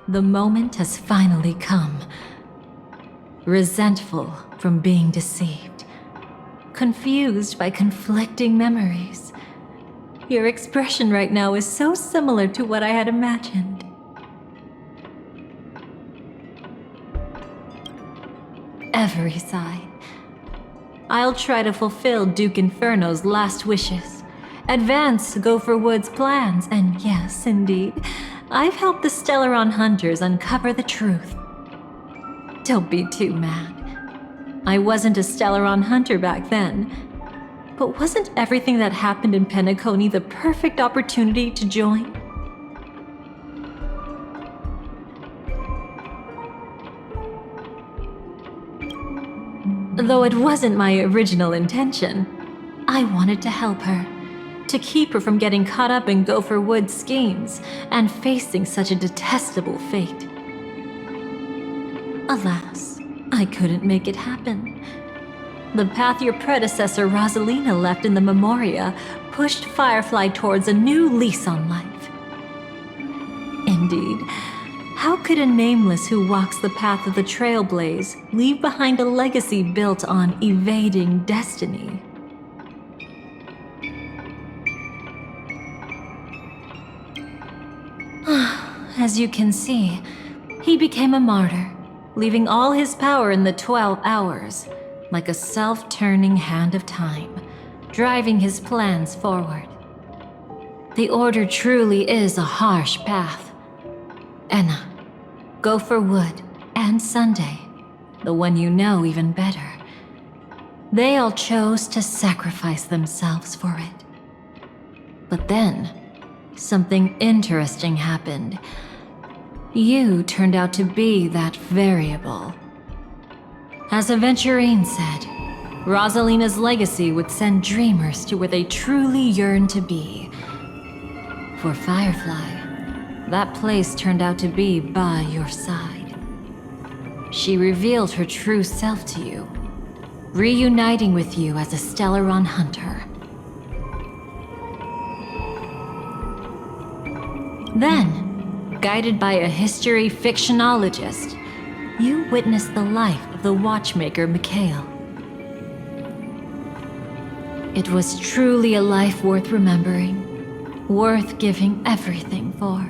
the moment has finally come. Resentful from being deceived. Confused by conflicting memories. Your expression right now is so similar to what I had imagined. Every side. I'll try to fulfill Duke Inferno's last wishes. Advance Gopher Wood's plans, and yes, indeed, I've helped the Stellaron Hunters uncover the truth. Don't be too mad. I wasn't a Stellaron Hunter back then, but wasn't everything that happened in Penacony the perfect opportunity to join? Though it wasn't my original intention, I wanted to help her. To keep her from getting caught up in Gopher Wood's schemes and facing such a detestable fate. Alas, I couldn't make it happen. The path your predecessor Rosalina left in the Memoria pushed Firefly towards a new lease on life. Indeed, how could a nameless who walks the path of the Trailblaze leave behind a legacy built on evading destiny? As you can see, he became a martyr, leaving all his power in the 12 hours, like a self-turning hand of time, driving his plans forward. The Order truly is a harsh path. Enna, Gopher Wood, and Sunday, the one you know even better, they all chose to sacrifice themselves for it. But then, something interesting happened. You turned out to be that variable. As Aventurine said, Rosalina's legacy would send dreamers to where they truly yearn to be. For Firefly, that place turned out to be by your side. She revealed her true self to you, reuniting with you as a Stellaron Hunter. Then, guided by a history fictionologist, you witnessed the life of the watchmaker Mikhail. It was truly a life worth remembering, worth giving everything for.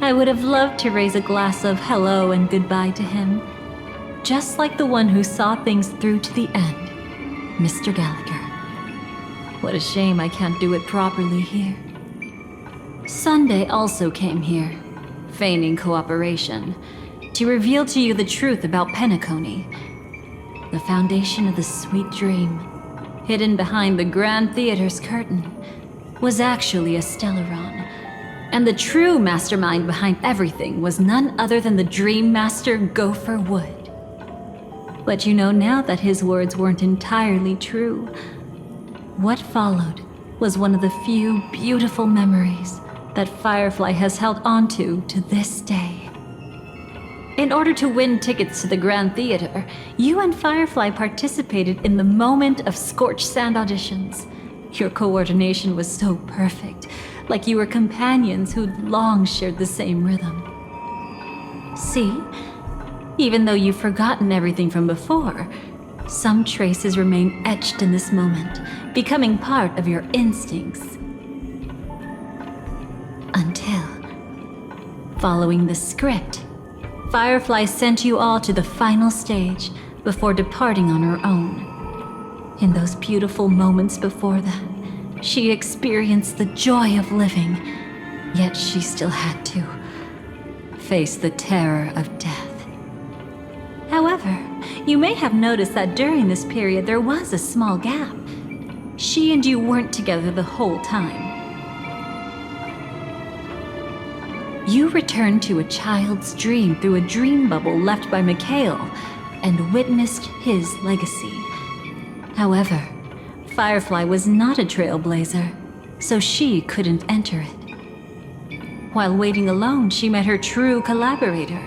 I would have loved to raise a glass of hello and goodbye to him, just like the one who saw things through to the end, Mr. Gallagher. What a shame I can't do it properly here. Sunday also came here, feigning cooperation, to reveal to you the truth about Penacony. The foundation of the sweet dream, hidden behind the Grand Theater's curtain, was actually a Stellaron. And the true mastermind behind everything was none other than the Dream Master Gopher Wood. But you know now that his words weren't entirely true. What followed was one of the few beautiful memories that Firefly has held onto to this day. In order to win tickets to the Grand Theater, you and Firefly participated in the Moment of Scorched Sand auditions. Your coordination was so perfect, like you were companions who'd long shared the same rhythm. See? Even though you've forgotten everything from before, some traces remain etched in this moment, becoming part of your instincts. Until, following the script, Firefly sent you all to the final stage before departing on her own. In those beautiful moments before that, she experienced the joy of living, yet she still had to face the terror of death. However, you may have noticed that during this period there was a small gap. She and you weren't together the whole time. You returned to a child's dream through a dream bubble left by Mikhail and witnessed his legacy. However, Firefly was not a trailblazer, so she couldn't enter it. While waiting alone, she met her true collaborator,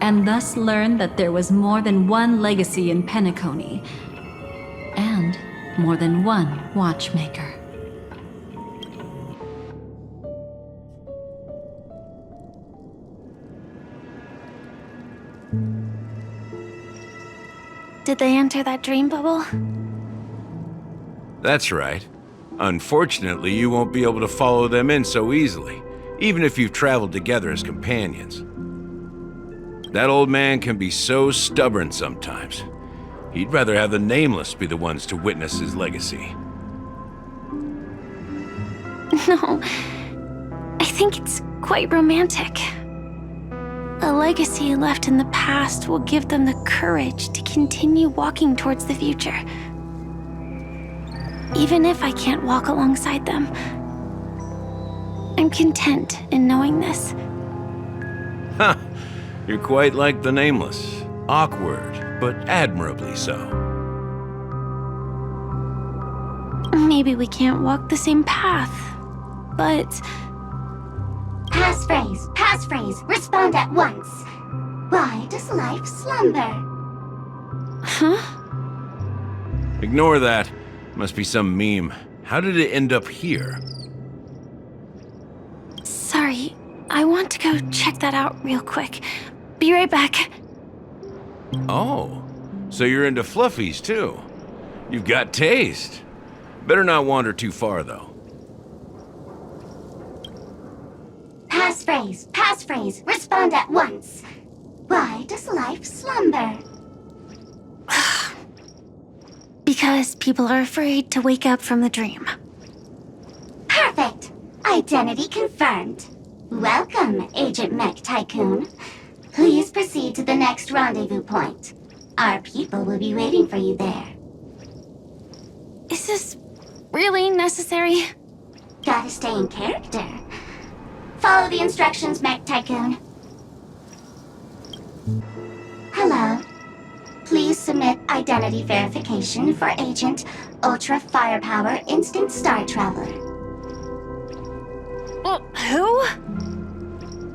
and thus learned that there was more than one legacy in Penacony, and more than one watchmaker. Did they enter that dream bubble? That's right. Unfortunately, you won't be able to follow them in so easily, even if you've traveled together as companions. That old man can be so stubborn sometimes. He'd rather have the Nameless be the ones to witness his legacy. No, I think it's quite romantic. A legacy left in the past will give them the courage to continue walking towards the future. Even if I can't walk alongside them, I'm content in knowing this. Huh. You're quite like the Nameless. Awkward, but admirably so. Maybe we can't walk the same path, but... Passphrase, respond at once. Why does life slumber? Huh? Ignore that. Must be some meme. How did it end up here? Sorry, I want to go check that out real quick. Be right back. Oh, so you're into fluffies too. You've got taste. Better not wander too far though. Passphrase, respond at once. Why does life slumber? Because people are afraid to wake up from the dream. Perfect. Identity confirmed. Welcome, Agent Mech Tycoon. Please proceed to the next rendezvous point. Our people will be waiting for you there. Is this really necessary? Gotta stay in character. Follow the instructions, Mech Tycoon. Hello. Please submit identity verification for Agent Ultra Firepower Instant Star Traveler. Who?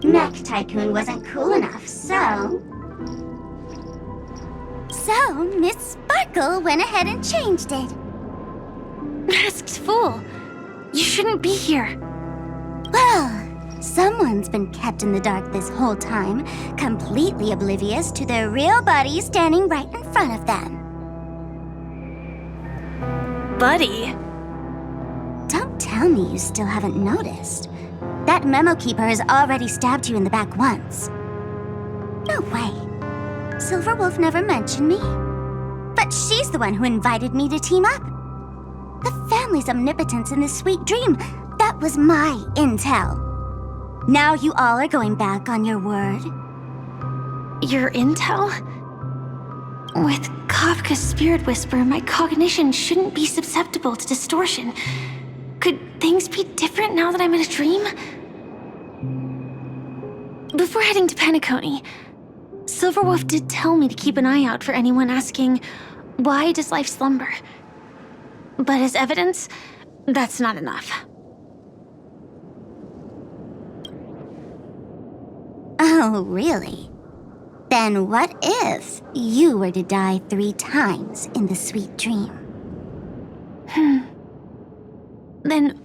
Mech Tycoon wasn't cool enough, so... So, Miss Sparkle went ahead and changed it. Masked fool. You shouldn't be here. Well, someone's been kept in the dark this whole time, completely oblivious to their real buddy standing right in front of them. Buddy? Don't tell me you still haven't noticed. That memo keeper has already stabbed you in the back once. No way. Silverwolf never mentioned me. But she's the one who invited me to team up. The family's omnipotence in this sweet dream, that was my intel. Now you all are going back on your word. Your intel? With Kafka's spirit whisper, my cognition shouldn't be susceptible to distortion. Could things be different now that I'm in a dream? Before heading to Penacony, Silverwolf did tell me to keep an eye out for anyone asking, why does life slumber? But as evidence, that's not enough. Oh, really? Then what if you were to die 3 times in the sweet dream? Then,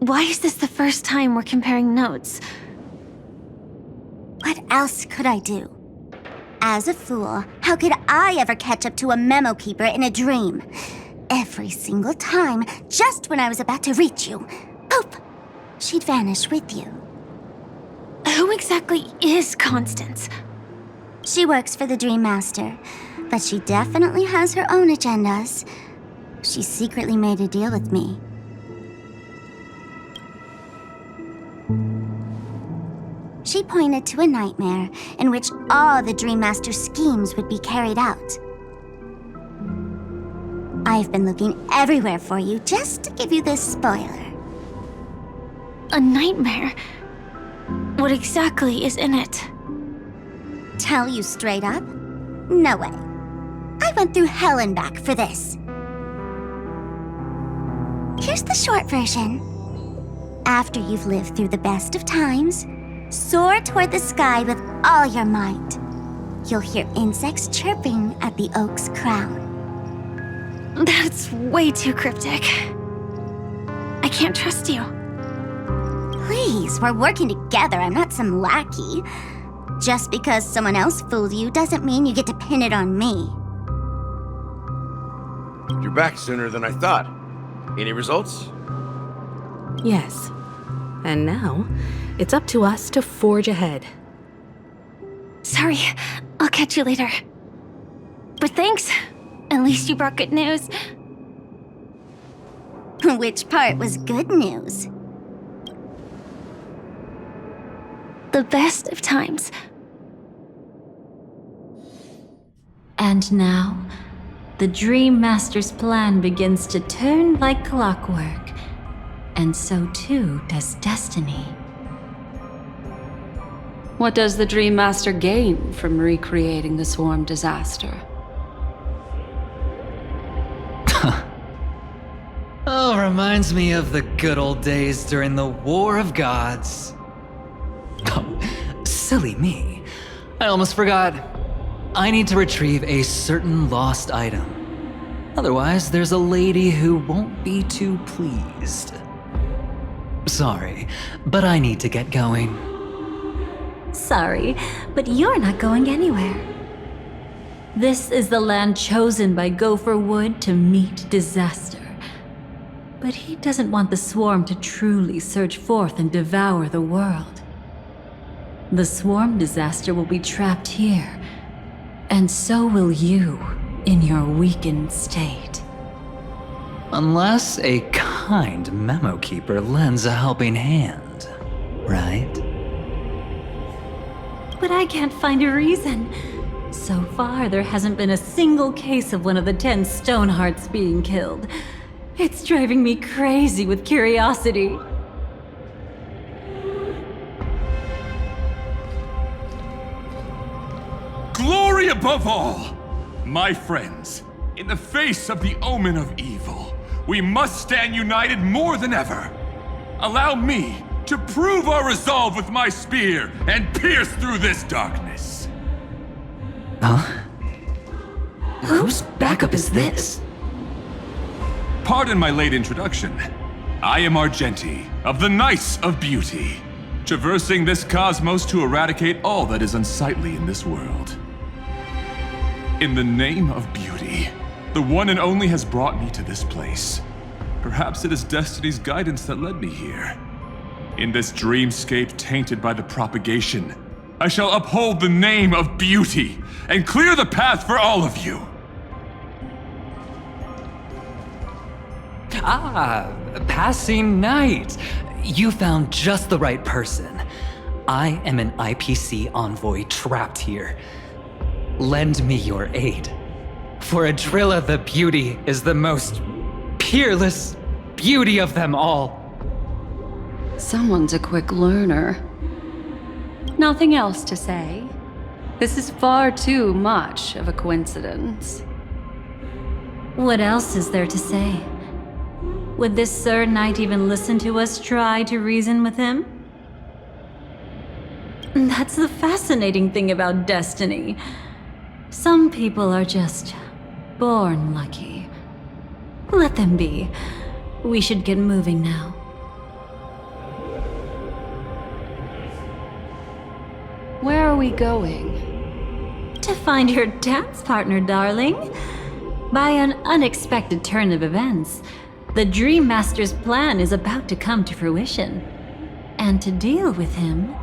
why is this the first time we're comparing notes? What else could I do? As a fool, how could I ever catch up to a memo keeper in a dream? Every single time, just when I was about to reach you, poof, she'd vanish with you. Who exactly is Constance? She works for the Dream Master, but she definitely has her own agendas. She secretly made a deal with me. She pointed to a nightmare in which all the Dream Master's schemes would be carried out. I've been looking everywhere for you just to give you this spoiler. A nightmare? What exactly is in it? Tell you straight up? No way. I went through hell and back for this. Here's the short version. After you've lived through the best of times, soar toward the sky with all your might. You'll hear insects chirping at the oak's crown. That's way too cryptic. I can't trust you. Please, we're working together. I'm not some lackey. Just because someone else fooled you doesn't mean you get to pin it on me. You're back sooner than I thought. Any results? Yes. And now, it's up to us to forge ahead. Sorry, I'll catch you later. But thanks. At least you brought good news. Which part was good news? The best of times. And now, the Dream Master's plan begins to turn like clockwork, and so too does destiny. What does the Dream Master gain from recreating the swarm disaster? Oh, reminds me of the good old days during the War of Gods. Oh, silly me. I almost forgot. I need to retrieve a certain lost item. Otherwise, there's a lady who won't be too pleased. Sorry, but I need to get going. Sorry, but you're not going anywhere. This is the land chosen by Gopher Wood to meet disaster. But he doesn't want the swarm to truly surge forth and devour the world. The swarm disaster will be trapped here, and so will you in your weakened state. Unless a kind memo keeper lends a helping hand, right? But I can't find a reason. So far, there hasn't been a single case of one of the 10 Stonehearts being killed. It's driving me crazy with curiosity. Glory above all! My friends, in the face of the omen of evil, we must stand united more than ever. Allow me to prove our resolve with my spear and pierce through this darkness. Huh? Whose backup is this? Pardon my late introduction. I am Argenti, of the Knights of Beauty, traversing this cosmos to eradicate all that is unsightly in this world. In the name of beauty, the one and only has brought me to this place. Perhaps it is destiny's guidance that led me here. In this dreamscape tainted by the propagation, I shall uphold the name of beauty and clear the path for all of you. Ah, passing knight. You found just the right person. I am an IPC envoy trapped here. Lend me your aid. For Adrilla the Beauty is the most peerless beauty of them all. Someone's a quick learner. Nothing else to say. This is far too much of a coincidence. What else is there to say? Would this Sir Knight even listen to us try to reason with him? That's the fascinating thing about destiny. Some people are just born lucky. Let them be. We should get moving now. Where are we going? To find your dance partner, darling. By an unexpected turn of events, the Dream Master's plan is about to come to fruition. And to deal with him,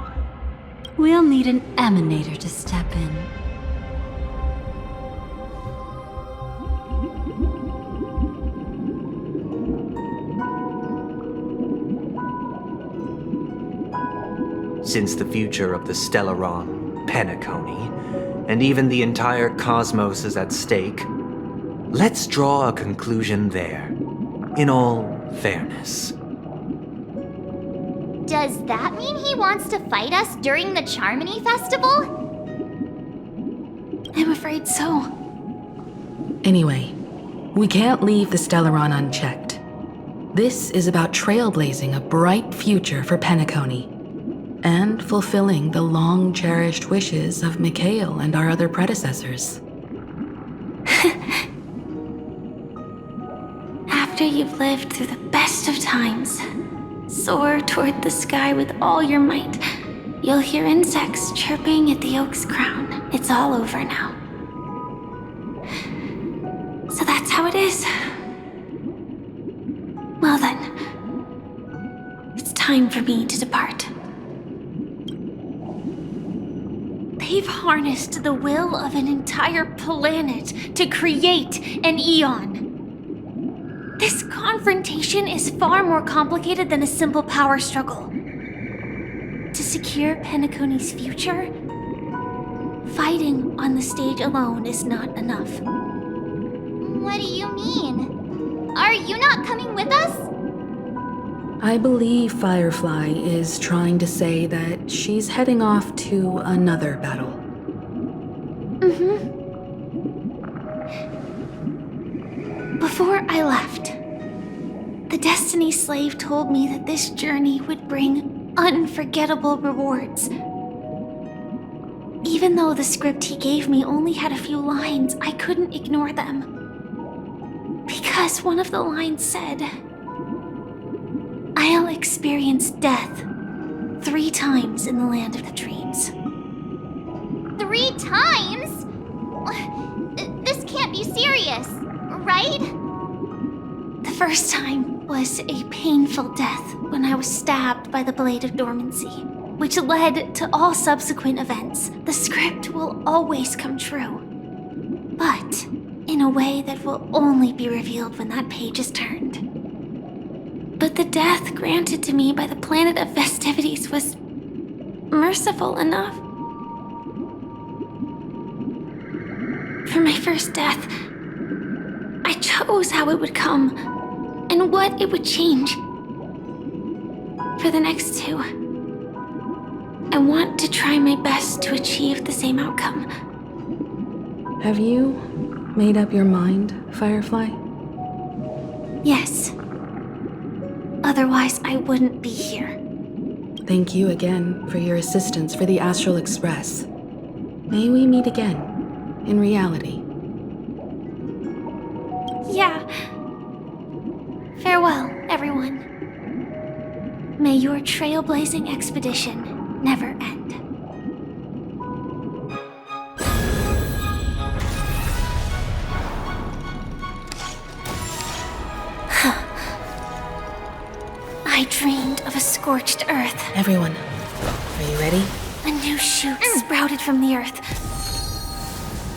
we'll need an emanator to step in. Since the future of the Stellaron, Penacony, and even the entire cosmos is at stake, let's draw a conclusion there, in all fairness. Does that mean he wants to fight us during the Charmony Festival? I'm afraid so. Anyway, we can't leave the Stellaron unchecked. This is about trailblazing a bright future for Penacony, and fulfilling the long-cherished wishes of Mikhail and our other predecessors. After you've lived through the best of times, soar toward the sky with all your might, You'll hear insects chirping at the oak's crown. It's all over now. So that's how it is. Well then, it's time for me to depart. They've harnessed the will of an entire planet to create an Eon. This confrontation is far more complicated than a simple power struggle. To secure Penacony's future, fighting on the stage alone is not enough. What do you mean? Are you not coming with us? I believe Firefly is trying to say that she's heading off to another battle. Before I left, the Destiny Slave told me that this journey would bring unforgettable rewards. Even though the script he gave me only had a few lines, I couldn't ignore them. Because one of the lines said, I'll experience death 3 times in the land of the dreams. 3 times? This can't be serious, right? The first time was a painful death when I was stabbed by the Blade of Dormancy, which led to all subsequent events. The script will always come true, but in a way that will only be revealed when that page is turned. But the death granted to me by the planet of festivities was merciful enough. For my first death, I chose how it would come and what it would change. For the next 2, I want to try my best to achieve the same outcome. Have you made up your mind, Firefly? Yes. Otherwise, I wouldn't be here. Thank you again for your assistance for the Astral Express. May we meet again, in reality. Yeah. Farewell, everyone. May your trailblazing expedition never end. I dreamed of a scorched earth. Everyone, are you ready? A new shoot sprouted from the earth.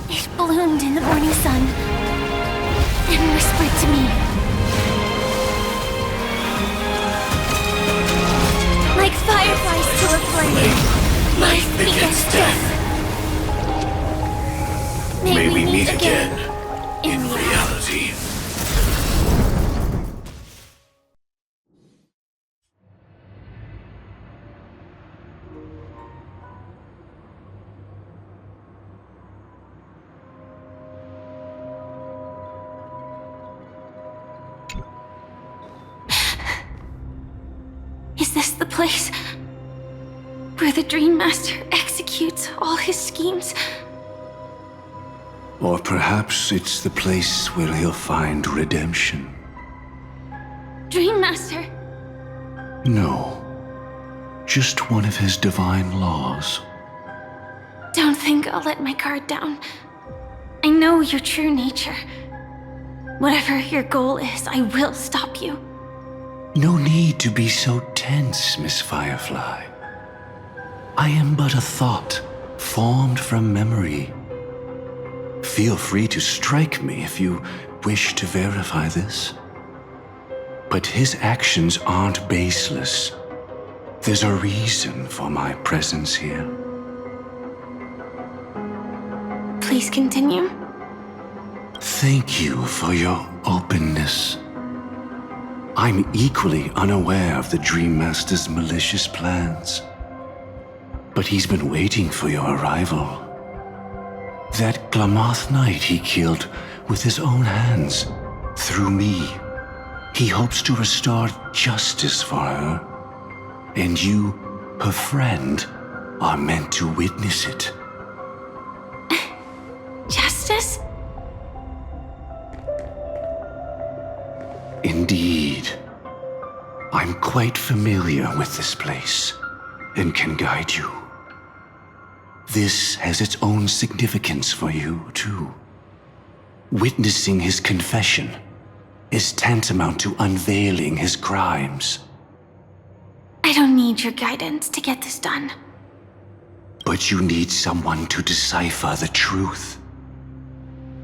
It bloomed in the morning sun and whispered to me. Like fireflies to a flame, life begets death. May we meet again in reality. Is this the place where the Dream Master executes all his schemes? Or perhaps it's the place where he'll find redemption. Dream Master? No. Just one of his divine laws. Don't think I'll let my guard down. I know your true nature. Whatever your goal is, I will stop you. No need to be so tense, Miss Firefly. I am but a thought, formed from memory. Feel free to strike me if you wish to verify this. But his actions aren't baseless. There's a reason for my presence here. Please continue. Thank you for your openness. I'm equally unaware of the Dream Master's malicious plans. But he's been waiting for your arrival. That Glamoth Knight he killed with his own hands, through me. He hopes to restore justice for her. And you, her friend, are meant to witness it. Justice? Indeed. I'm quite familiar with this place and can guide you. this has its own significance for you, too. Witnessing his confession is tantamount to unveiling his crimes. I don't need your guidance to get this done. But you need someone to decipher the truth.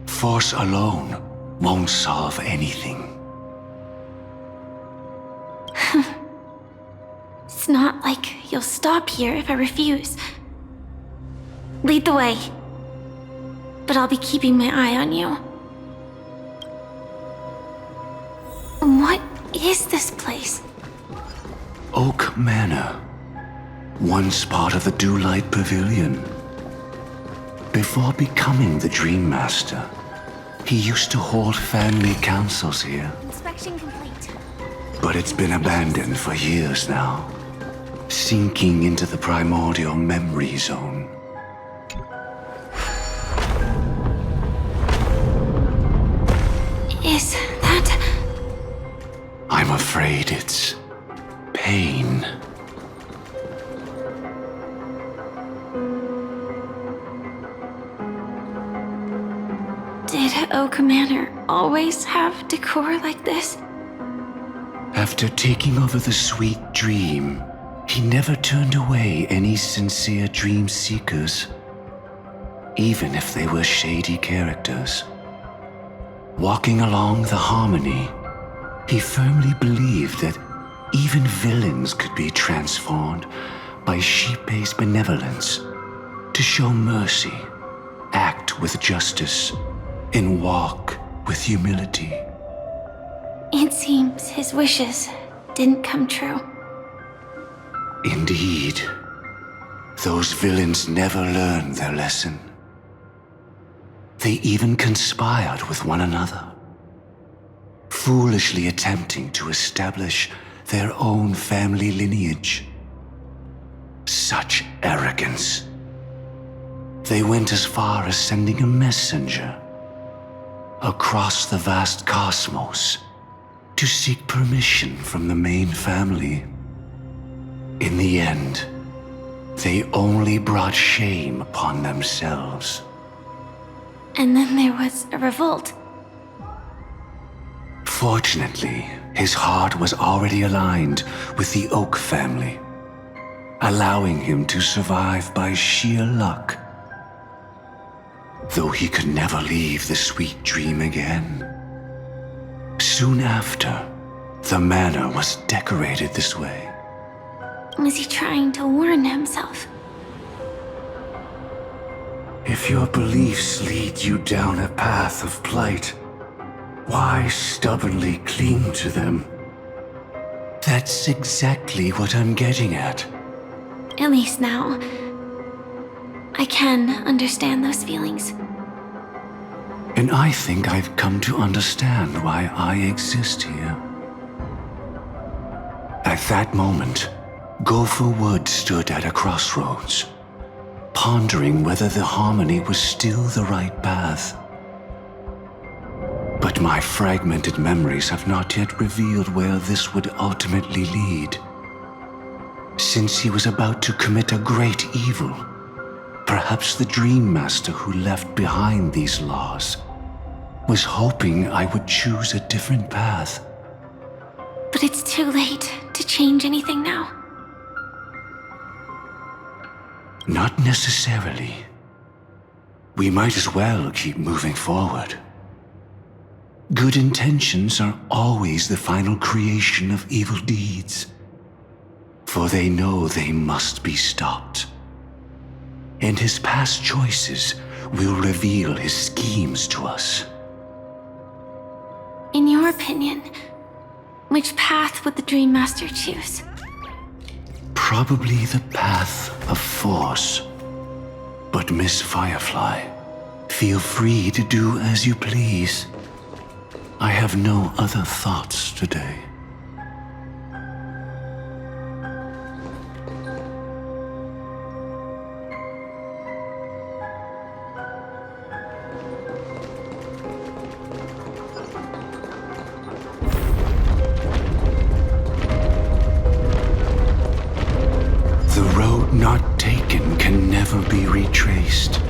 Force alone won't solve anything. It's not like you'll stop here if I refuse. Lead the way. But I'll be keeping my eye on you. What is this place? Oak Manor. Once part of the Dewlight Pavilion. Before becoming the Dream Master, he used to hold family councils here. Inspection complete. But it's been abandoned for years now, sinking into the primordial memory zone. Is that... I'm afraid it's pain. Did Oak Manor always have decor like this? After taking over the Sweet Dream, he never turned away any sincere dream seekers, even if they were shady characters. Walking along the harmony, he firmly believed that even villains could be transformed by sheep-based benevolence to show mercy, act with justice, and walk with humility. It seems his wishes didn't come true. Indeed, those villains never learned their lesson. They even conspired with one another, foolishly attempting to establish their own family lineage. Such arrogance. They went as far as sending a messenger across the vast cosmos to seek permission from the main family. In the end, they only brought shame upon themselves. And then there was a revolt. Fortunately, his heart was already aligned with the Oak family, allowing him to survive by sheer luck. Though he could never leave the Sweet Dream again. Soon after, the manor was decorated this way. Was he trying to warn himself? If your beliefs lead you down a path of plight, why stubbornly cling to them? That's exactly what I'm getting at. At least now, I can understand those feelings. And I think I've come to understand why I exist here. At that moment, Gopher Wood stood at a crossroads, pondering whether the harmony was still the right path. But my fragmented memories have not yet revealed where this would ultimately lead. Since he was about to commit a great evil, perhaps the Dream Master who left behind these laws was hoping I would choose a different path. But it's too late to change anything now. Not necessarily. We might as well keep moving forward. Good intentions are always the final creation of evil deeds, for they know they must be stopped. And his past choices will reveal his schemes to us. In your opinion, which path would the Dream Master choose? Probably the path of force. But Miss Firefly, feel free to do as you please. I have no other thoughts today. The road not taken can never be retraced.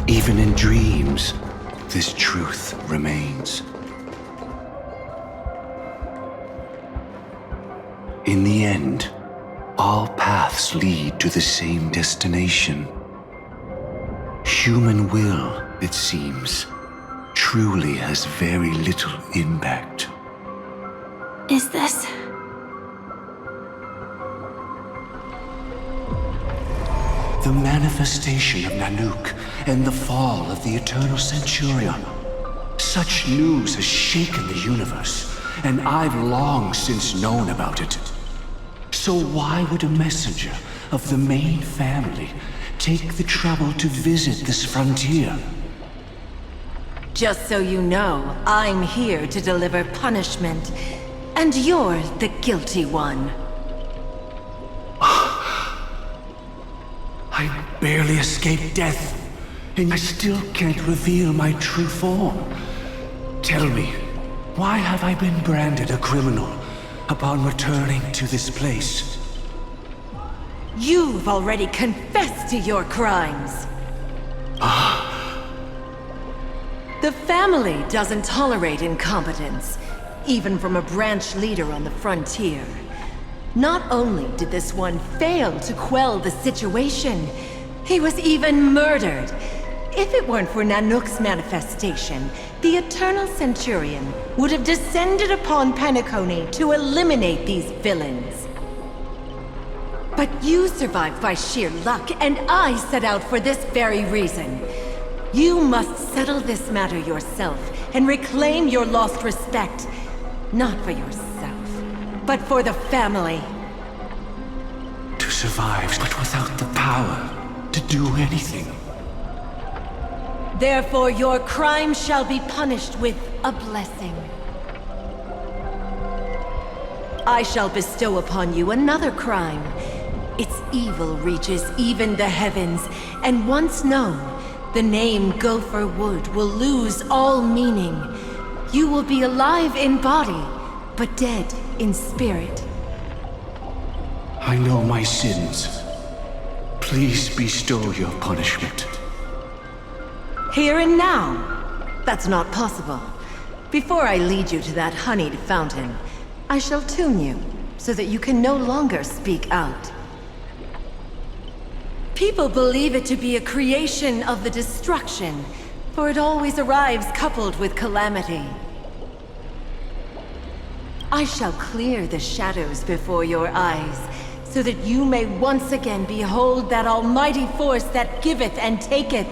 Even in dreams, this truth remains. In the end, all paths lead to the same destination. Human will, it seems, truly has very little impact. Is this? The manifestation of Nanook and the fall of the Eternal Centurion. Such news has shaken the universe, and I've long since known about it. So why would a messenger of the main family take the trouble to visit this frontier? Just so you know, I'm here to deliver punishment, and you're the guilty one. I barely escaped death, and I still can't reveal my true form. Tell me, why have I been branded a criminal upon returning to this place? You've already confessed to your crimes. The family doesn't tolerate incompetence, even from a branch leader on the frontier. Not only did this one fail to quell the situation, he was even murdered. If it weren't for Nanook's manifestation, the Eternal Centurion would have descended upon Penacony to eliminate these villains. But you survived by sheer luck, and I set out for this very reason. You must settle this matter yourself and reclaim your lost respect. Not for yourself, but for the family. To survive, but without the power to do anything. Therefore, your crime shall be punished with a blessing. I shall bestow upon you another crime. Its evil reaches even the heavens, and once known, the name Gopher Wood will lose all meaning. You will be alive in body, but dead in spirit. I know my sins. Please bestow your punishment. Here and now? That's not possible. Before I lead you to that honeyed fountain, I shall tune you, so that you can no longer speak out. People believe it to be a creation of the destruction, for it always arrives coupled with calamity. I shall clear the shadows before your eyes, so that you may once again behold that almighty force that giveth and taketh,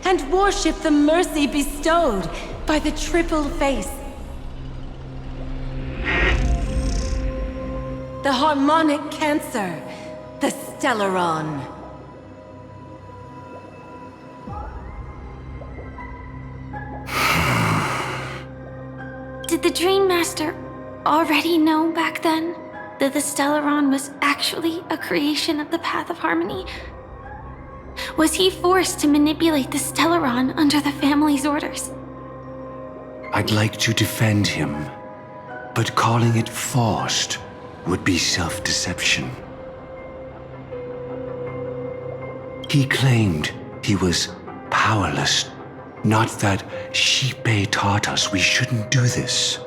and worship the mercy bestowed by the triple face. The harmonic cancer, the Stellaron. Did the Dream Master already know back then that the Stellaron was actually a creation of the Path of Harmony? Was he forced to manipulate the Stellaron under the family's orders? I'd like to defend him, but calling it forced would be self-deception. He claimed he was powerless, not that Xipe taught us we shouldn't do this.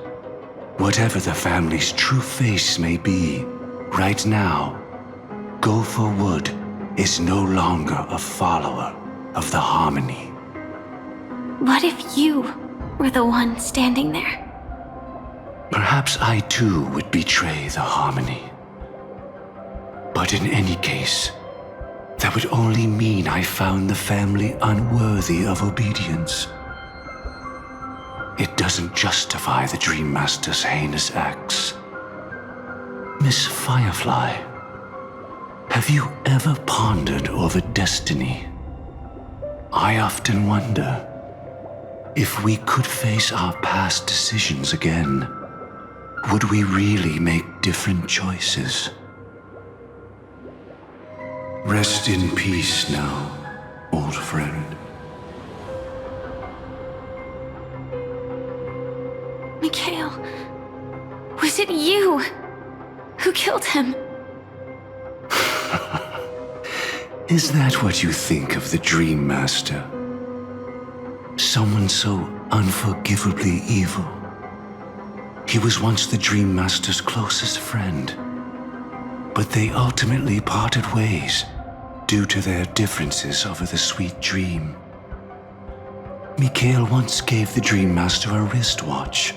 Whatever the family's true face may be, right now, Gopher Wood is no longer a follower of the Harmony. What if you were the one standing there? Perhaps I too would betray the Harmony. But in any case, that would only mean I found the family unworthy of obedience. It doesn't justify the Dream Master's heinous acts. Miss Firefly, have you ever pondered over destiny? I often wonder if we could face our past decisions again, would we really make different choices? Rest in peace now, old friend. Mikhail, was it you who killed him? Is that what you think of the Dream Master? Someone so unforgivably evil. He was once the Dream Master's closest friend, but they ultimately parted ways due to their differences over the sweet dream. Mikhail once gave the Dream Master a wristwatch,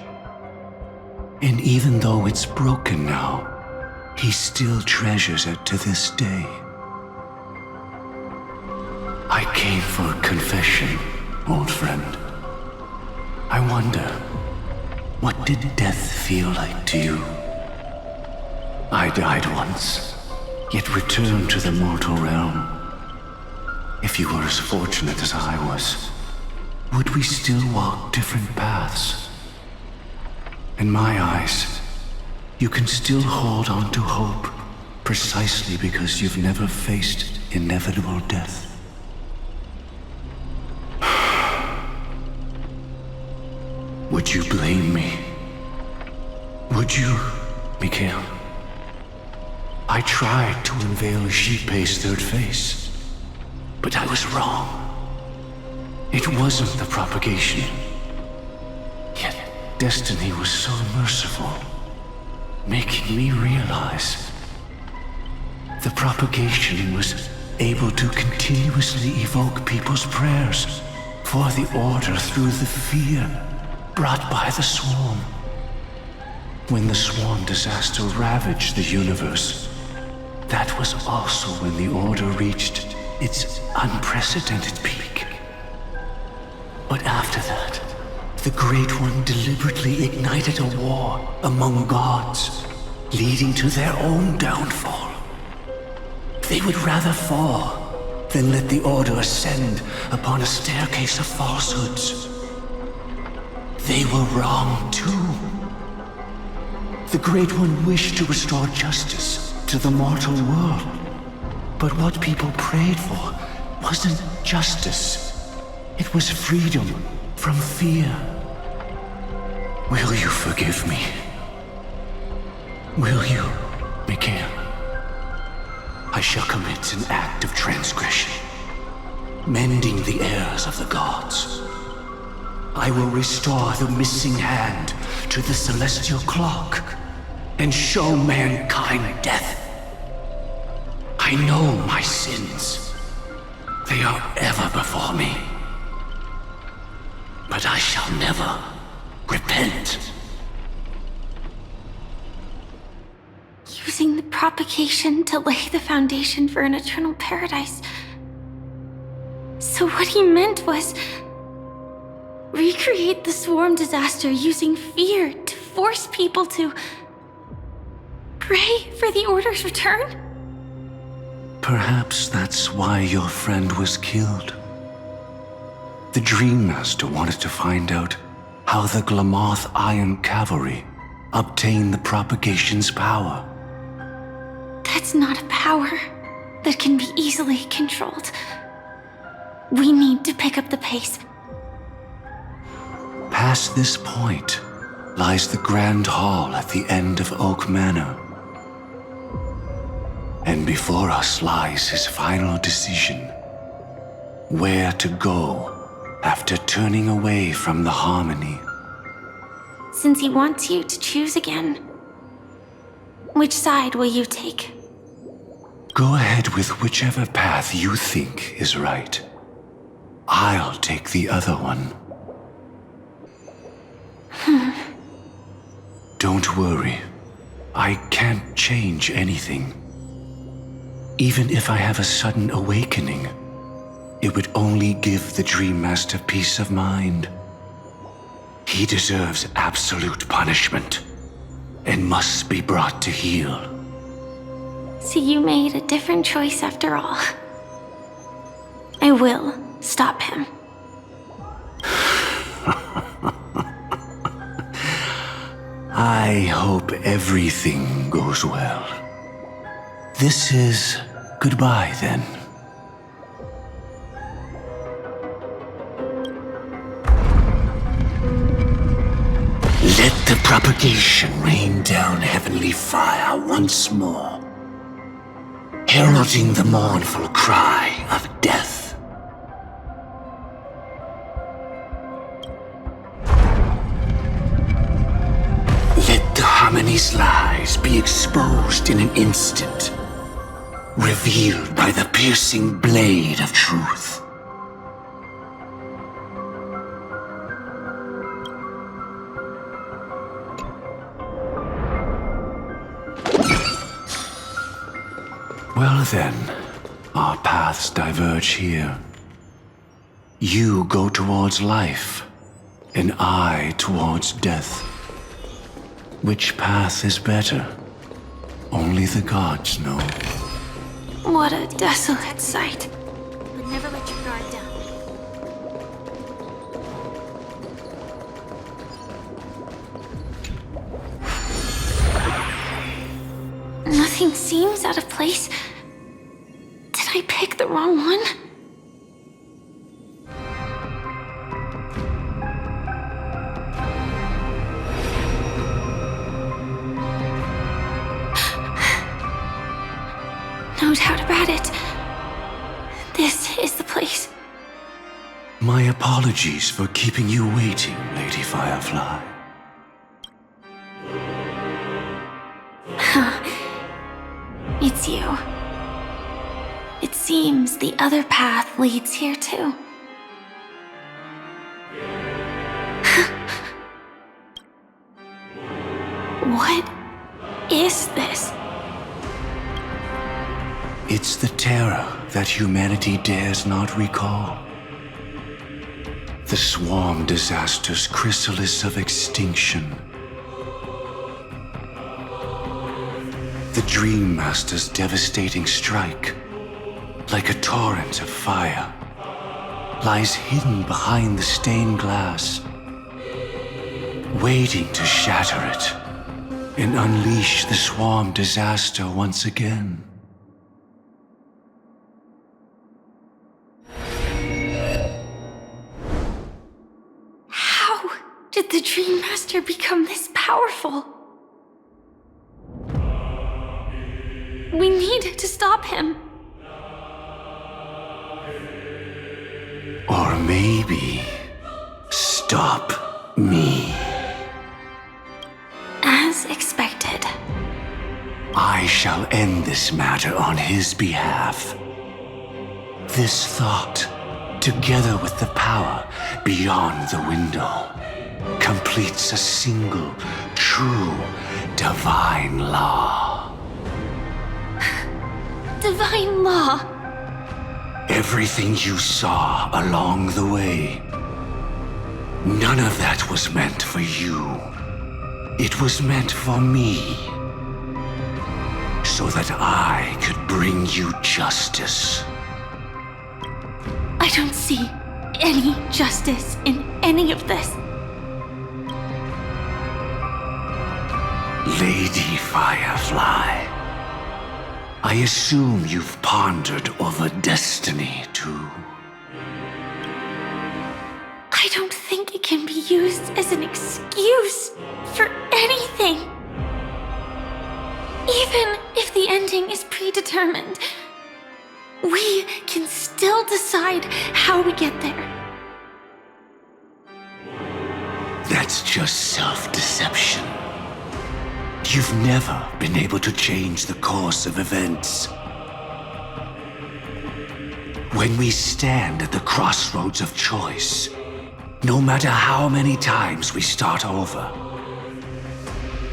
and even though it's broken now, he still treasures it to this day. I came for confession, old friend. I wonder, what did death feel like to you? I died once, yet returned to the mortal realm. If you were as fortunate as I was, would we still walk different paths? In my eyes, you can still hold on to hope precisely because you've never faced inevitable death. Would you blame me? Would you, Mikhail? I tried to unveil Xipe's third face, but I was wrong. It wasn't the propagation. Yet destiny was so merciful, making me realize the propagation was able to continuously evoke people's prayers for the order through the fear brought by the swarm. When the swarm disaster ravaged the universe, that was also when the order reached its unprecedented peak. But after that, the Great One deliberately ignited a war among gods, leading to their own downfall. They would rather fall than let the order ascend upon a staircase of falsehoods. They were wrong too. The Great One wished to restore justice to the mortal world. But what people prayed for wasn't justice. It was freedom from fear. Will you forgive me? Will you, Mikhail? I shall commit an act of transgression, mending the errors of the gods. I will restore the missing hand to the celestial clock and show mankind death. I know my sins. They are ever before me. But I shall never repent. Using the propagation to lay the foundation for an eternal paradise. So what he meant was recreate the swarm disaster using fear to force people to pray for the Order's return? Perhaps that's why your friend was killed. The Dream Master wanted to find out how the Glamoth Iron Cavalry obtained the propagation's power. That's not a power that can be easily controlled. We need to pick up the pace. Past this point lies the Grand Hall at the end of Oak Manor. And before us lies his final decision. Where to go after turning away from the harmony. Since he wants you to choose again, which side will you take? Go ahead with whichever path you think is right. I'll take the other one. Don't worry. I can't change anything. Even if I have a sudden awakening, it would only give the Dream Master peace of mind. He deserves absolute punishment and must be brought to heel. So you made a different choice after all. I will stop him. I hope everything goes well. This is goodbye, then. Let the propagation rain down heavenly fire once more. heralding the mournful cry of death. Let the harmony's lies be exposed in an instant, revealed by the piercing blade of truth. Well then, our paths diverge here. You go towards life, and I towards death. Which path is better? Only the gods know. What a desolate sight. But never let your guard down. Nothing seems out of place. Did I pick the wrong one? No doubt about it. This is the place. My apologies for keeping you waiting, Lady Firefly. It's you. It seems the other path leads here too. What is this? It's the terror that humanity dares not recall. The swarm disaster's chrysalis of extinction. The Dream Master's devastating strike, like a torrent of fire, lies hidden behind the stained glass, waiting to shatter it and unleash the swarm disaster once again. How did the Dream Master become this powerful? We need to stop him. Or maybe stop me. As expected. I shall end this matter on his behalf. This thought, together with the power beyond the window, completes a single, true, divine law. Divine law? Everything you saw along the way, none of that was meant for you. It was meant for me, so that I could bring you justice. I don't see any justice in any of this. Lady Firefly, I assume you've pondered over destiny, too. I don't think it can be used as an excuse for anything. Even if the ending is predetermined, we can still decide how we get there. That's just self-deception. You've never been able to change the course of events. When we stand at the crossroads of choice, no matter how many times we start over,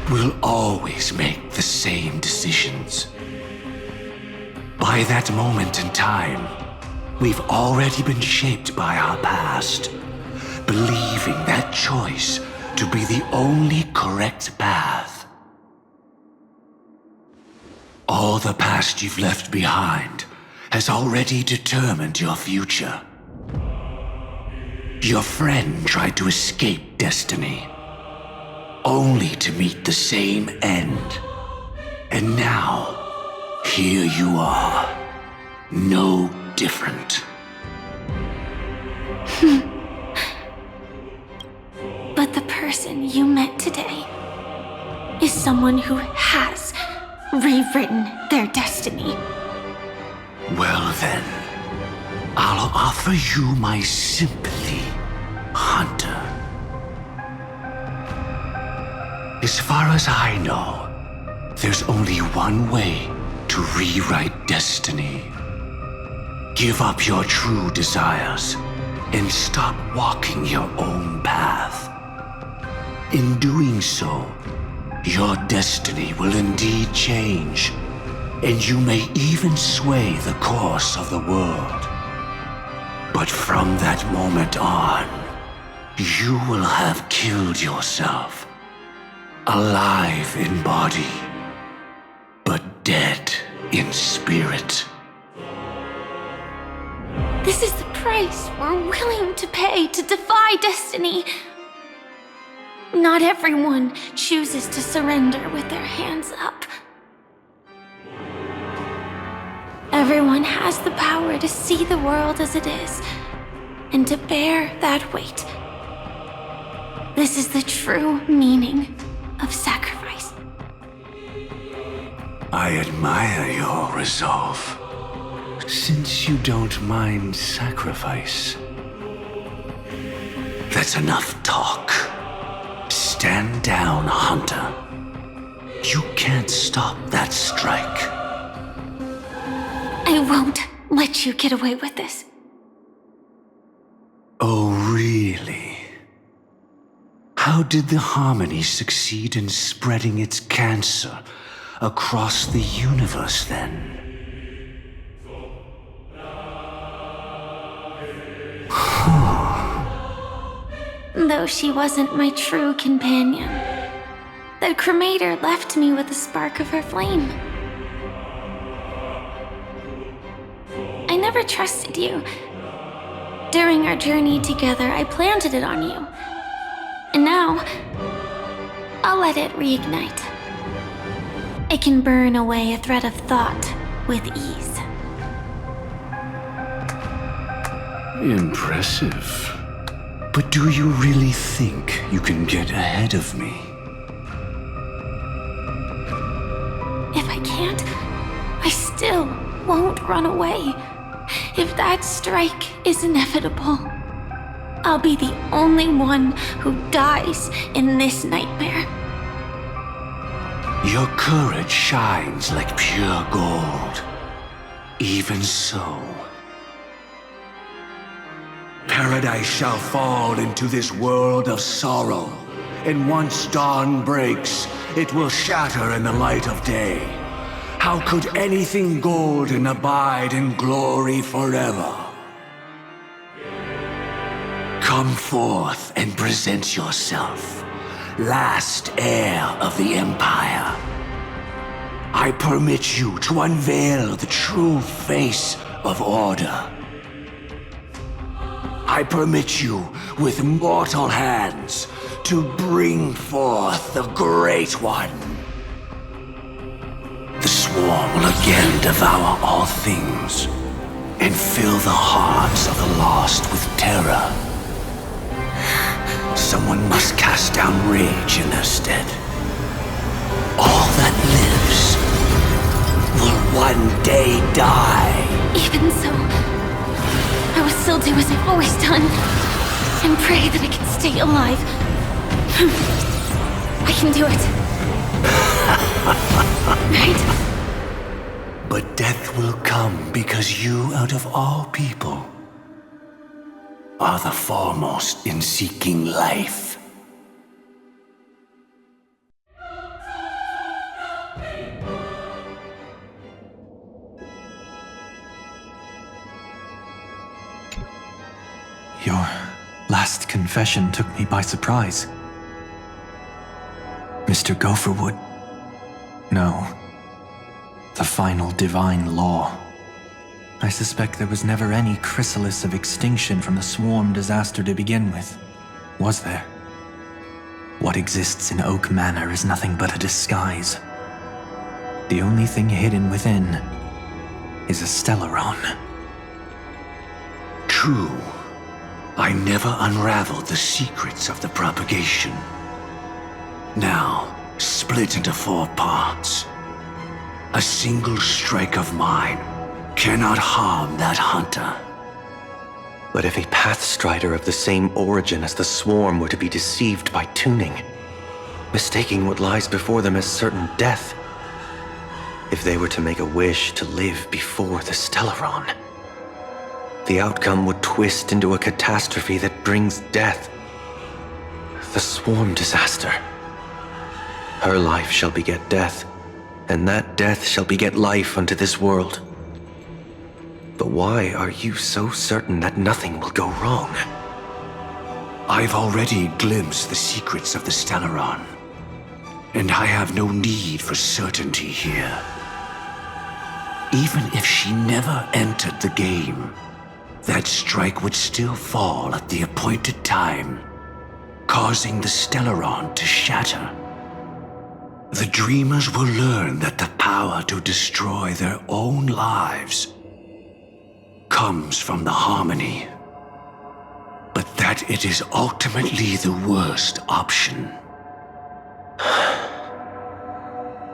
we'll always make the same decisions. By that moment in time, we've already been shaped by our past, believing that choice to be the only correct path. All the past you've left behind has already determined your future. Your friend tried to escape destiny, only to meet the same end. And now, here you are, no different. But the person you met today is someone who has rewritten their destiny. Well then, I'll offer you my sympathy, Hunter. As far as I know, there's only one way to rewrite destiny. Give up your true desires and stop walking your own path. In doing so, your destiny will indeed change, and you may even sway the course of the world. But from that moment on, you will have killed yourself. Alive in body, but dead in spirit. This is the price we're willing to pay to defy destiny. Not everyone chooses to surrender with their hands up. Everyone has the power to see the world as it is, and to bear that weight. This is the true meaning of sacrifice. I admire your resolve. Since you don't mind sacrifice. That's enough talk. Stand down, Hunter. You can't stop that strike. I won't let you get away with this. Oh, really? How did the Harmony succeed in spreading its cancer across the universe, then? Though she wasn't my true companion, the cremator left me with a spark of her flame. I never trusted you. During our journey together, I planted it on you. And now, I'll let it reignite. It can burn away a thread of thought with ease. Impressive. But do you really think you can get ahead of me? If I can't, I still won't run away. If that strike is inevitable, I'll be the only one who dies in this nightmare. Your courage shines like pure gold. Even so, paradise shall fall into this world of sorrow, and once dawn breaks, it will shatter in the light of day. How could anything golden abide in glory forever? Come forth and present yourself, last heir of the Empire. I permit you to unveil the true face of order. I permit you, with mortal hands, to bring forth the Great One. The swarm will again devour all things, and fill the hearts of the lost with terror. Someone must cast down rage in their stead. All that lives will one day die. Even so, I will still do as I've always done, and pray that I can stay alive. I can do it. Right? But death will come because you, out of all people, are the foremost in seeking life. Your last confession took me by surprise. Mr. Gopherwood. No. The final divine law. I suspect there was never any chrysalis of extinction from the swarm disaster to begin with. Was there? What exists in Oak Manor is nothing but a disguise. The only thing hidden within is a Stellaron. True. I never unraveled the secrets of the propagation. Now, split into 4 parts. A single strike of mine cannot harm that hunter. But if a Pathstrider of the same origin as the Swarm were to be deceived by tuning, mistaking what lies before them as certain death, if they were to make a wish to live before the Stellaron, the outcome would twist into a catastrophe that brings death. The Swarm disaster. Her life shall beget death, and that death shall beget life unto this world. But why are you so certain that nothing will go wrong? I've already glimpsed the secrets of the Stellaron, and I have no need for certainty here. Even if she never entered the game, that strike would still fall at the appointed time, causing the Stellaron to shatter. The dreamers will learn that the power to destroy their own lives comes from the harmony, but that it is ultimately the worst option.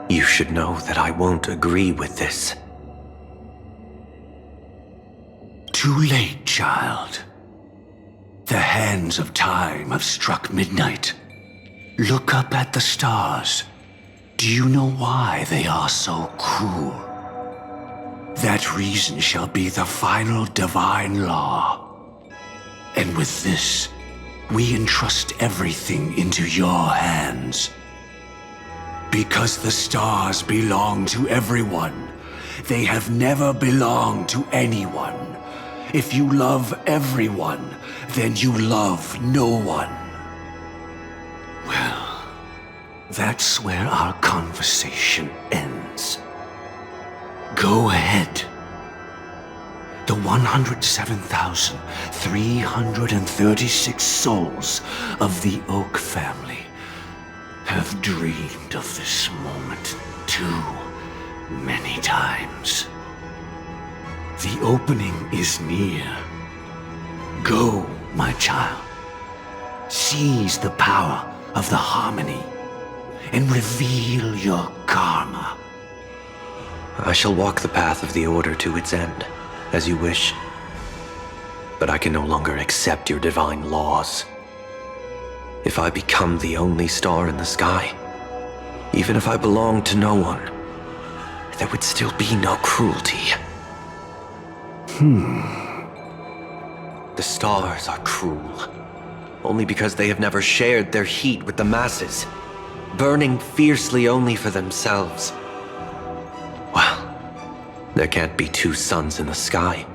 You should know that I won't agree with this. Too late, child. The hands of time have struck midnight. Look up at the stars. Do you know why they are so cruel? That reason shall be the final divine law. And with this, we entrust everything into your hands. Because the stars belong to everyone, they have never belonged to anyone. If you love everyone, then you love no one. Well, that's where our conversation ends. Go ahead. The 107,336 souls of the Oak family have dreamed of this moment too many times. The opening is near. Go, my child. Seize the power of the harmony and reveal your karma. I shall walk the path of the Order to its end, as you wish. But I can no longer accept your divine laws. If I become the only star in the sky, even if I belong to no one, there would still be no cruelty. The stars are cruel, only because they have never shared their heat with the masses, burning fiercely only for themselves. Well, there can't be two suns in the sky.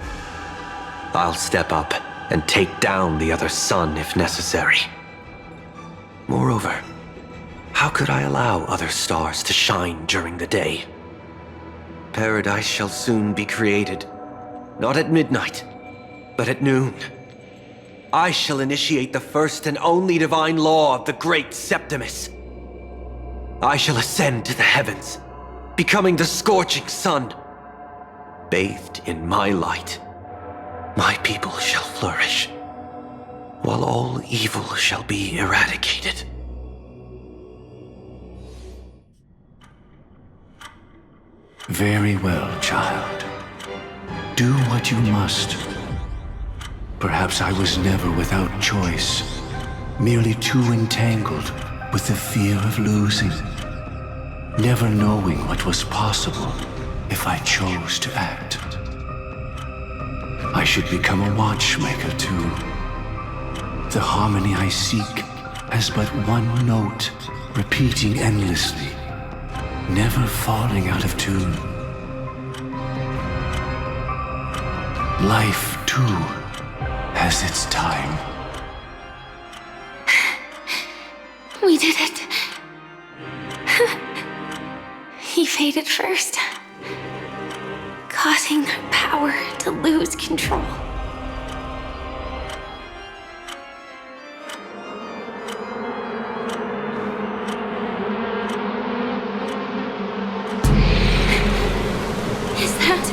I'll step up and take down the other sun if necessary. Moreover, how could I allow other stars to shine during the day? Paradise shall soon be created. Not at midnight, but at noon. I shall initiate the first and only divine law of the great Septimus. I shall ascend to the heavens, becoming the scorching sun. Bathed in my light, my people shall flourish, while all evil shall be eradicated. Very well, child. Do what you must. Perhaps I was never without choice, merely too entangled with the fear of losing, never knowing what was possible if I chose to act. I should become a watchmaker too. The harmony I seek has but one note, repeating endlessly, never falling out of tune. Life, too, has its time. We did it. He faded first, causing their power to lose control. Is that...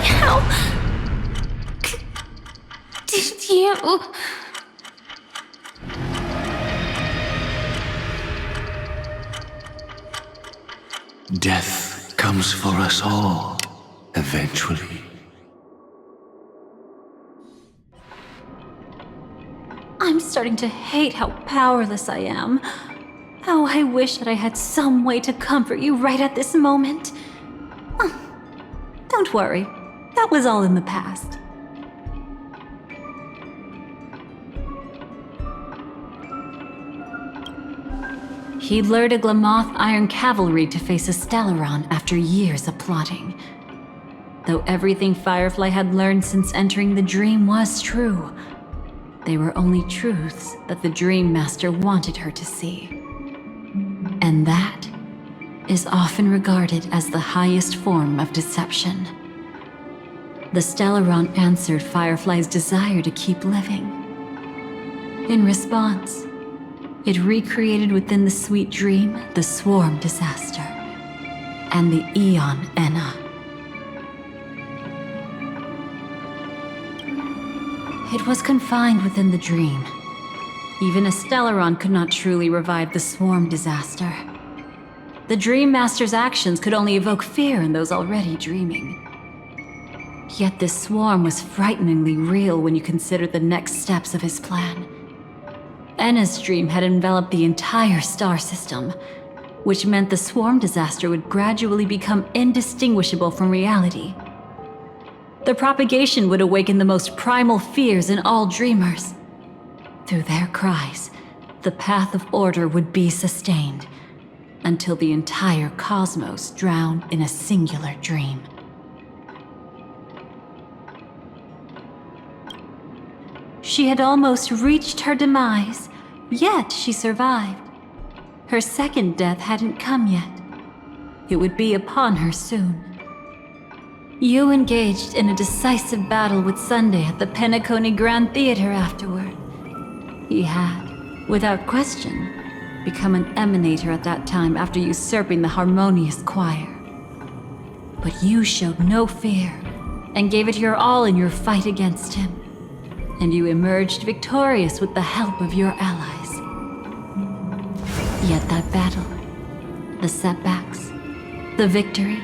How... did Death comes for us all, eventually. I'm starting to hate how powerless I am. How I wish that I had some way to comfort you right at this moment. Oh, don't worry, that was all in the past. He lured a Glamoth Iron Cavalry to face a Stellaron after years of plotting. Though everything Firefly had learned since entering the dream was true, they were only truths that the Dream Master wanted her to see. And that is often regarded as the highest form of deception. The Stellaron answered Firefly's desire to keep living. In response, it recreated within the sweet dream the Swarm disaster and the Eon Enna. It was confined within the dream. Even a Stellaron could not truly revive the Swarm disaster. The Dream Master's actions could only evoke fear in those already dreaming. Yet this Swarm was frighteningly real when you consider the next steps of his plan. Enna's dream had enveloped the entire star system, which meant the Swarm disaster would gradually become indistinguishable from reality. The propagation would awaken the most primal fears in all dreamers. Through their cries, the path of order would be sustained, until the entire cosmos drowned in a singular dream. She had almost reached her demise, yet she survived. Her second death hadn't come yet. It would be upon her soon. You engaged in a decisive battle with Sunday at the Penacony Grand Theater afterward. He had, without question, become an emanator at that time after usurping the harmonious choir. But you showed no fear and gave it your all in your fight against him. And you emerged victorious with the help of your allies. Yet that battle, the setbacks, the victory,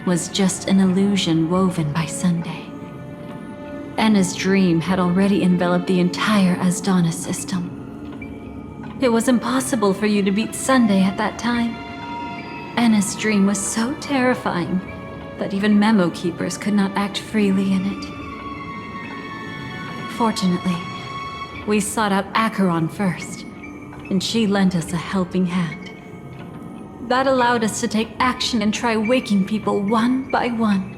was just an illusion woven by Sunday. Enna's dream had already enveloped the entire Asdana system. It was impossible for you to beat Sunday at that time. Enna's dream was so terrifying that even memo keepers could not act freely in it. Fortunately, we sought out Acheron first, and she lent us a helping hand. That allowed us to take action and try waking people one by one.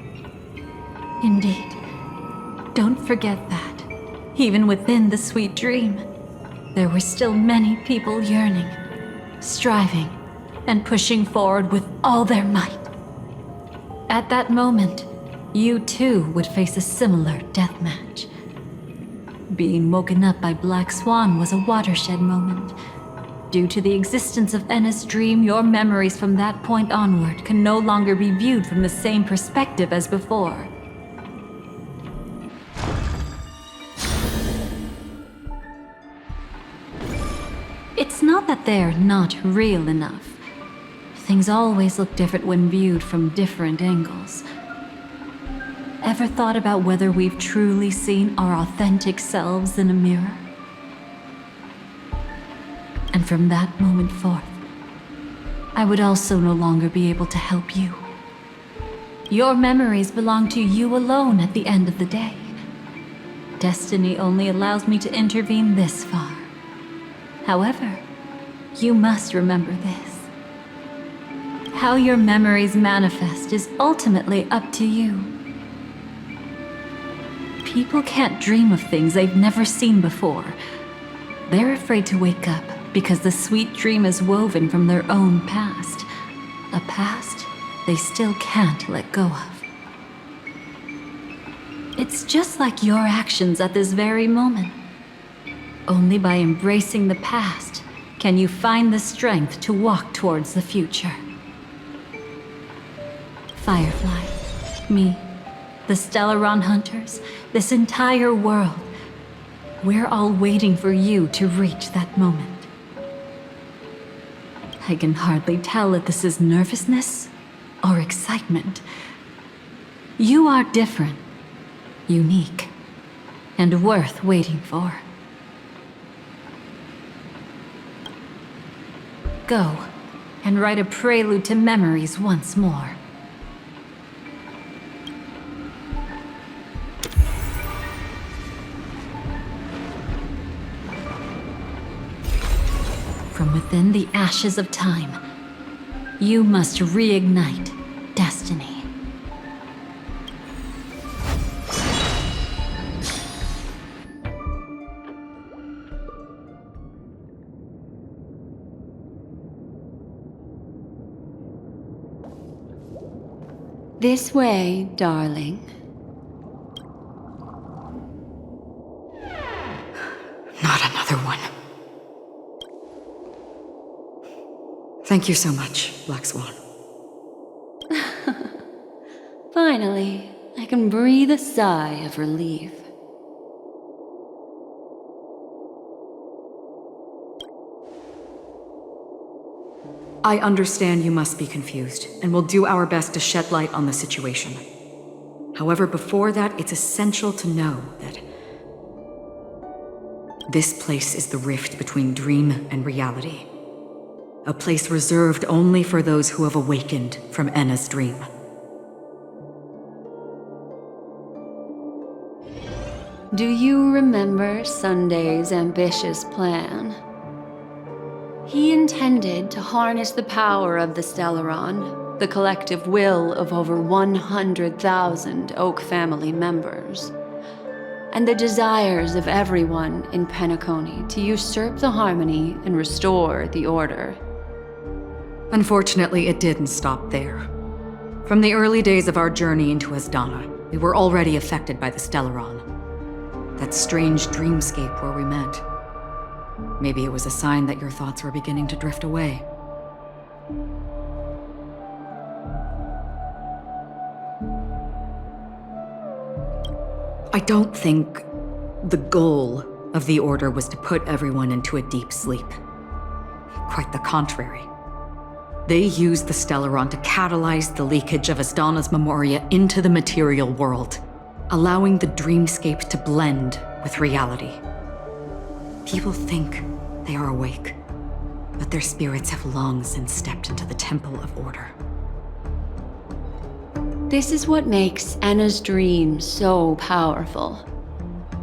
Indeed, don't forget that, even within the sweet dream, there were still many people yearning, striving, and pushing forward with all their might. At that moment, you too would face a similar deathmatch. Being woken up by Black Swan was a watershed moment. Due to the existence of Enna's dream, your memories from that point onward can no longer be viewed from the same perspective as before. It's not that they're not real enough. Things always look different when viewed from different angles. Ever thought about whether we've truly seen our authentic selves in a mirror? And from that moment forth, I would also no longer be able to help you. Your memories belong to you alone at the end of the day. Destiny only allows me to intervene this far. However, you must remember this. How your memories manifest is ultimately up to you. People can't dream of things they've never seen before. They're afraid to wake up because the sweet dream is woven from their own past. A past they still can't let go of. It's just like your actions at this very moment. Only by embracing the past can you find the strength to walk towards the future. Firefly, me, the Stellaron Hunters, this entire world. We're all waiting for you to reach that moment. I can hardly tell if this is nervousness or excitement. You are different, unique, and worth waiting for. Go and write a prelude to memories once more. From within the ashes of time, you must reignite destiny. This way, darling. Not another one. Thank you so much, Black Swan. Finally, I can breathe a sigh of relief. I understand you must be confused, and will do our best to shed light on the situation. However, before that, it's essential to know that this place is the rift between dream and reality. A place reserved only for those who have awakened from Enna's dream. Do you remember Sunday's ambitious plan? He intended to harness the power of the Stellaron, the collective will of over 100,000 Oak family members, and the desires of everyone in Penacony to usurp the harmony and restore the order. Unfortunately, it didn't stop there. From the early days of our journey into Asdana, we were already affected by the Stellaron. That strange dreamscape where we met. Maybe it was a sign that your thoughts were beginning to drift away. I don't think the goal of the Order was to put everyone into a deep sleep. Quite the contrary. They used the Stellaron to catalyze the leakage of Asdana's memoria into the material world, allowing the dreamscape to blend with reality. People think they are awake, but their spirits have long since stepped into the Temple of Order. This is what makes Enna's dream so powerful.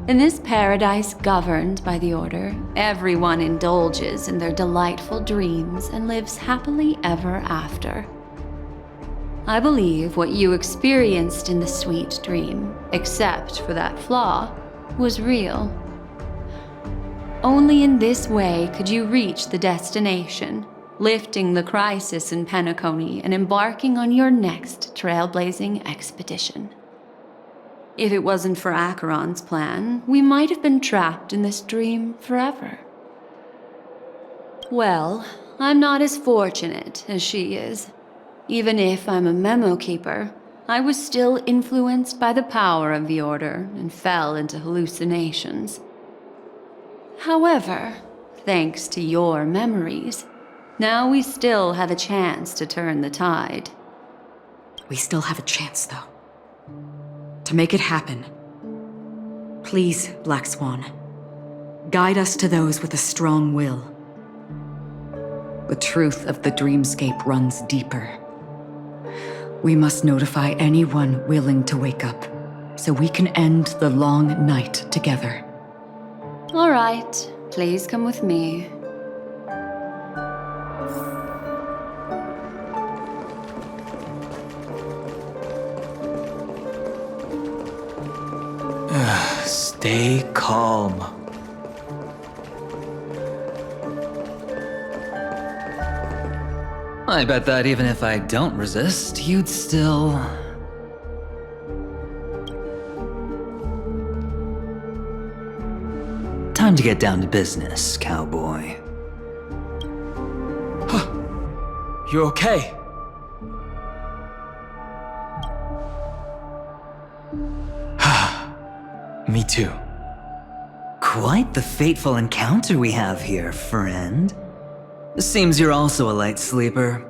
In this paradise governed by the Order, everyone indulges in their delightful dreams and lives happily ever after. I believe what you experienced in the sweet dream, except for that flaw, was real. Only in this way could you reach the destination, lifting the crisis in Penacony and embarking on your next trailblazing expedition. If it wasn't for Acheron's plan, we might have been trapped in this dream forever. Well, I'm not as fortunate as she is. Even if I'm a memo keeper, I was still influenced by the power of the Order and fell into hallucinations. However, thanks to your memories, now we still have a chance to turn the tide. We still have a chance, though. To make it happen, please, Black Swan, guide us to those with a strong will. The truth of the dreamscape runs deeper. We must notify anyone willing to wake up, so we can end the long night together. All right, please come with me. Stay calm. I bet that even if I don't resist, you'd still... Time to get down to business, cowboy. You okay? Me too. Quite the fateful encounter we have here, friend. Seems you're also a light sleeper.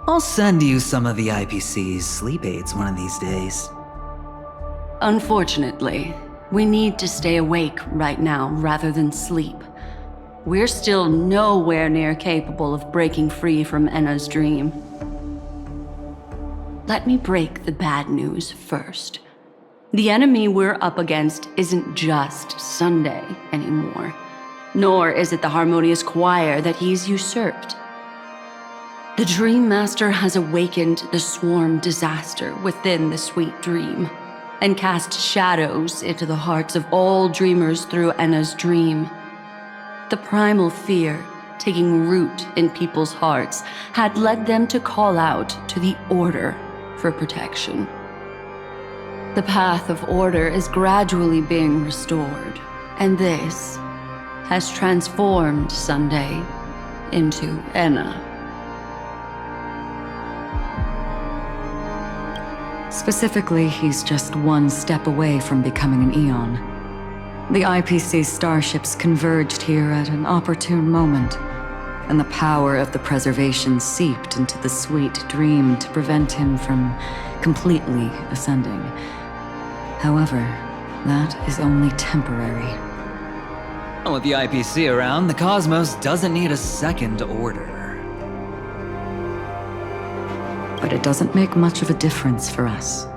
I'll send you some of the IPC's sleep aids one of these days. Unfortunately, we need to stay awake right now rather than sleep. We're still nowhere near capable of breaking free from Enna's dream. Let me break the bad news first. The enemy we're up against isn't just Sunday anymore, nor is it the harmonious choir that he's usurped. The Dream Master has awakened the swarm disaster within the sweet dream, and cast shadows into the hearts of all dreamers through Enna's dream. The primal fear taking root in people's hearts had led them to call out to the Order for protection. The path of order is gradually being restored, and this has transformed Sunday into Enna. Specifically, he's just one step away from becoming an Eon. The IPC starships converged here at an opportune moment, and the power of the preservation seeped into the sweet dream to prevent him from completely ascending. However, that is only temporary. With the IPC around, the cosmos doesn't need a second order. But it doesn't make much of a difference for us.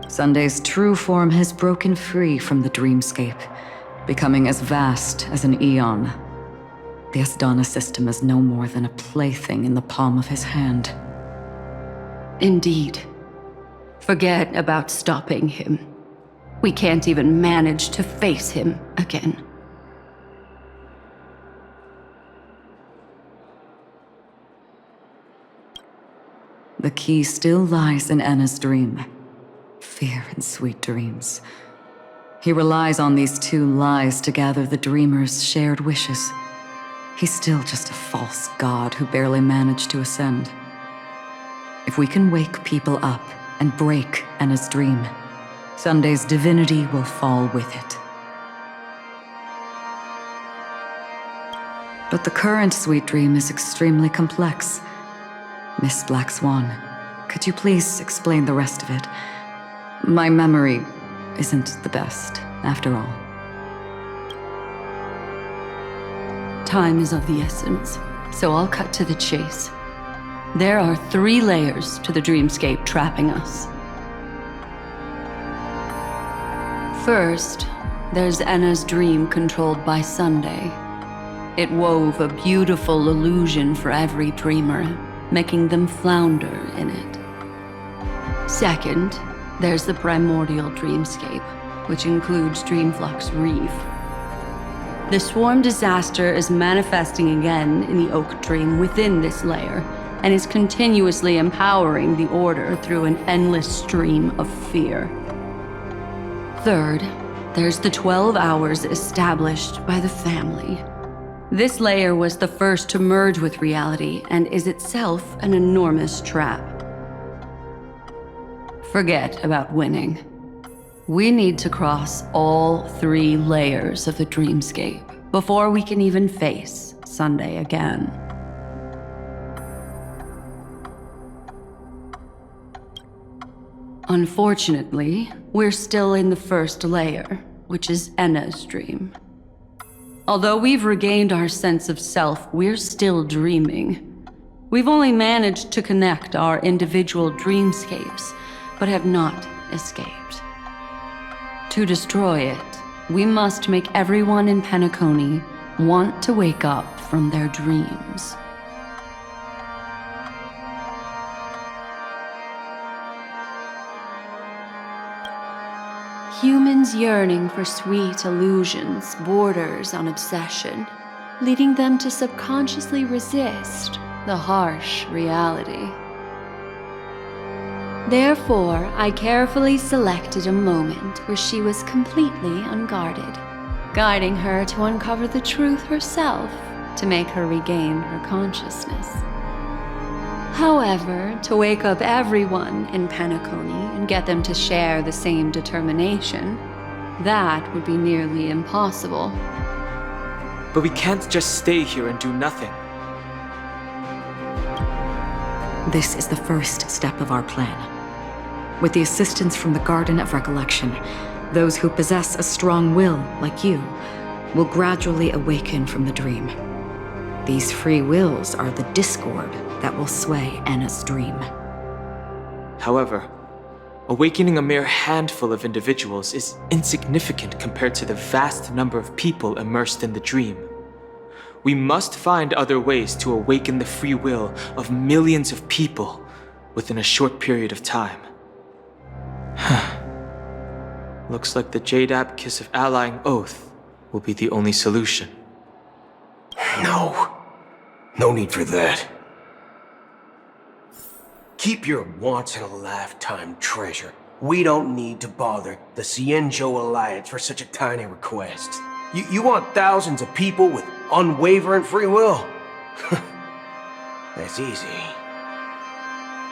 Sunday's true form has broken free from the dreamscape, becoming as vast as an Eon. The Asdana system is no more than a plaything in the palm of his hand. Indeed. Forget about stopping him. We can't even manage to face him again. The key still lies in Enna's dream. Fear and sweet dreams. He relies on these two lies to gather the dreamer's shared wishes. He's still just a false god who barely managed to ascend. If we can wake people up and break Enna's dream, Sunday's divinity will fall with it. But the current sweet dream is extremely complex. Miss Black Swan, could you please explain the rest of it? My memory isn't the best, after all. Time is of the essence, so I'll cut to the chase. There are 3 layers to the dreamscape trapping us. First, there's Enna's dream controlled by Sunday. It wove a beautiful illusion for every dreamer, making them flounder in it. Second, there's the primordial dreamscape, which includes Dreamflux Reef. The swarm disaster is manifesting again in the Oak Dream within this layer, and is continuously empowering the Order through an endless stream of fear. Third, there's the 12 hours established by the family. This layer was the first to merge with reality and is itself an enormous trap. Forget about winning. We need to cross all 3 layers of the dreamscape before we can even face Sunday again. Unfortunately, we're still in the first layer, which is Enna's dream. Although we've regained our sense of self, we're still dreaming. We've only managed to connect our individual dreamscapes, but have not escaped. To destroy it, we must make everyone in Penacony want to wake up from their dreams. Humans yearning for sweet illusions borders on obsession, leading them to subconsciously resist the harsh reality. Therefore, I carefully selected a moment where she was completely unguarded, guiding her to uncover the truth herself to make her regain her consciousness. However, to wake up everyone in Penacony and get them to share the same determination, That would be nearly impossible. But we can't just stay here and do nothing. This is the first step of our plan. With the assistance from the Garden of Recollection, those who possess a strong will, like you, will gradually awaken from the dream. These free wills are the discord that will sway Anna's dream. However, awakening a mere handful of individuals is insignificant compared to the vast number of people immersed in the dream. We must find other ways to awaken the free will of millions of people within a short period of time. Looks like the Jade Kiss of Allying Oath will be the only solution. No need for that. Keep your once-in-a-lifetime treasure. We don't need to bother the Cienjo Alliance for such a tiny request. You want thousands of people with unwavering free will? That's easy.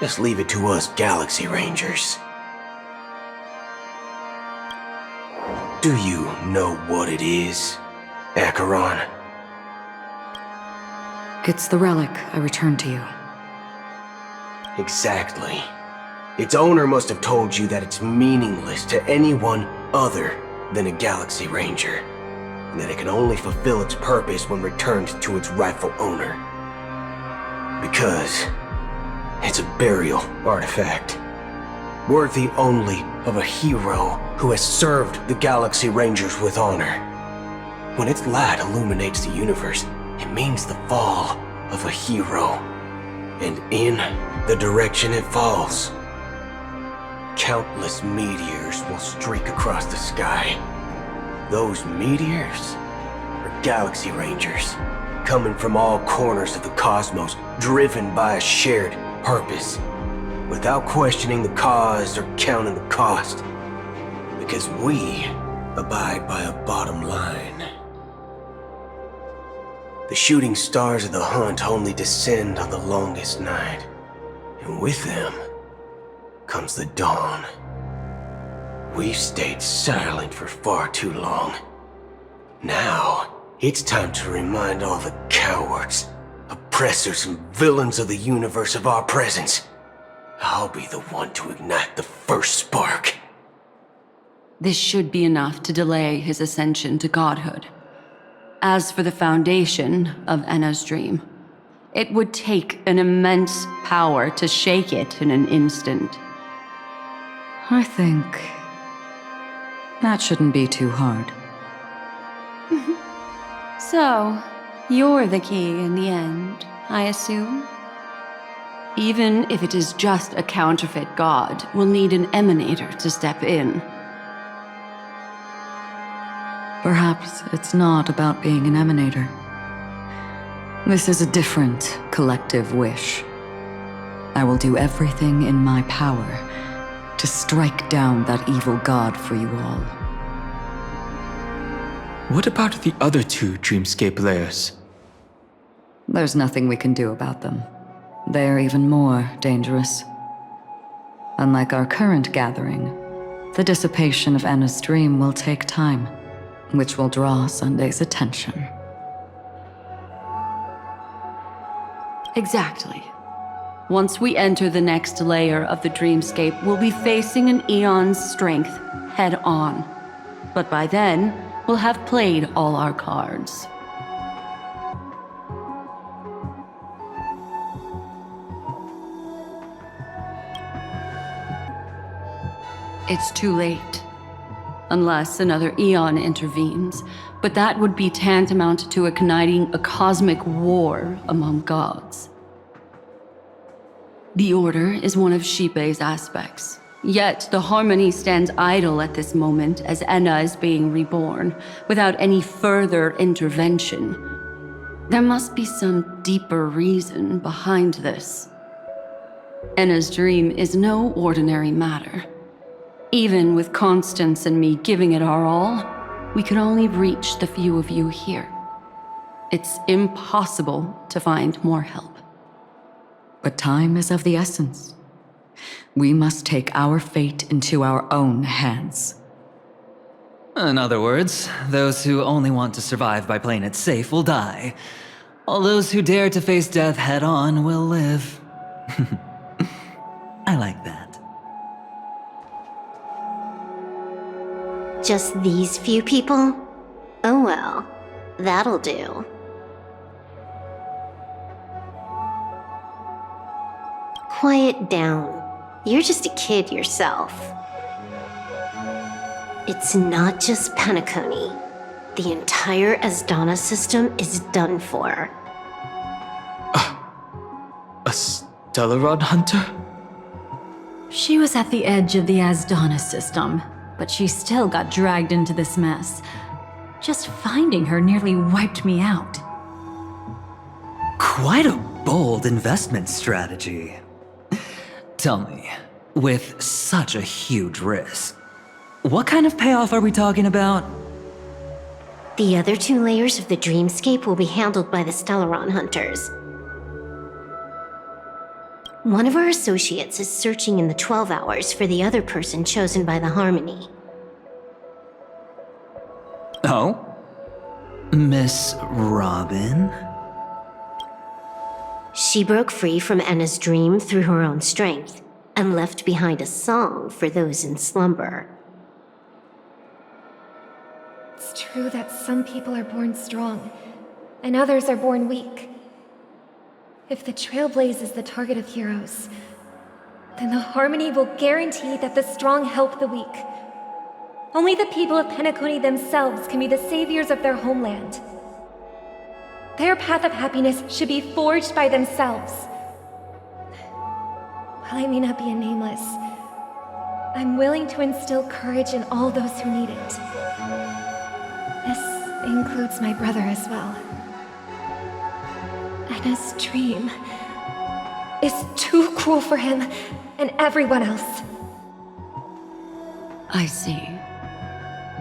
Just leave it to us Galaxy Rangers. Do you know what it is, Acheron? It's the relic I returned to you. Exactly. Its owner must have told you that it's meaningless to anyone other than a Galaxy Ranger, and that it can only fulfill its purpose when returned to its rightful owner. Because it's a burial artifact, worthy only of a hero who has served the Galaxy Rangers with honor. When its light illuminates the universe, it means the fall of a hero, and in the direction it falls, countless meteors will streak across the sky. Those meteors are Galaxy Rangers, coming from all corners of the cosmos, driven by a shared purpose, without questioning the cause or counting the cost, because we abide by a bottom line. The shooting stars of the hunt only descend on the longest night, and with them comes the dawn. We've stayed silent for far too long. Now, it's time to remind all the cowards, oppressors, and villains of the universe of our presence. I'll be the one to ignite the first spark. This should be enough to delay his ascension to godhood. As for the foundation of Anna's dream, it would take an immense power to shake it in an instant. I think that shouldn't be too hard. So, you're the key in the end, I assume? Even if it is just a counterfeit god, we'll need an emanator to step in. Perhaps it's not about being an emanator. This is a different collective wish. I will do everything in my power to strike down that evil god for you all. What about the other two dreamscape layers? There's nothing we can do about them. They're even more dangerous. Unlike our current gathering, the dissipation of Anna's dream will take time, which will draw Sunday's attention. Exactly. Once we enter the next layer of the dreamscape, we'll be facing an eon's strength head on. But by then, we'll have played all our cards. It's too late. Unless another eon intervenes, but that would be tantamount to igniting a cosmic war among gods. The Order is one of Xipe's aspects, yet the Harmony stands idle at this moment as Enna is being reborn, without any further intervention. There must be some deeper reason behind this. Enna's dream is no ordinary matter. Even with Constance and me giving it our all, we could only reach the few of you here. It's impossible to find more help. But time is of the essence. We must take our fate into our own hands. In other words, those who only want to survive by playing it safe will die, while those who dare to face death head-on will live. I like that. Just these few people? Oh well, that'll do. Quiet down. You're just a kid yourself. It's not just Penacony. The entire Asdana system is done for. A Stellaron hunter? She was at the edge of the Asdana system, but she still got dragged into this mess. Just finding her nearly wiped me out. Quite a bold investment strategy. Tell me, with such a huge risk, what kind of payoff are we talking about? The other 2 layers of the dreamscape will be handled by the Stellaron hunters. One of our associates is searching in the 12 hours for the other person chosen by the Harmony. Oh? Miss Robin? She broke free from Enna's dream through her own strength, and left behind a song for those in slumber. It's true that some people are born strong, and others are born weak. If the Trailblaze is the target of heroes, then the Harmony will guarantee that the strong help the weak. Only the people of Penacony themselves can be the saviors of their homeland. Their path of happiness should be forged by themselves. While I may not be a nameless, I'm willing to instill courage in all those who need it. This includes my brother as well. Enna's dream is too cruel for him and everyone else. I see.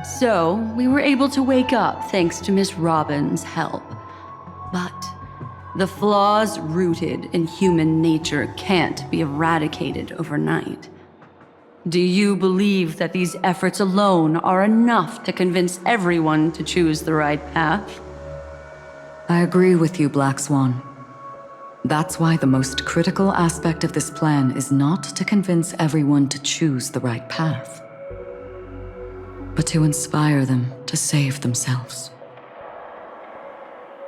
So, we were able to wake up thanks to Miss Robin's help. But the flaws rooted in human nature can't be eradicated overnight. Do you believe that these efforts alone are enough to convince everyone to choose the right path? I agree with you, Black Swan. That's why the most critical aspect of this plan is not to convince everyone to choose the right path, but to inspire them to save themselves.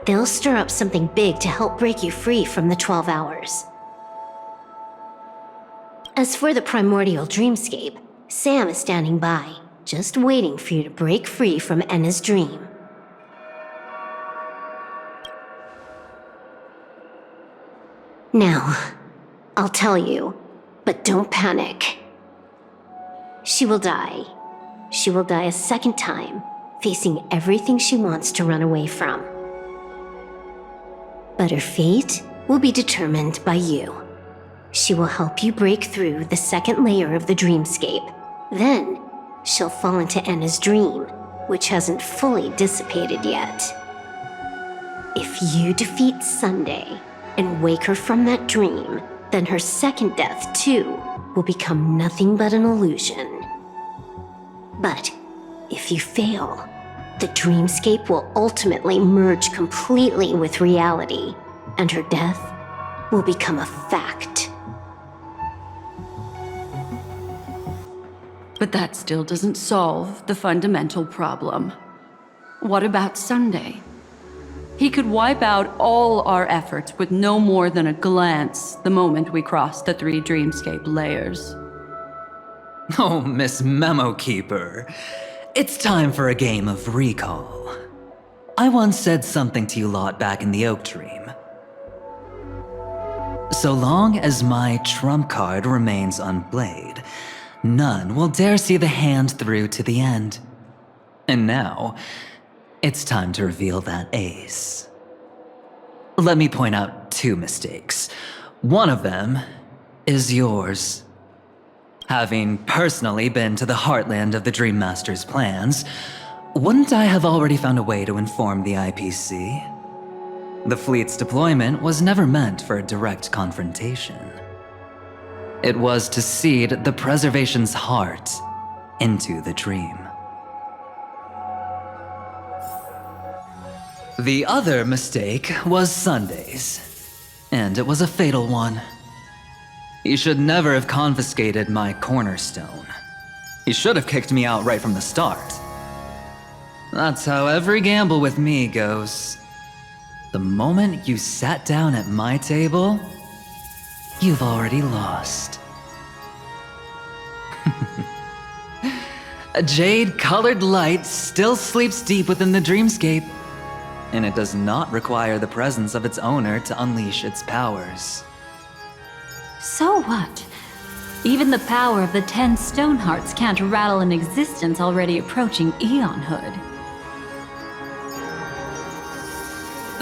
They'll stir up something big to help break you free from the 12 hours. As for the primordial dreamscape, Sam is standing by, just waiting for you to break free from Enna's dream. Now, I'll tell you, but don't panic. She will die. She will die a second time, facing everything she wants to run away from. But her fate will be determined by you. She will help you break through the second layer of the dreamscape. Then, she'll fall into Enna's dream, which hasn't fully dissipated yet. If you defeat Sunday and wake her from that dream, then her second death, too, will become nothing but an illusion. But if you fail, the dreamscape will ultimately merge completely with reality, and her death will become a fact. But that still doesn't solve the fundamental problem. What about Sunday? He could wipe out all our efforts with no more than a glance the moment we cross the 3 dreamscape layers. Oh, Miss Memo Keeper. It's time for a game of recall. I once said something to you lot back in the Oak Dream. So long as my trump card remains unplayed, none will dare see the hand through to the end. And now, it's time to reveal that ace. Let me point out 2 mistakes. One of them is yours. Having personally been to the heartland of the Dream Master's plans, wouldn't I have already found a way to inform the IPC? The fleet's deployment was never meant for a direct confrontation. It was to seed the preservation's heart into the dream. The other mistake was Sundays, and it was a fatal one. He should never have confiscated my cornerstone. He should have kicked me out right from the start. That's how every gamble with me goes. The moment you sat down at my table, you've already lost. A jade-colored light still sleeps deep within the dreamscape, and it does not require the presence of its owner to unleash its powers. So what? Even the power of the 10 stone hearts can't rattle an existence already approaching eonhood.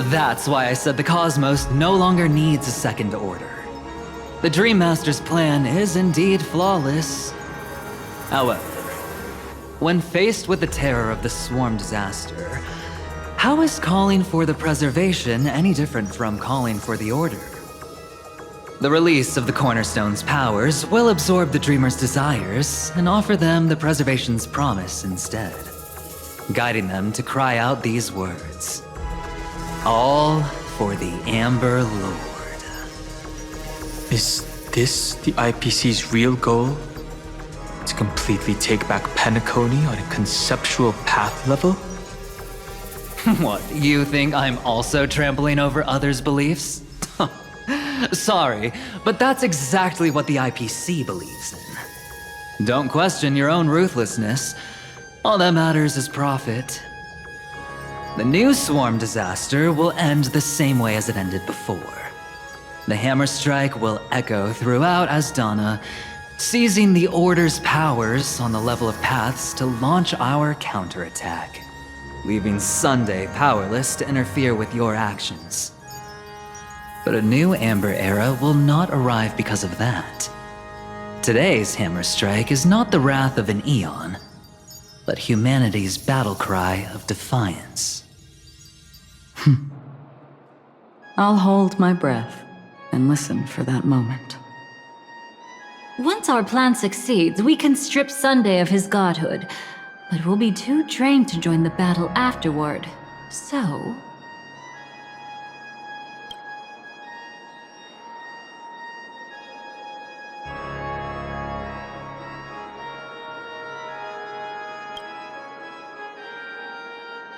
That's why I said the cosmos no longer needs a second order. The Dream Master's plan is indeed flawless. However, when faced with the terror of the swarm disaster, how is calling for the preservation any different from calling for the order? The release of the Cornerstone's powers will absorb the Dreamer's desires and offer them the preservation's promise instead, guiding them to cry out these words. All for the Amber Lord. Is this the IPC's real goal? To completely take back Penacony on a conceptual path level? What, you think I'm also trampling over others' beliefs? Sorry, but that's exactly what the IPC believes in. Don't question your own ruthlessness. All that matters is profit. The new swarm disaster will end the same way as it ended before. The hammer strike will echo throughout Asdana, seizing the Order's powers on the level of paths to launch our counterattack, leaving Sunday powerless to interfere with your actions. But a new Amber Era will not arrive because of that. Today's hammer strike is not the wrath of an eon, but humanity's battle cry of defiance. I'll hold my breath and listen for that moment. Once our plan succeeds, we can strip Sunday of his godhood, but we'll be too drained to join the battle afterward. So...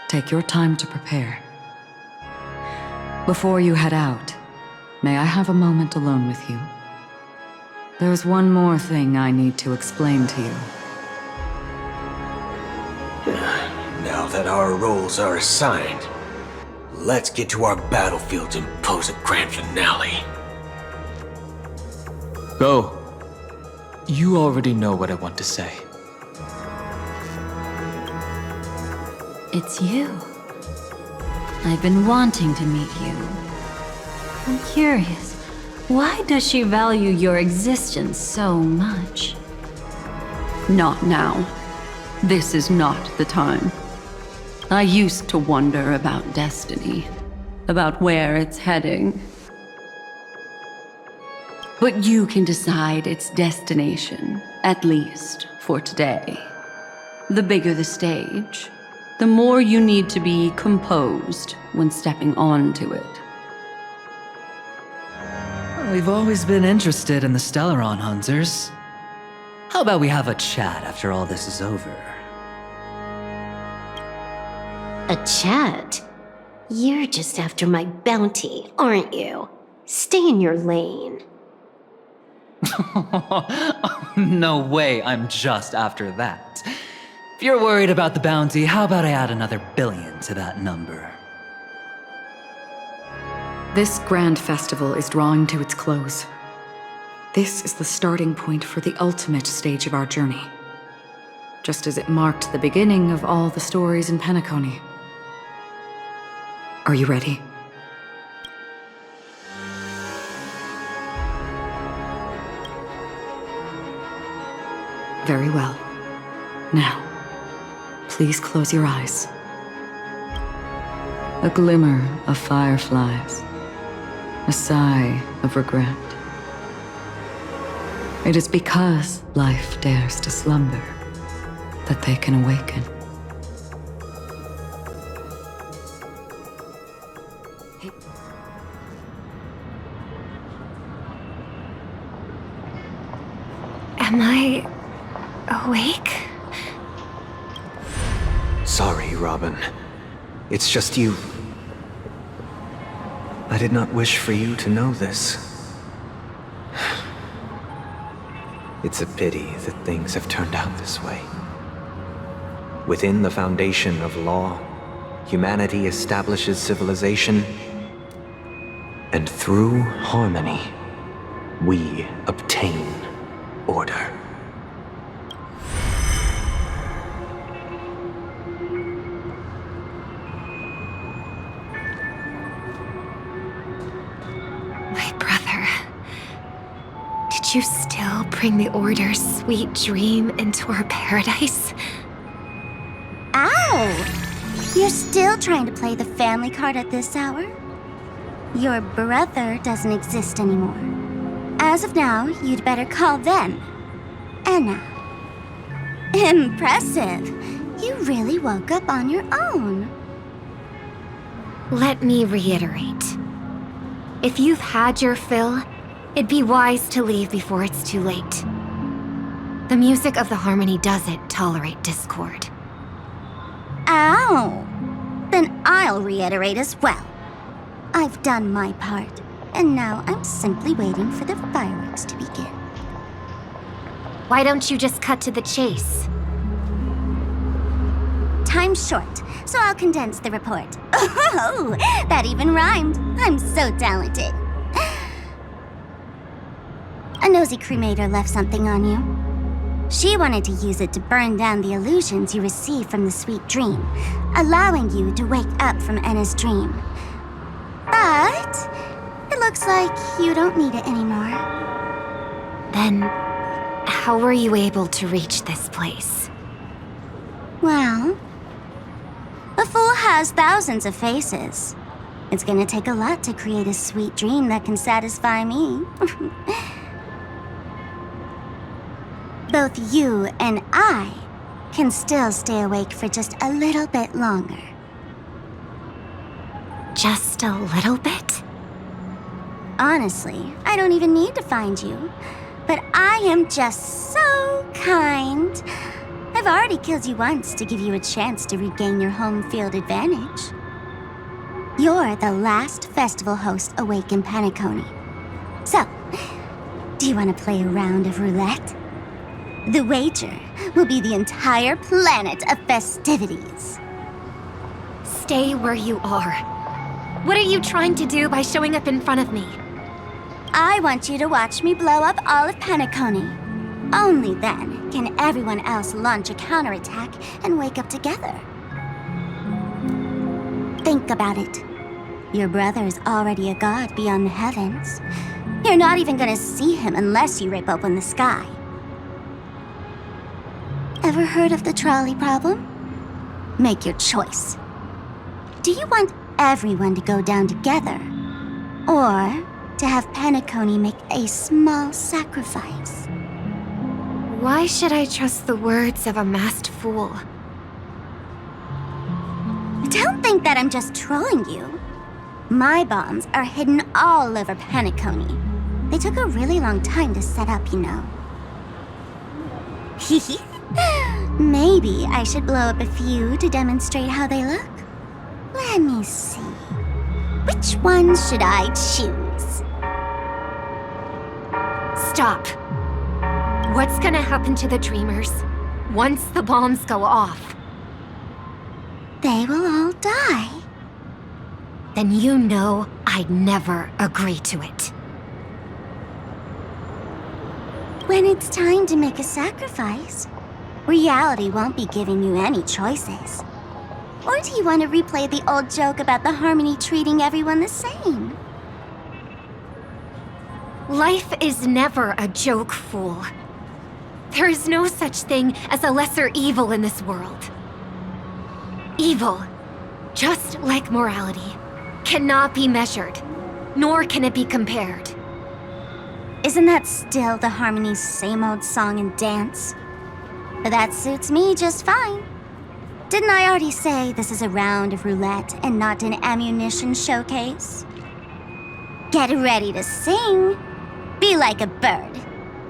Take your time to prepare. Before you head out, may I have a moment alone with you? There's one more thing I need to explain to you. Now that our roles are assigned, let's get to our battlefields and pose a grand finale. Go. You already know what I want to say. It's you. I've been wanting to meet you. I'm curious, why does she value your existence so much? Not now. This is not the time. I used to wonder about destiny, about where it's heading. But you can decide its destination, at least for today. The bigger the stage, the more you need to be composed when stepping onto it. We've always been interested in the Stellaron Hunters. How about we have a chat after all this is over? A chat? You're just after my bounty, aren't you? Stay in your lane. No way I'm just after that. If you're worried about the bounty, how about I add another billion to that number? This grand festival is drawing to its close. This is the starting point for the ultimate stage of our journey. Just as it marked the beginning of all the stories in Penacony. Are you ready? Very well. Now, please close your eyes. A glimmer of fireflies. A sigh of regret. It is because life dares to slumber that they can awaken. Am I awake? Sorry, Robin. It's just you. I did not wish for you to know this. It's a pity that things have turned out this way. Within the foundation of law, humanity establishes civilization, and through harmony, we obtain order. My brother. Did you still bring the Order's sweet dream into our paradise? Ow! You're still trying to play the family card at this hour? Your brother doesn't exist anymore. As of now, you'd better call them Enna. Impressive. You really woke up on your own. Let me reiterate. If you've had your fill, it'd be wise to leave before it's too late. The music of the harmony doesn't tolerate discord. Ow! Then I'll reiterate as well. I've done my part, and now I'm simply waiting for the fireworks to begin. Why don't you just cut to the chase? Time's short, so I'll condense the report. Oh, that even rhymed. I'm so talented. A nosy cremator left something on you. She wanted to use it to burn down the illusions you received from the sweet dream, allowing you to wake up from Enna's dream. But it looks like you don't need it anymore. Then, how were you able to reach this place? Well, a fool has thousands of faces. It's gonna take a lot to create a sweet dream that can satisfy me. Both you and I can still stay awake for just a little bit longer. Just a little bit? Honestly, I don't even need to find you. But I am just so kind. I've already killed you once to give you a chance to regain your home field advantage. You're the last festival host awake in Penacony. So, do you want to play a round of roulette? The wager will be the entire planet of festivities. Stay where you are. What are you trying to do by showing up in front of me? I want you to watch me blow up all of Penacony. Only then can everyone else launch a counterattack and wake up together. Think about it. Your brother is already a god beyond the heavens. You're not even gonna see him unless you rip open the sky. Ever heard of the trolley problem? Make your choice. Do you want everyone to go down together? Or to have Penacony make a small sacrifice? Why should I trust the words of a masked fool? Don't think that I'm just trolling you. My bombs are hidden all over Penacony. They took a really long time to set up, you know. Maybe I should blow up a few to demonstrate how they look. Let me see. Which one should I choose? Stop. What's gonna happen to the dreamers once the bombs go off? They will all die. Then you know I'd never agree to it. When it's time to make a sacrifice, reality won't be giving you any choices. Or do you want to replay the old joke about the harmony treating everyone the same? Life is never a joke, fool. There is no such thing as a lesser evil in this world. Evil, just like morality, cannot be measured, nor can it be compared. Isn't that still the harmony's same old song and dance? But that suits me just fine. Didn't I already say this is a round of roulette and not an ammunition showcase? Get ready to sing. Be like a bird.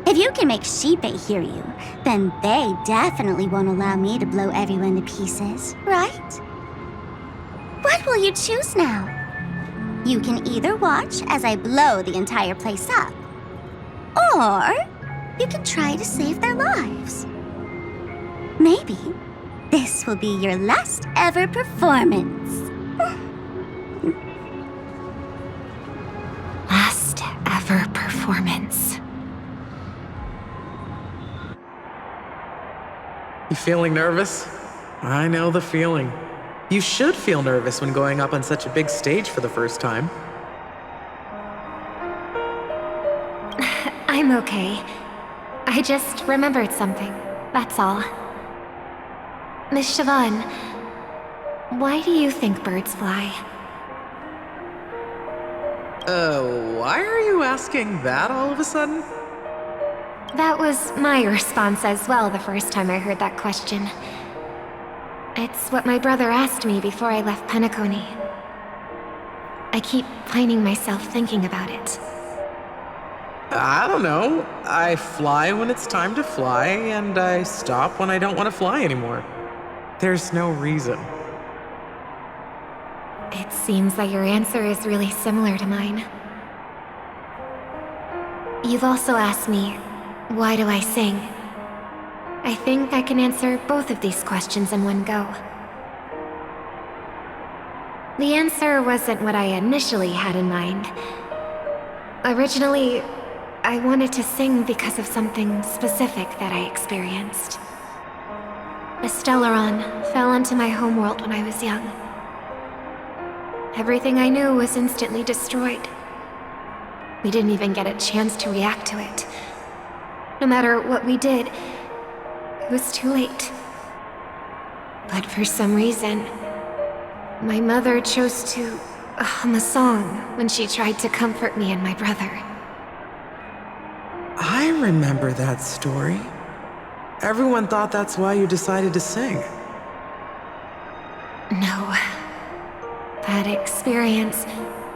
If you can make Sheepei hear you, then they definitely won't allow me to blow everyone to pieces, right? What will you choose now? You can either watch as I blow the entire place up, or you can try to save their lives. Maybe this will be your last ever performance. Last ever performance. You feeling nervous? I know the feeling. You should feel nervous when going up on such a big stage for the first time. I'm okay. I just remembered something, that's all. Miss Siobhan, why do you think birds fly? Why are you asking that all of a sudden? That was my response as well the first time I heard that question. It's what my brother asked me before I left Penacony. I keep finding myself thinking about it. I don't know. I fly when it's time to fly, and I stop when I don't want to fly anymore. There's no reason. It seems that your answer is really similar to mine. You've also asked me, why do I sing? I think I can answer both of these questions in one go. The answer wasn't what I initially had in mind. Originally, I wanted to sing because of something specific that I experienced. A Stellaron fell onto my homeworld when I was young. Everything I knew was instantly destroyed. We didn't even get a chance to react to it. No matter what we did, it was too late. But for some reason, my mother chose to hum a song when she tried to comfort me and my brother. I remember that story. Everyone thought that's why you decided to sing. No. That experience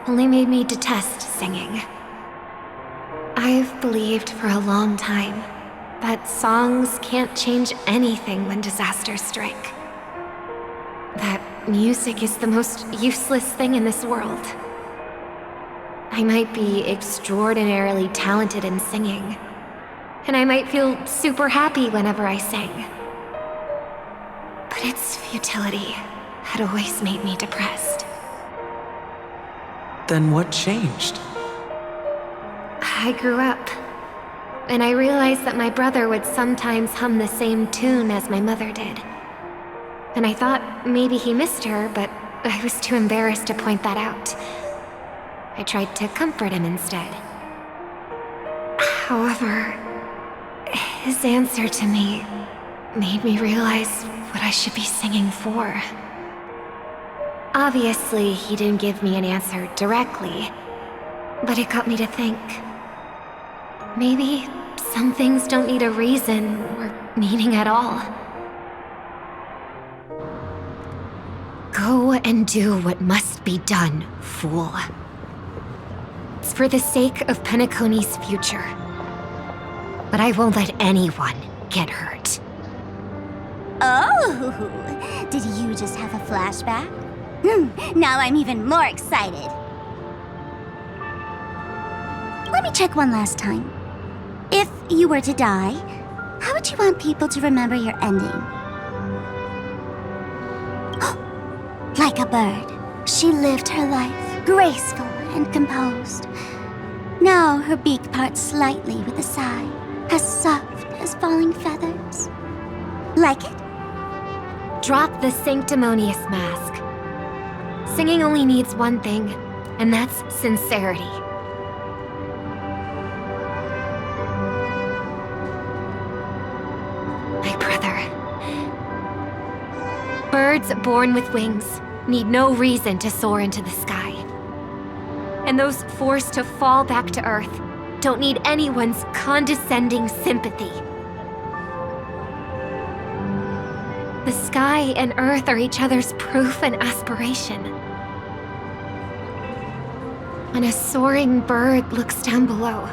only made me detest singing. I've believed for a long time that songs can't change anything when disasters strike. That music is the most useless thing in this world. I might be extraordinarily talented in singing, and I might feel super happy whenever I sang. But its futility had always made me depressed. Then what changed? I grew up, and I realized that my brother would sometimes hum the same tune as my mother did. And I thought maybe he missed her, but I was too embarrassed to point that out. I tried to comfort him instead. However, his answer to me made me realize what I should be singing for. Obviously, he didn't give me an answer directly, but it got me to think. Maybe some things don't need a reason or meaning at all. Go and do what must be done, fool. It's for the sake of Penacony's future. But I won't let anyone get hurt. Oh, did you just have a flashback? Now I'm even more excited. Let me check one last time. If you were to die, how would you want people to remember your ending? Like a bird, she lived her life, graceful and composed. Now her beak parts slightly with a sigh, as soft as falling feathers. Like it? Drop the sanctimonious mask. Singing only needs one thing, and that's sincerity. My brother. Birds born with wings need no reason to soar into the sky. And those forced to fall back to Earth don't need anyone's condescending sympathy. The sky and Earth are each other's proof and aspiration. When a soaring bird looks down below,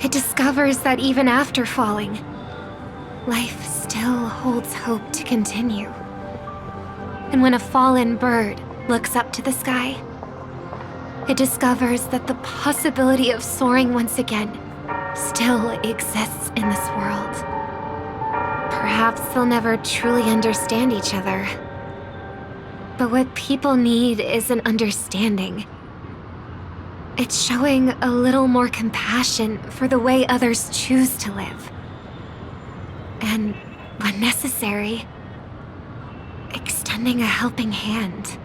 it discovers that even after falling, life still holds hope to continue. And when a fallen bird looks up to the sky, it discovers that the possibility of soaring once again still exists in this world. Perhaps they'll never truly understand each other. But what people need is an understanding. It's showing a little more compassion for the way others choose to live. And, when necessary, extending a helping hand.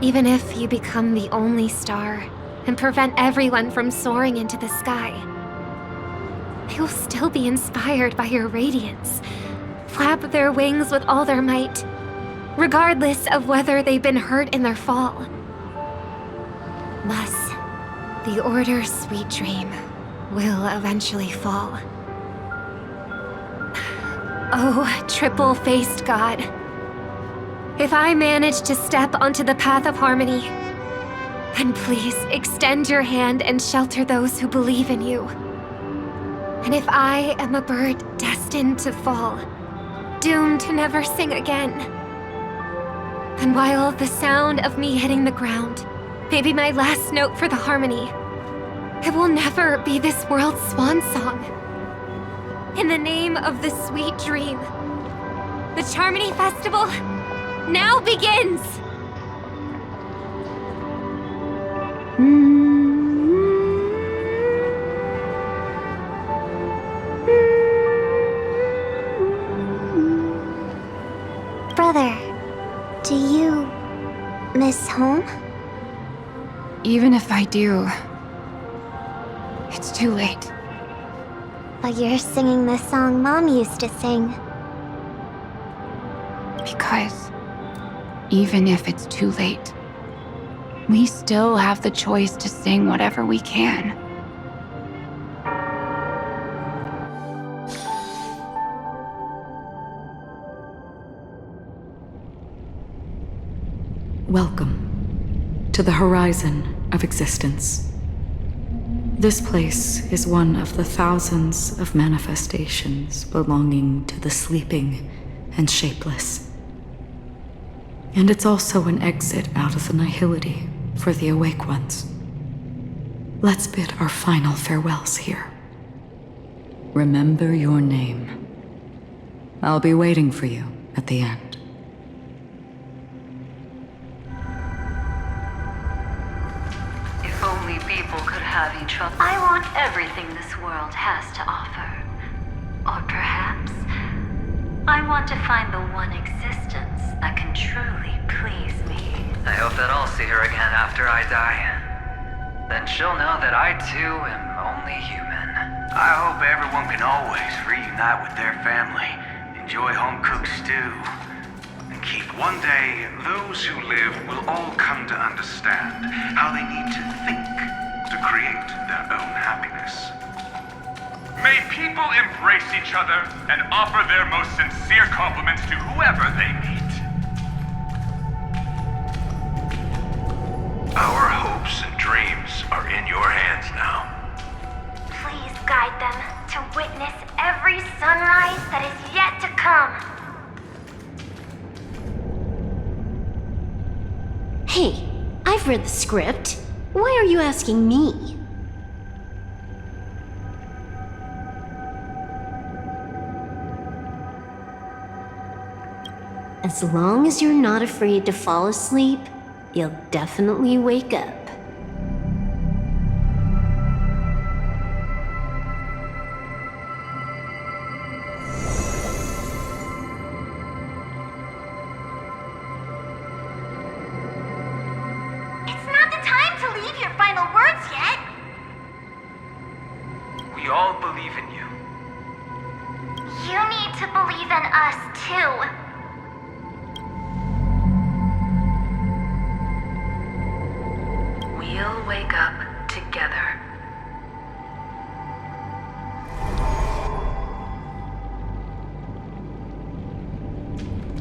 Even if you become the only star and prevent everyone from soaring into the sky, they will still be inspired by your radiance, flap their wings with all their might, regardless of whether they've been hurt in their fall. Thus, the Order's sweet dream will eventually fall. Oh, triple-faced God. If I manage to step onto the path of harmony, then please extend your hand and shelter those who believe in you. And if I am a bird destined to fall, doomed to never sing again, and while the sound of me hitting the ground may be my last note for the harmony, it will never be this world's swan song. In the name of the sweet dream, the Charmony Festival now begins! Brother, do you miss home? Even if I do, it's too late. But you're singing the song Mom used to sing. Because even if it's too late, we still have the choice to sing whatever we can. Welcome to the horizon of existence. This place is one of the thousands of manifestations belonging to the sleeping and shapeless. And it's also an exit out of the nihility for the awake ones. Let's bid our final farewells here. Remember your name. I'll be waiting for you at the end. If only people could have each other. I want everything this world has to offer. Or perhaps I want to find the one existence that can truly please me. I hope that I'll see her again after I die. Then she'll know that I too am only human. I hope everyone can always reunite with their family, enjoy home-cooked stew, and keep one day those who live will all come to understand how they need to think to create their own happiness. May people embrace each other and offer their most sincere compliments to whoever they meet. Our hopes and dreams are in your hands now. Please guide them to witness every sunrise that is yet to come. Hey, I've read the script. Why are you asking me? As long as you're not afraid to fall asleep, you'll definitely wake up. It's not the time to leave your final words yet. We all believe in you. You need to believe in us too. We'll wake up together.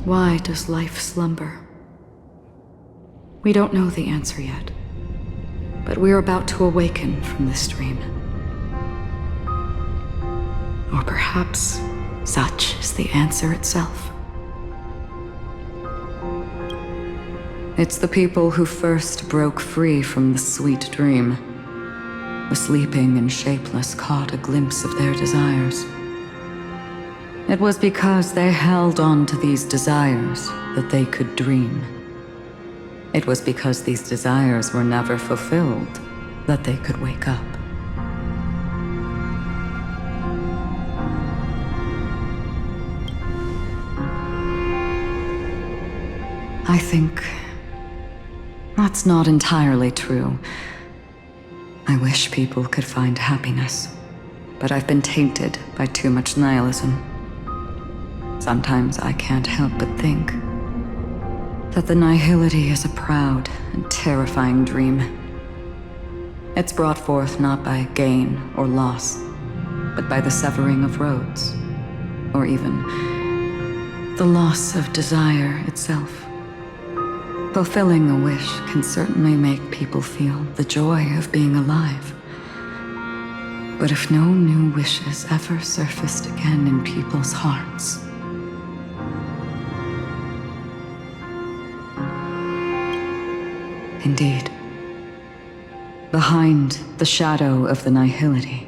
Why does life slumber? We don't know the answer yet, but we're about to awaken from this dream. Or perhaps such is the answer itself. It's the people who first broke free from the sweet dream. The sleeping and shapeless caught a glimpse of their desires. It was because they held on to these desires that they could dream. It was because these desires were never fulfilled that they could wake up. I think that's not entirely true. I wish people could find happiness, but I've been tainted by too much nihilism. Sometimes I can't help but think that the nihility is a proud and terrifying dream. It's brought forth not by gain or loss, but by the severing of roads, or even the loss of desire itself. Fulfilling a wish can certainly make people feel the joy of being alive. But if no new wishes ever surfaced again in people's hearts, indeed, behind the shadow of the nihility,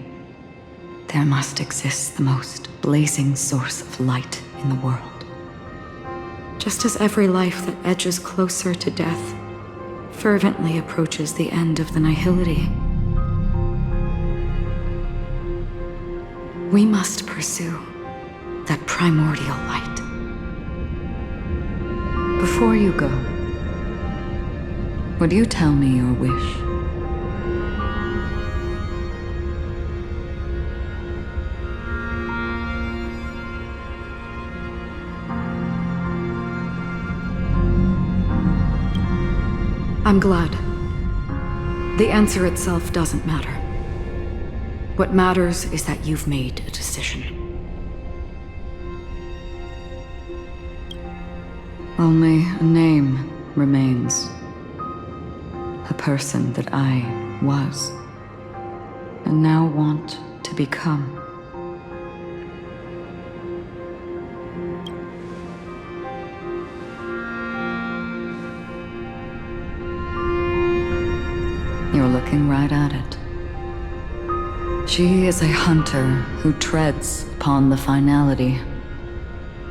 there must exist the most blazing source of light in the world. Just as every life that edges closer to death fervently approaches the end of the nihility, we must pursue that primordial light. Before you go, would you tell me your wish? I'm glad. The answer itself doesn't matter. What matters is that you've made a decision. Only a name remains. A person that I was, and now want to become. You're looking right at it. She is a hunter who treads upon the finality,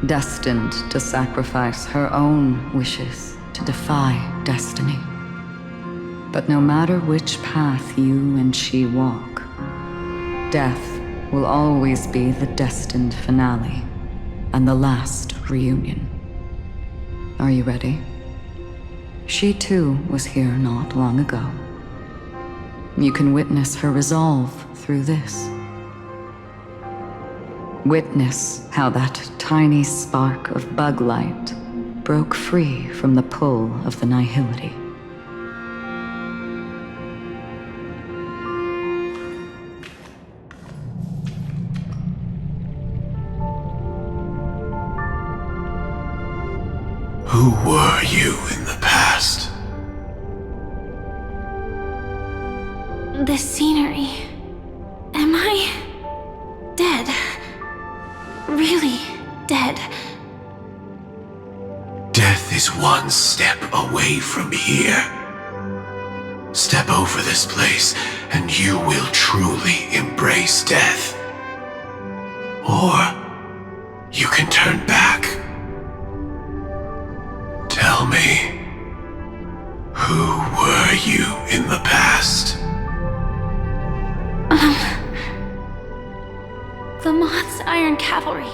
destined to sacrifice her own wishes to defy destiny. But no matter which path you and she walk, death will always be the destined finale and the last reunion. Are you ready? She too was here not long ago. You can witness her resolve through this. Witness how that tiny spark of bug light broke free from the pull of the nihility. Who were you in the past? The scenery. Am I dead? Really dead? Death is one step away from here. Step over this place, and you will truly embrace death. Or you can turn back. Tell me, who were you in the past? The Moth's Iron Cavalry.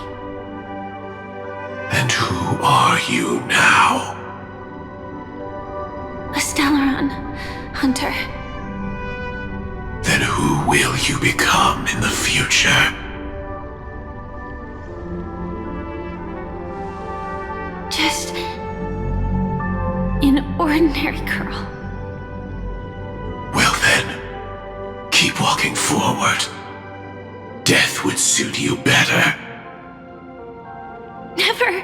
And who are you now? A Stellaron hunter. Then who will you become in the future? Just an ordinary girl. Well then, keep walking forward. Death would suit you better. Never.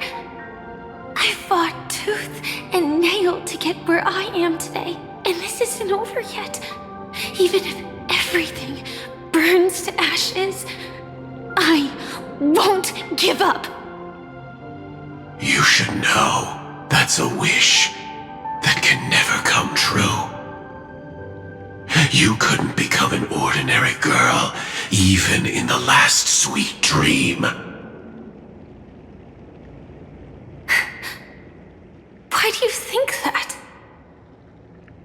I fought tooth and nail to get where I am today, and this isn't over yet. Even if everything burns to ashes, I won't give up. You should know that's a wish that can never come true. You couldn't become an ordinary girl, even in the last sweet dream. Why do you think that?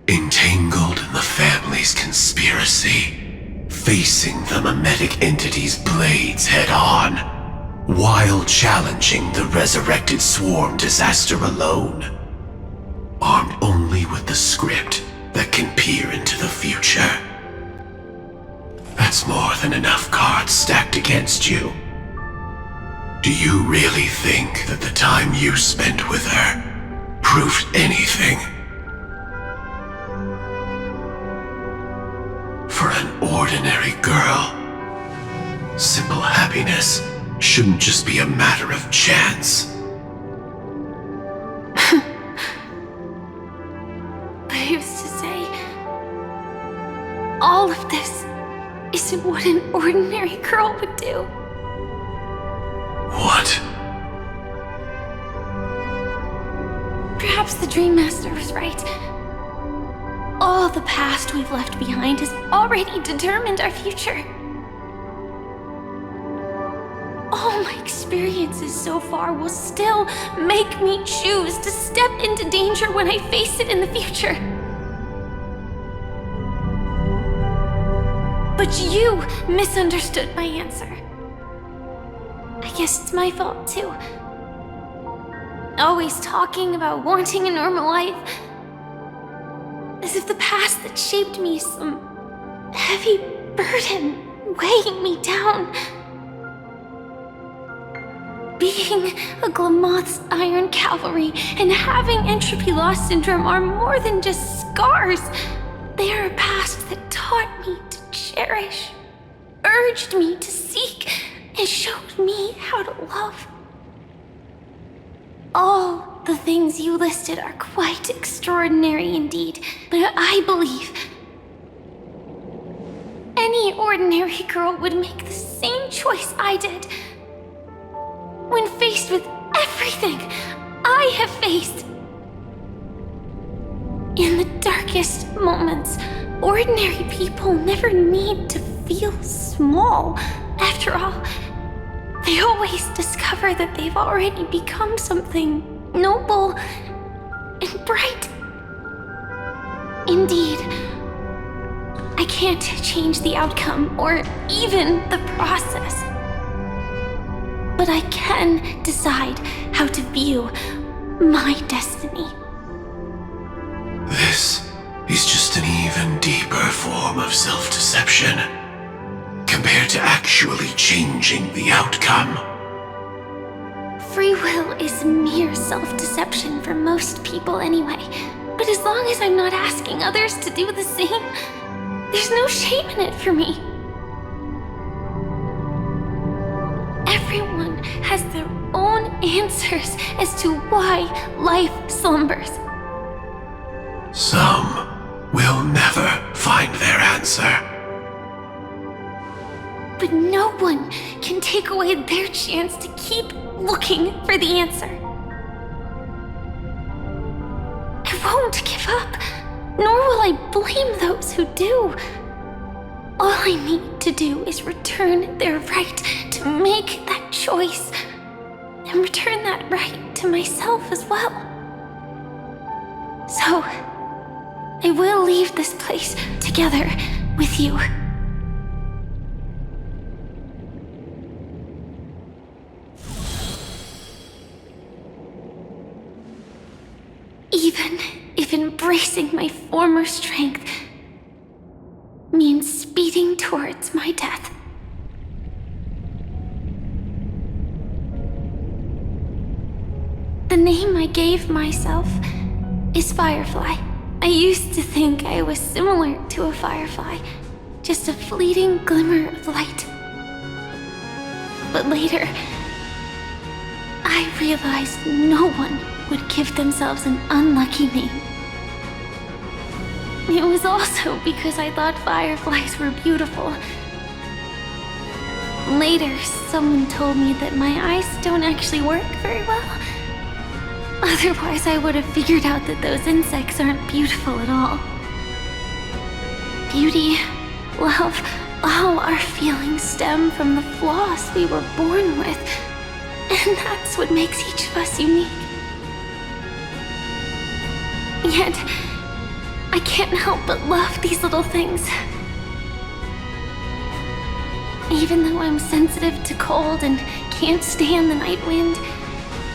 Entangled in the family's conspiracy, facing the mimetic entity's blades head-on, while challenging the resurrected swarm disaster alone, armed only with the script that can peer into the future. That's more than enough cards stacked against you. Do you really think that the time you spent with her proved anything? For an ordinary girl, simple happiness shouldn't just be a matter of chance. I used to say, all of this isn't what an ordinary girl would do. What? Perhaps the Dream Master was right. All the past we've left behind has already determined our future. All my experiences so far will still make me choose to step into danger when I face it in the future. But you misunderstood my answer. I guess it's my fault too. Always talking about wanting a normal life, as if the past that shaped me is some heavy burden weighing me down. Being a Glamoth's Iron Cavalry and having entropy loss syndrome are more than just scars. They are a past that taught me to cherish, urged me to seek, and showed me how to love. All the things you listed are quite extraordinary indeed, but I believe any ordinary girl would make the same choice I did. When faced with everything I have faced. In the darkest moments, ordinary people never need to feel small. After all, they always discover that they've already become something noble and bright. Indeed, I can't change the outcome or even the process. But I can decide how to view my destiny. This is just an even deeper form of self-deception, compared to actually changing the outcome. Free will is mere self-deception for most people anyway. But as long as I'm not asking others to do the same, there's no shame in it for me. Everyone has their own answers as to why life slumbers. Some will never find their answer. But no one can take away their chance to keep looking for the answer. I won't give up, nor will I blame those who do. All I need to do is return their right to make that choice, and return that right to myself as well. So, I will leave this place together with you. Even if embracing my former strength means speeding towards my death. The name I gave myself is Firefly. I used to think I was similar to a firefly, just a fleeting glimmer of light. But later, I realized no one would give themselves an unlucky name. It was also because I thought fireflies were beautiful. Later, someone told me that my eyes don't actually work very well. Otherwise, I would have figured out that those insects aren't beautiful at all. Beauty, love, all our feelings stem from the flaws we were born with. And that's what makes each of us unique. Yet, I can't help but love these little things. Even though I'm sensitive to cold and can't stand the night wind,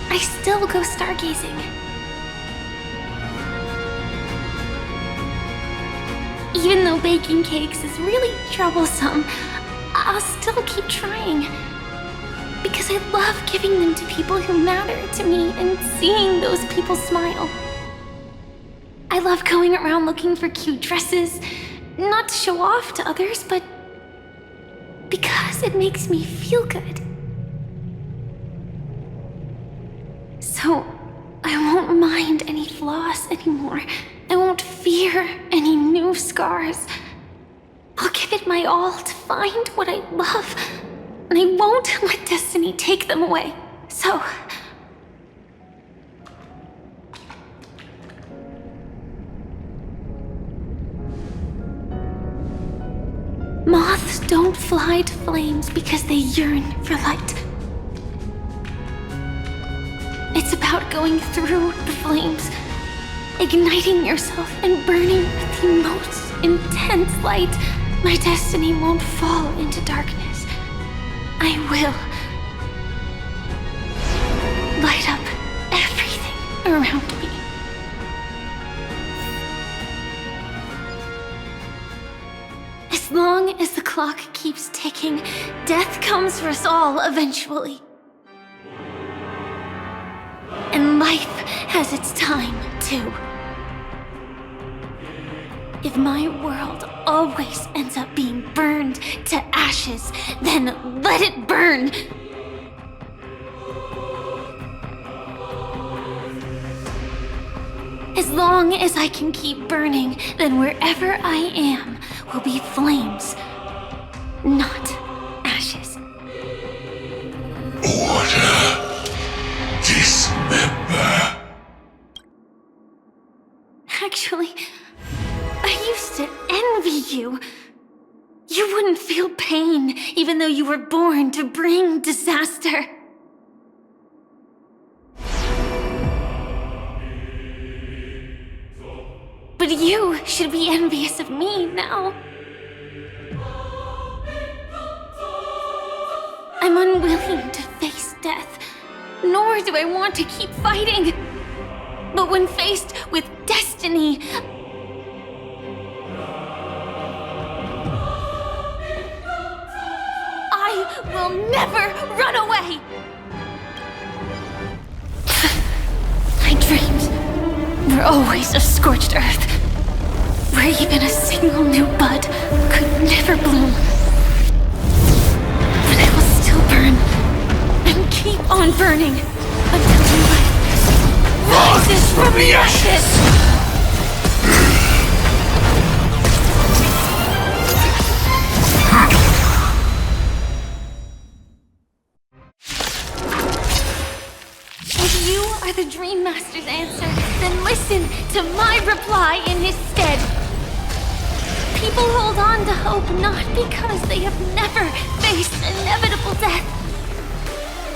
I still go stargazing. Even though baking cakes is really troublesome, I'll still keep trying. Because I love giving them to people who matter to me and seeing those people smile. I love going around looking for cute dresses, not to show off to others, but because it makes me feel good. So, I won't mind any flaws anymore. I won't fear any new scars. I'll give it my all to find what I love, and I won't let destiny take them away. So, moths don't fly to flames because they yearn for light. It's about going through the flames, igniting yourself and burning with the most intense light. My destiny won't fall into darkness. I will light up everything around me. As long as the clock keeps ticking, death comes for us all eventually. And life has its time, too. If my world always ends up being burned to ashes, then let it burn! As long as I can keep burning, then wherever I am will be flames, not ashes. Order. Dismember. Actually, I used to envy you. You wouldn't feel pain, even though you were born to bring disaster. But you should be envious of me now. I'm unwilling to face death, nor do I want to keep fighting. But when faced with destiny, I will never run away! My dreams were always of scorched earth, where even a single new bud could never bloom. But I will still burn, and keep on burning, until new life rises from the ashes! If you are the Dream Master's answer, then listen to my reply in his stead. People hold on to hope not because they have never faced inevitable death.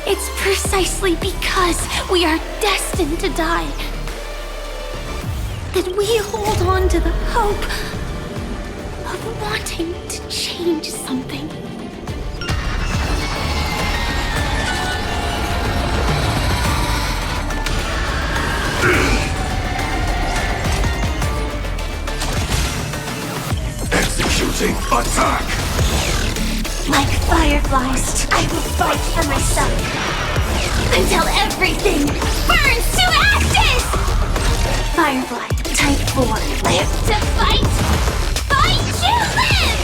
It's precisely because we are destined to die that we hold on to the hope of wanting to change something. Executing attack! Like fireflies, I will fight for myself until everything burns to ashes! Firefly, type 4, live to fight! Fight to live!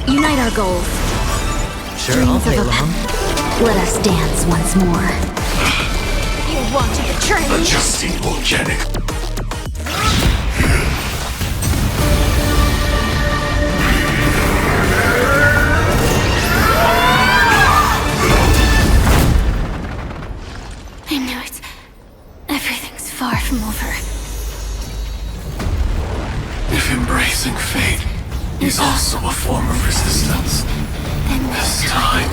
Unite our goals. Sure, I'll play along. Let us dance once more. You want to betray me? Adjusting organic. if embracing fate is also a form of resistance, this time...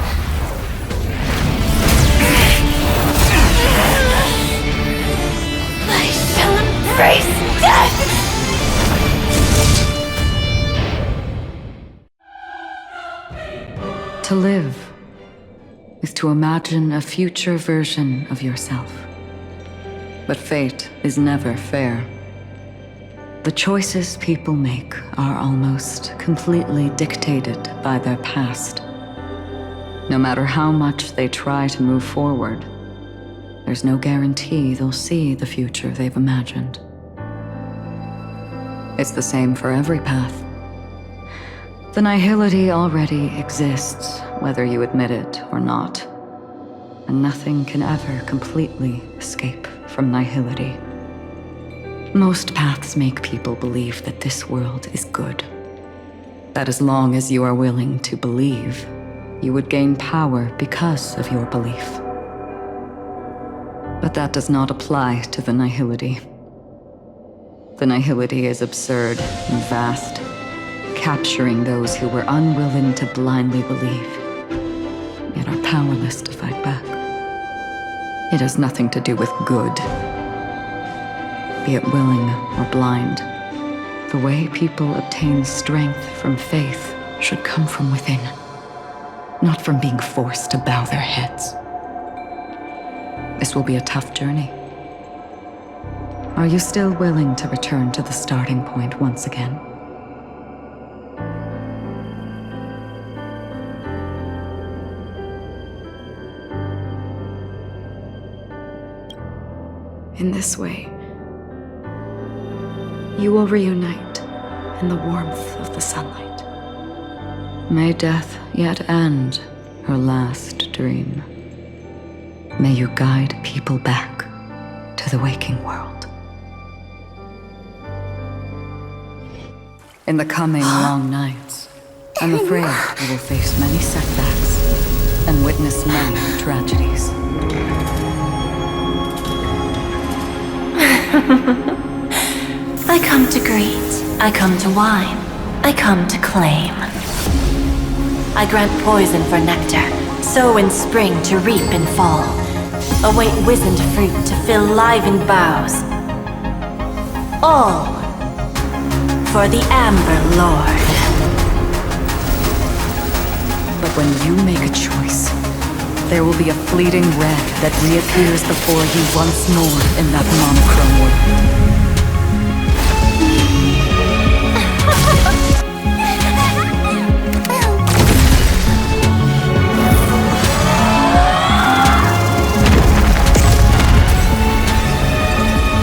I shall embrace death! To live is to imagine a future version of yourself. But fate is never fair. The choices people make are almost completely dictated by their past. No matter how much they try to move forward, there's no guarantee they'll see the future they've imagined. It's the same for every path. The nihility already exists, whether you admit it or not. And nothing can ever completely escape from nihility. Most paths make people believe that this world is good. That as long as you are willing to believe, you would gain power because of your belief. But that does not apply to the nihility. The nihility is absurd and vast, capturing those who were unwilling to blindly believe, yet are powerless to fight back. It has nothing to do with good. Be it willing or blind, the way people obtain strength from faith should come from within, not from being forced to bow their heads. This will be a tough journey. Are you still willing to return to the starting point once again? In this way, you will reunite in the warmth of the sunlight. May death yet end her last dream. May you guide people back to the waking world. In the coming long nights, I'm afraid you will face many setbacks and witness many tragedies. I come to greet, I come to wine, I come to claim. I grant poison for nectar, sow in spring to reap in fall. Await wizened fruit to fill livened boughs. All for the Amber Lord. But when you make a choice, there will be a fleeting red that reappears before you once more in that monochrome world.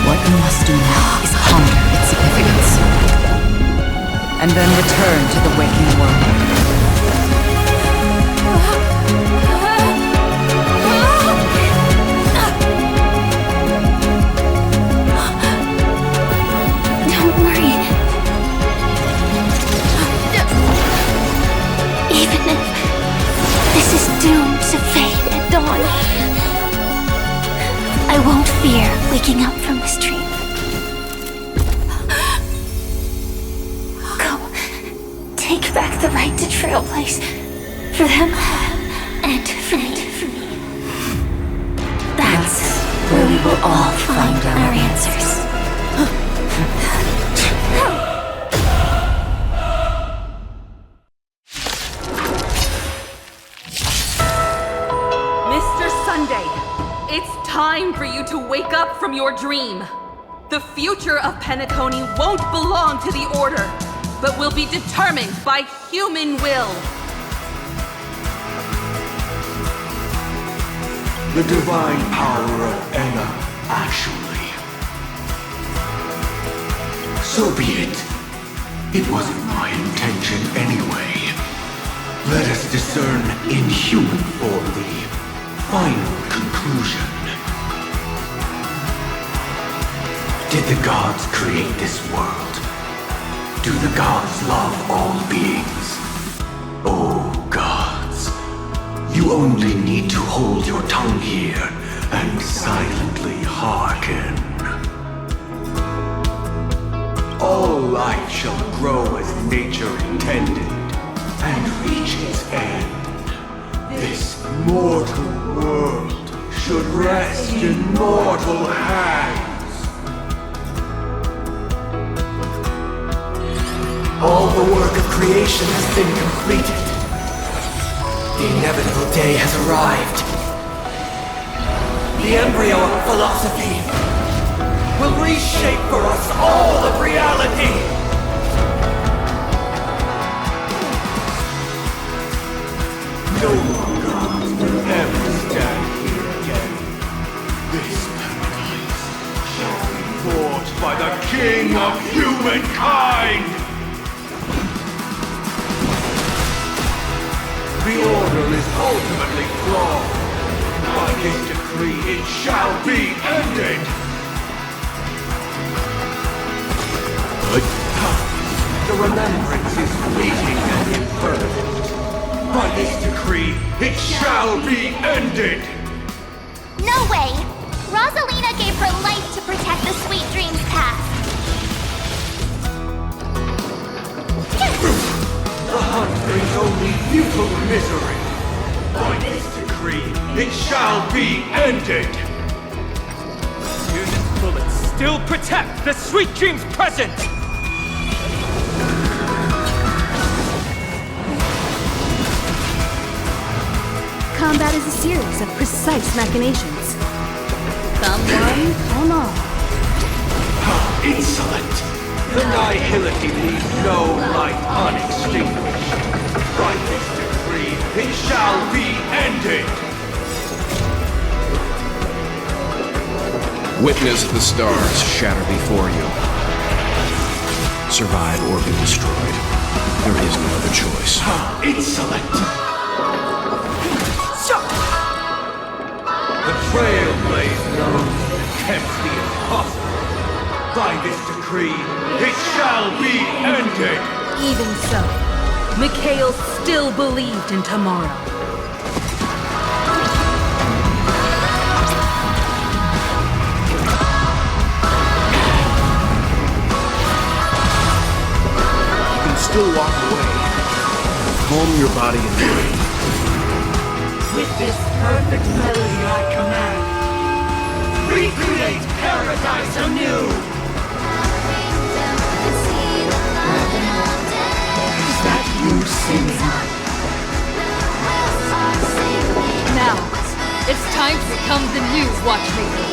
What you must do now is ponder its significance, and then return to the waking world. Doomed to fade at dawn. I won't fear waking up from this dream. Go, take back the right to trailblaze for them and for me. That's where we will all find our answers. Time for you to wake up from your dream. The future of Penacony won't belong to the Order, but will be determined by human will. The divine power of Ena, actually. So be it. It wasn't my intention anyway. Let us discern in human form the final conclusion. Did the gods create this world? Do the gods love all beings? Oh, gods. You only need to hold your tongue here and silently hearken. all life shall grow as nature intended, and reach its end. This mortal world should rest in mortal hands. All the work of creation has been completed. The inevitable day has arrived. The embryo of philosophy will reshape for us all of reality. No gods will ever stand here again. This paradise shall be forged by the king of humankind. The order is ultimately flawed. By this decree, it shall be ended. But the remembrance is fleeting and impermanent. By this decree, it shall be ended. No way! Rosalina gave her life to protect the sweet dreams past. The hunt brings only futile misery. By this decree, it shall be ended. Unit's bullets still protect the sweet dreams present! Combat is a series of precise machinations. Come one, come all. Insolent! The nihility leaves no light unextinguished. By this decree, it shall be ended! Witness the stars shatter before you. Survive or be destroyed. There is no other choice. Insolent! The trailblazer attempts the impossible. By this decree, it shall be ended! Even so, Mikhail still believed in tomorrow. You can still walk away. Calm your body and brain. With this perfect melody I command, recreate paradise anew! Is that you singing? Now, it's time to become the new Watchmaker.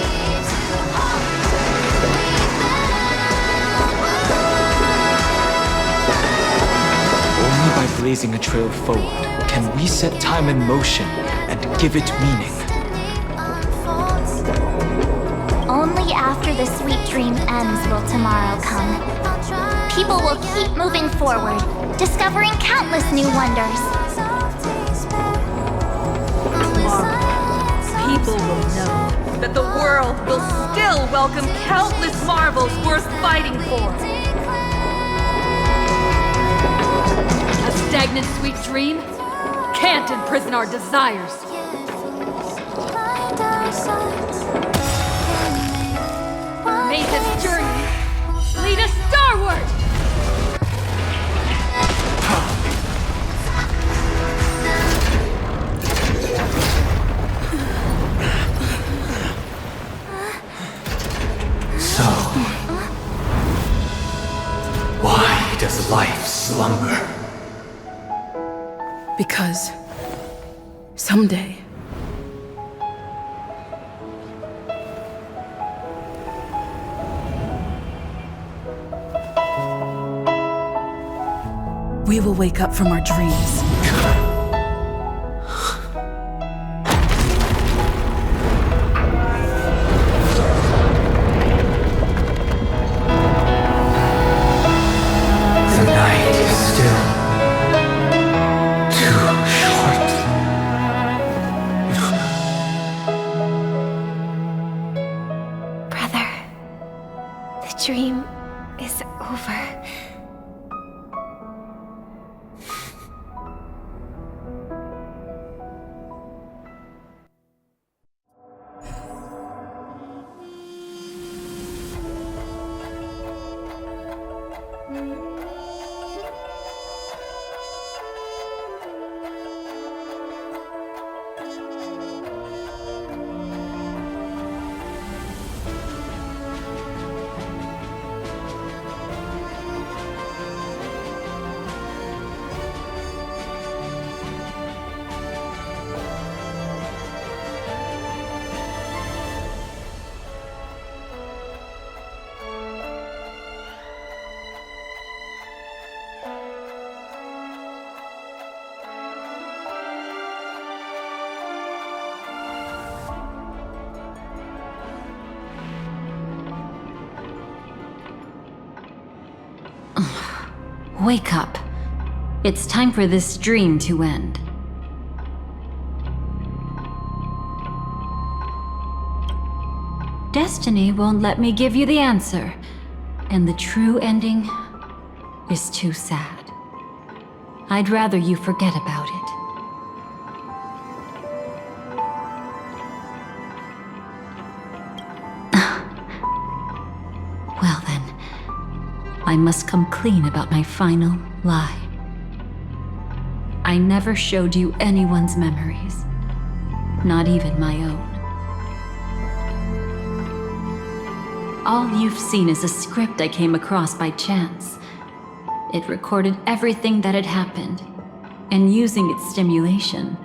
Only by blazing a trail forward can we set time in motion and give it meaning. Only after the sweet dream ends will tomorrow come. People will keep moving forward, discovering countless new wonders. Tomorrow, people will know that the world will still welcome countless marvels worth fighting for. A stagnant sweet dream can't imprison our desires. May this journey lead us starward! So, why does life slumber? Because someday, we will wake up from our dreams. The night is still too short. Brother, the dream is over. Wake up. It's time for this dream to end. Destiny won't let me give you the answer, and the true ending is too sad. I'd rather you forget about it. Well then, I must come clean about my final lie. I never showed you anyone's memories, not even my own. All you've seen is a script I came across by chance. It recorded everything that had happened, and using its stimulation,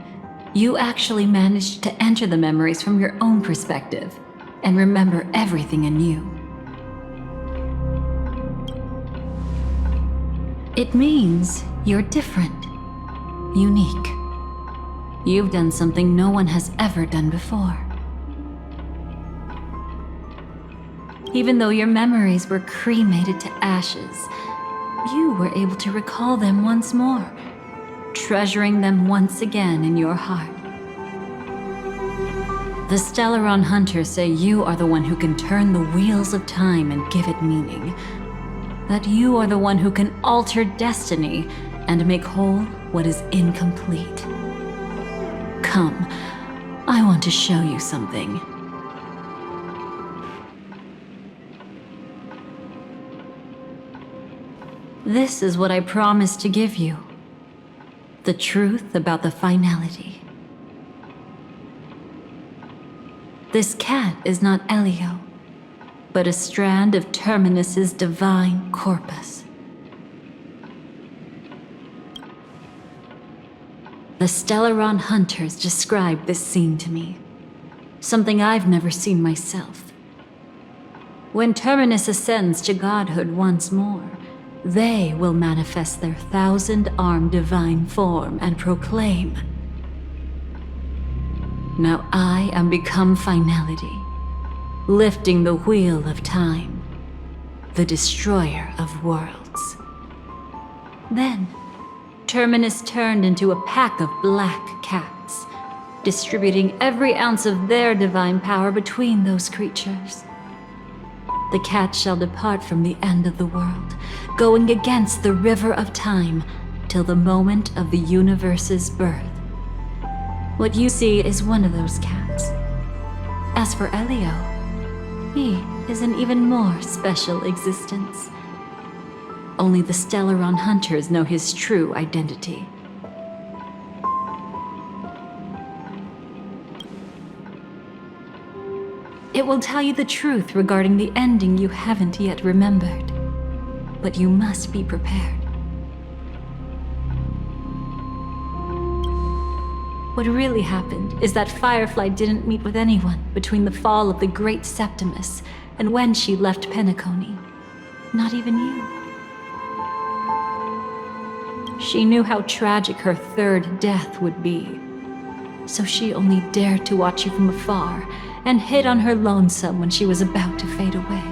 you actually managed to enter the memories from your own perspective and remember everything anew. It means you're different, unique. You've done something no one has ever done before. Even though your memories were cremated to ashes, you were able to recall them once more, treasuring them once again in your heart. The Stellaron Hunters say you are the one who can turn the wheels of time and give it meaning. That you are the one who can alter destiny and make whole what is incomplete. Come, I want to show you something. This is what I promised to give you. The truth about the finality. This cat is not Elio, but a strand of Terminus's divine corpus. The Stellaron Hunters described this scene to me, something I've never seen myself. When Terminus ascends to godhood once more, they will manifest their 1,000-armed divine form and proclaim, "Now I am become finality, lifting the wheel of time, the destroyer of worlds." Then, Terminus turned into a pack of black cats, distributing every ounce of their divine power between those creatures. The cats shall depart from the end of the world, going against the river of time till the moment of the universe's birth. What you see is one of those cats. As for Elio, he is an even more special existence. Only the Stellaron Hunters know his true identity. It will tell you the truth regarding the ending you haven't yet remembered. But you must be prepared. What really happened is that Firefly didn't meet with anyone between the fall of the Great Septimus and when she left Penacony. Not even you. She knew how tragic her third death would be. So she only dared to watch you from afar and hid on her lonesome when she was about to fade away.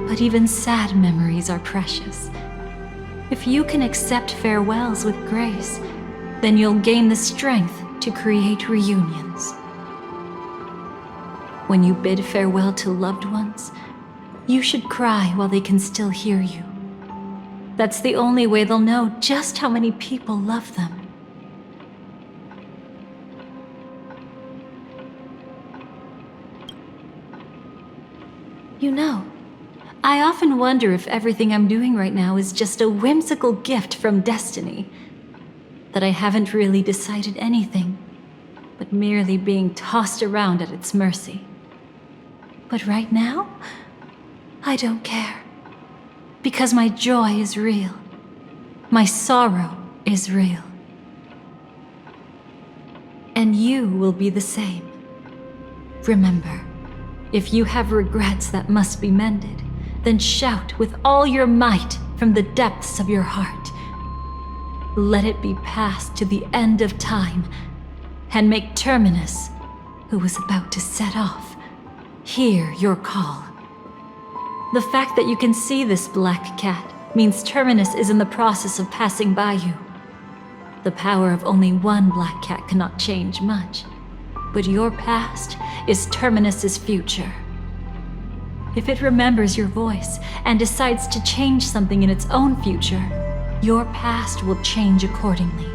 But even sad memories are precious. If you can accept farewells with grace, then you'll gain the strength to create reunions. When you bid farewell to loved ones, you should cry while they can still hear you. That's the only way they'll know just how many people love them. You know, I often wonder if everything I'm doing right now is just a whimsical gift from destiny. That I haven't really decided anything, but merely being tossed around at its mercy. But right now, I don't care. Because my joy is real. My sorrow is real. And you will be the same. Remember, if you have regrets that must be mended, then shout with all your might from the depths of your heart. Let it be passed to the end of time, and make Terminus, who is about to set off, hear your call. The fact that you can see this black cat means Terminus is in the process of passing by you. The power of only one black cat cannot change much, but your past is Terminus's future. If it remembers your voice and decides to change something in its own future, your past will change accordingly.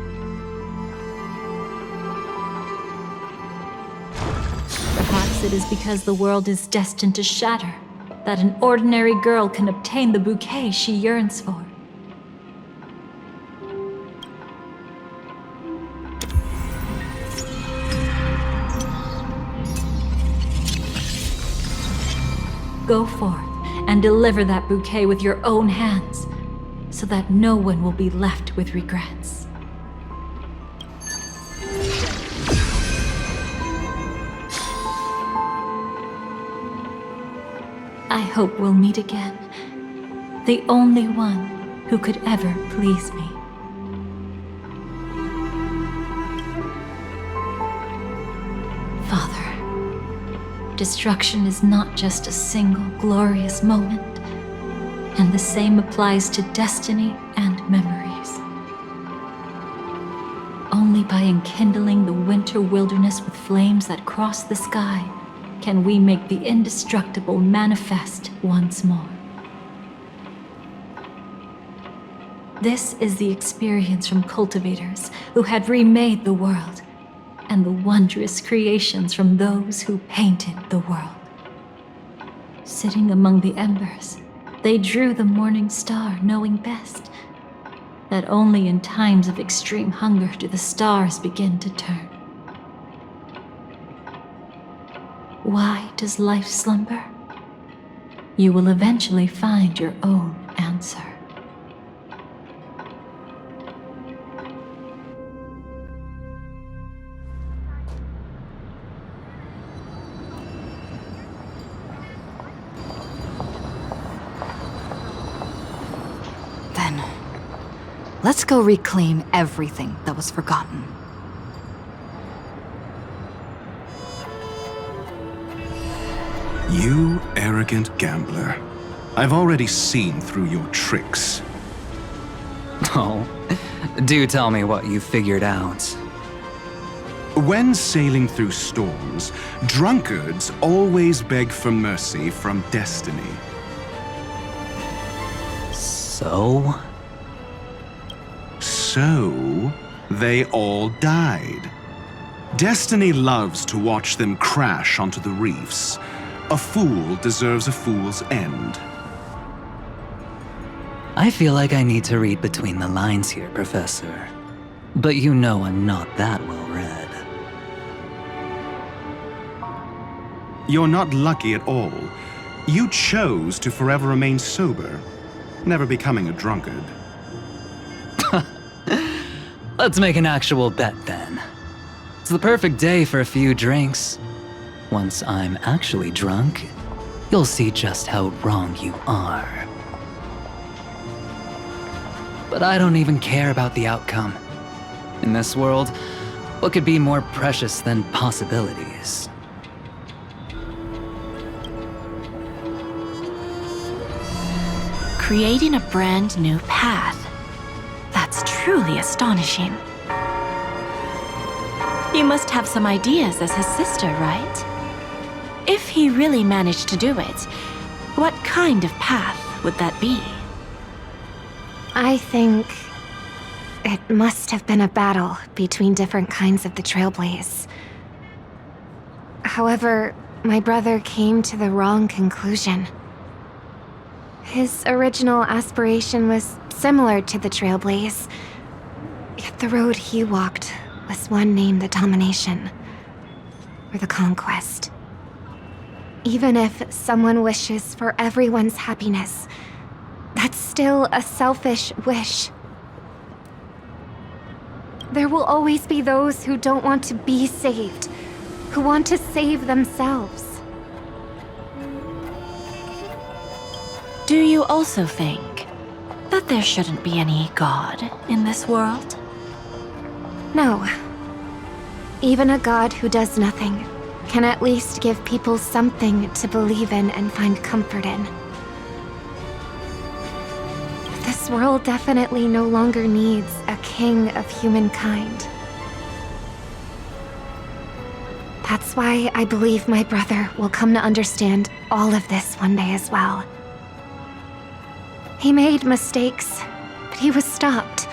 Perhaps it is because the world is destined to shatter that an ordinary girl can obtain the bouquet she yearns for. Go forth and deliver that bouquet with your own hands, so that no one will be left with regrets. I hope we'll meet again, the only one who could ever please me. Father, destruction is not just a single glorious moment, and the same applies to destiny and memories. Only by enkindling the winter wilderness with flames that cross the sky can we make the indestructible manifest once more. This is the experience from cultivators who had remade the world, and the wondrous creations from those who painted the world. Sitting among the embers, they drew the morning star, knowing best that only in times of extreme hunger do the stars begin to turn. Why does life slumber? You will eventually find your own answer. Then, let's go reclaim everything that was forgotten. You arrogant gambler. I've already seen through your tricks. Oh, do tell me what you figured out. When sailing through storms, drunkards always beg for mercy from destiny. So? So, they all died. Destiny loves to watch them crash onto the reefs. A fool deserves a fool's end. I feel like I need to read between the lines here, Professor. But you know I'm not that well read. You're not lucky at all. You chose to forever remain sober, never becoming a drunkard. Let's make an actual bet then. It's the perfect day for a few drinks. Once I'm actually drunk, you'll see just how wrong you are. But I don't even care about the outcome. In this world, what could be more precious than possibilities? Creating a brand new path. That's truly astonishing. You must have some ideas as his sister, right? If he really managed to do it, what kind of path would that be? I think it must have been a battle between different kinds of the Trailblaze. However, my brother came to the wrong conclusion. His original aspiration was similar to the Trailblaze, yet the road he walked was one named the Domination, or the Conquest. Even if someone wishes for everyone's happiness, that's still a selfish wish. There will always be those who don't want to be saved, who want to save themselves. Do you also think that there shouldn't be any god in this world? No. Even a god who does nothing can at least give people something to believe in and find comfort in. This world definitely no longer needs a king of humankind. That's why I believe my brother will come to understand all of this one day as well. He made mistakes, but he was stopped.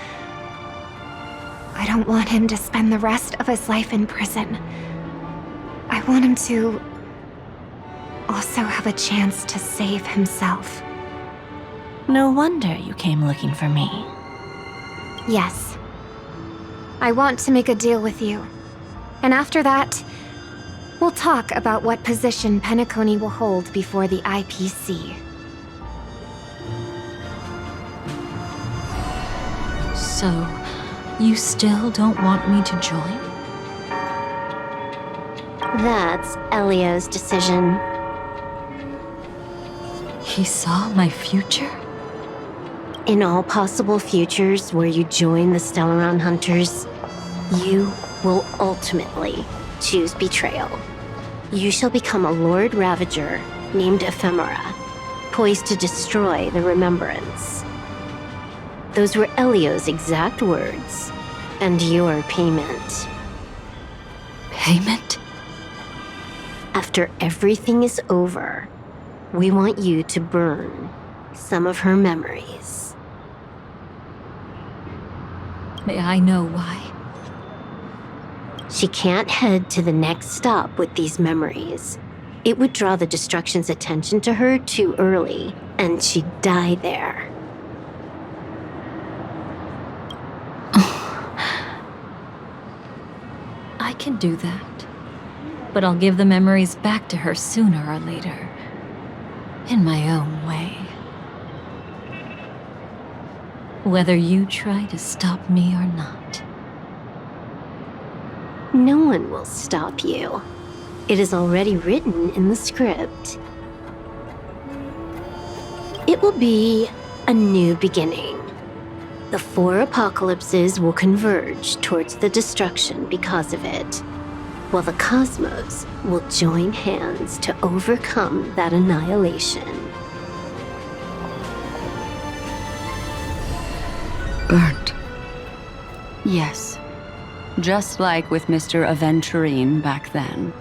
I don't want him to spend the rest of his life in prison. I want him to also have a chance to save himself. No wonder you came looking for me. Yes. I want to make a deal with you. And after that, we'll talk about what position Penacony will hold before the IPC. So, you still don't want me to join? That's Elio's decision. He saw my future? In all possible futures where you join the Stellaron Hunters, you will ultimately choose betrayal. You shall become a Lord Ravager named Ephemera, poised to destroy the Remembrance. Those were Elio's exact words, and your payment. Payment? After everything is over, we want you to burn some of her memories. May I know why? She can't head to the next stop with these memories. It would draw the Destruction's attention to her too early, and she'd die there. I can do that. But I'll give the memories back to her sooner or later. In my own way. Whether you try to stop me or not. No one will stop you. It is already written in the script. It will be a new beginning. The 4 apocalypses will converge towards the destruction because of it, while the cosmos will join hands to overcome that annihilation. Burnt. Yes. Just like with Mr. Aventurine back then.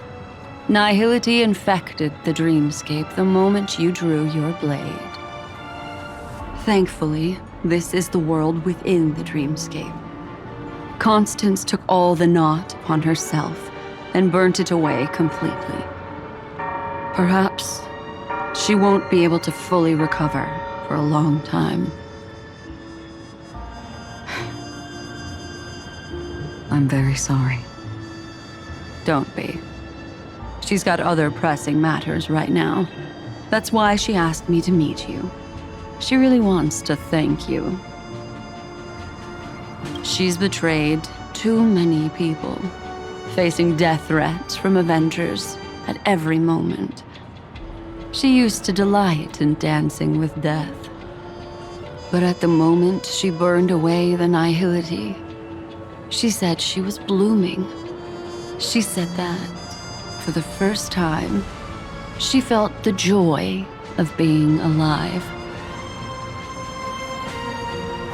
Nihility infected the dreamscape the moment you drew your blade. Thankfully, this is the world within the dreamscape. Constance took all the knot upon herself and burnt it away completely. Perhaps she won't be able to fully recover for a long time. I'm very sorry. Don't be. She's got other pressing matters right now. That's why she asked me to meet you. She really wants to thank you. She's betrayed too many people, facing death threats from Avengers at every moment. She used to delight in dancing with death. But at the moment she burned away the nihility, she said she was blooming. She said that, for the first time, she felt the joy of being alive.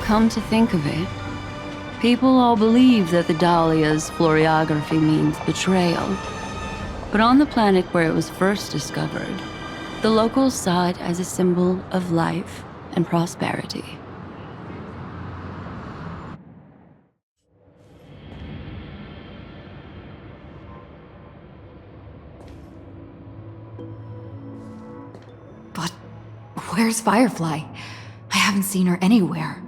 Come to think of it, people all believe that the Dahlia's floriography means betrayal. But on the planet where it was first discovered, the locals saw it as a symbol of life and prosperity. Where's Firefly? I haven't seen her anywhere.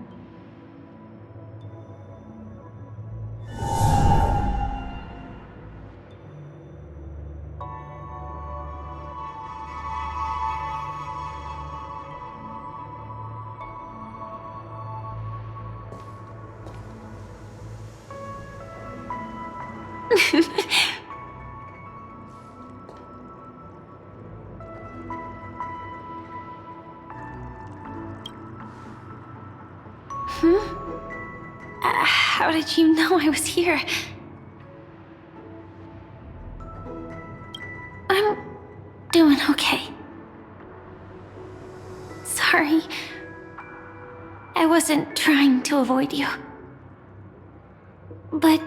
How did you know I was here? I'm doing okay. Sorry. I wasn't trying to avoid you. But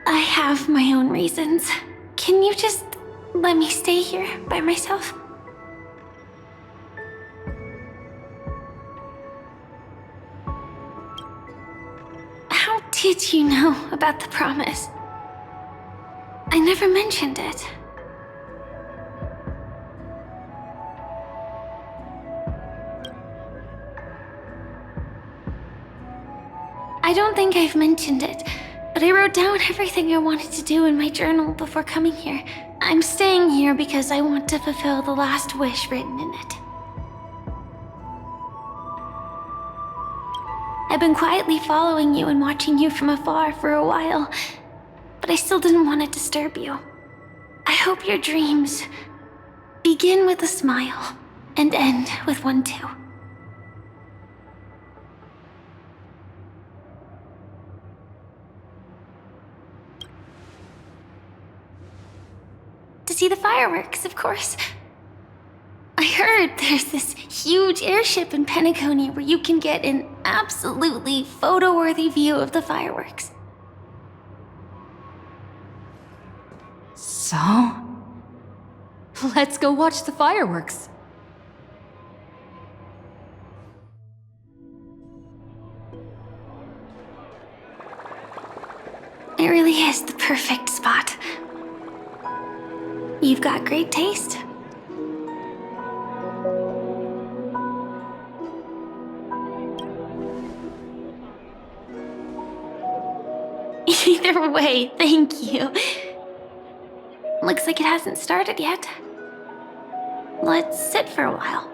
I have my own reasons. Can you just let me stay here by myself? How did you know about the promise? I never mentioned it. I don't think I've mentioned it, but I wrote down everything I wanted to do in my journal before coming here. I'm staying here because I want to fulfill the last wish written in it. I've been quietly following you and watching you from afar for a while, but I still didn't want to disturb you. I hope your dreams begin with a smile and end with one too. To see the fireworks, of course. I heard there's this huge airship in Penacony where you can get an absolutely photo-worthy view of the fireworks. So? Let's go watch the fireworks. It really is the perfect spot. You've got great taste. Either way, thank you. Looks like it hasn't started yet. Let's sit for a while.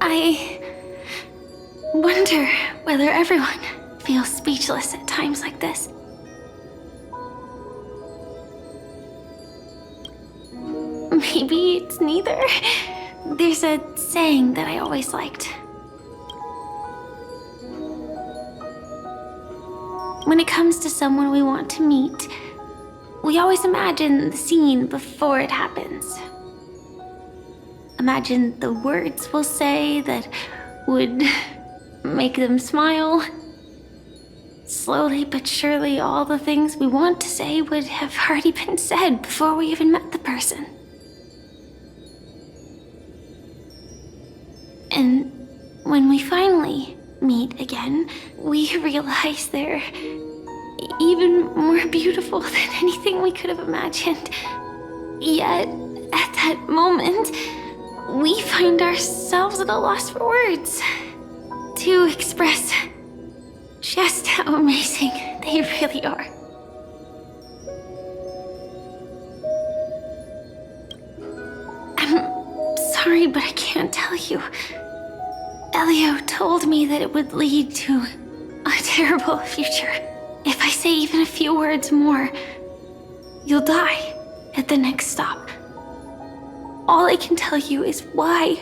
I wonder whether everyone feels speechless at times like this. Maybe it's neither. There's a saying that I always liked. When it comes to someone we want to meet, we always imagine the scene before it happens. Imagine the words we'll say that would make them smile. Slowly but surely, all the things we want to say would have already been said before we even met the person. And when we finally meet again, we realize they're even more beautiful than anything we could have imagined. Yet, at that moment, we find ourselves at a loss for words to express just how amazing they really are. I'm sorry, but I can't tell you. Elio told me that it would lead to a terrible future. If I say even a few words more, you'll die at the next stop. All I can tell you is why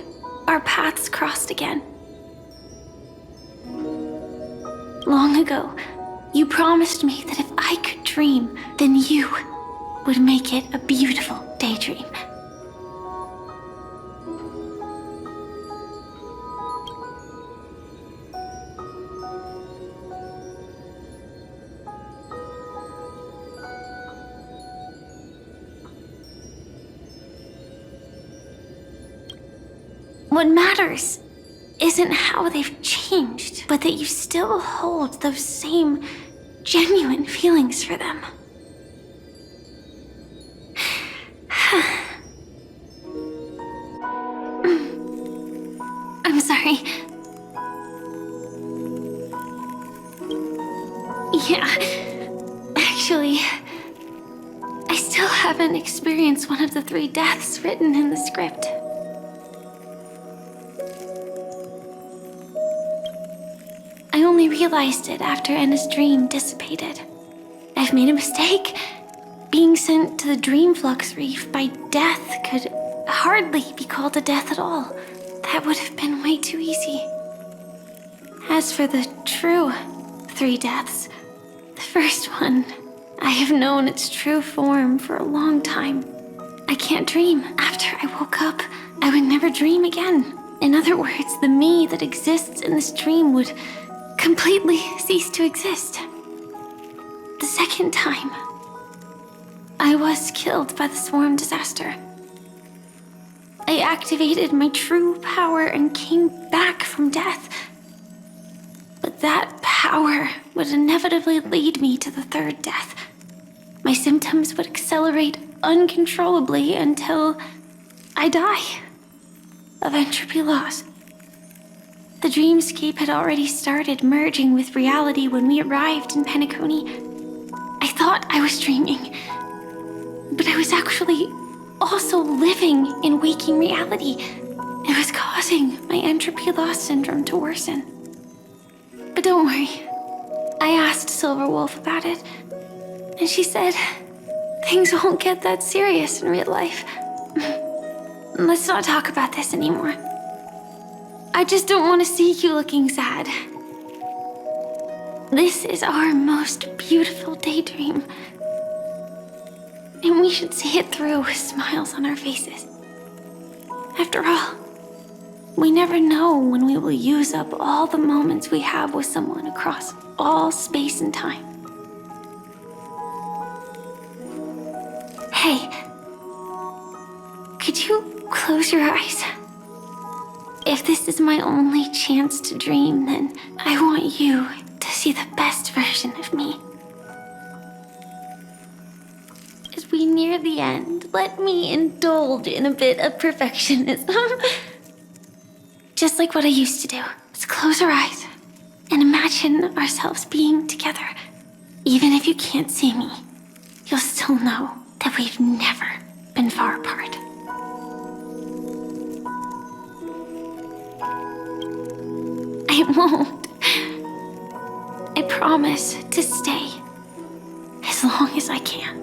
our paths crossed again. Long ago, you promised me that if I could dream, then you would make it a beautiful daydream. What matters isn't how they've changed, but that you still hold those same genuine feelings for them. haven't experienced one of the 3 deaths written in the script. I only realized it after Enna's dream dissipated. I've made a mistake. Being sent to the Dream Flux Reef by death could hardly be called a death at all. That would have been way too easy. As for the true 3 deaths, the first one, I have known its true form for a long time. I can't dream. After I woke up, I would never dream again. In other words, the me that exists in this dream would completely cease to exist. The second time, I was killed by the swarm disaster. I activated my true power and came back from death. But that power would inevitably lead me to the 3rd death. My symptoms would accelerate uncontrollably until I die of entropy loss. The dreamscape had already started merging with reality when we arrived in Penacony. I thought I was dreaming, but I was actually also living in waking reality. It was causing my entropy loss syndrome to worsen. But don't worry, I asked Silver Wolf about it, and she said things won't get that serious in real life. Let's not talk about this anymore. I just don't want to see you looking sad. This is our most beautiful daydream, and we should see it through with smiles on our faces. After all, we never know when we will use up all the moments we have with someone across all space and time. Hey, could you close your eyes? If this is my only chance to dream, then I want you to see the best version of me. As we near the end, let me indulge in a bit of perfectionism. Just like what I used to do. Let's close our eyes and imagine ourselves being together. Even if you can't see me, you'll still know that we've never been far apart. I won't. I promise to stay as long as I can.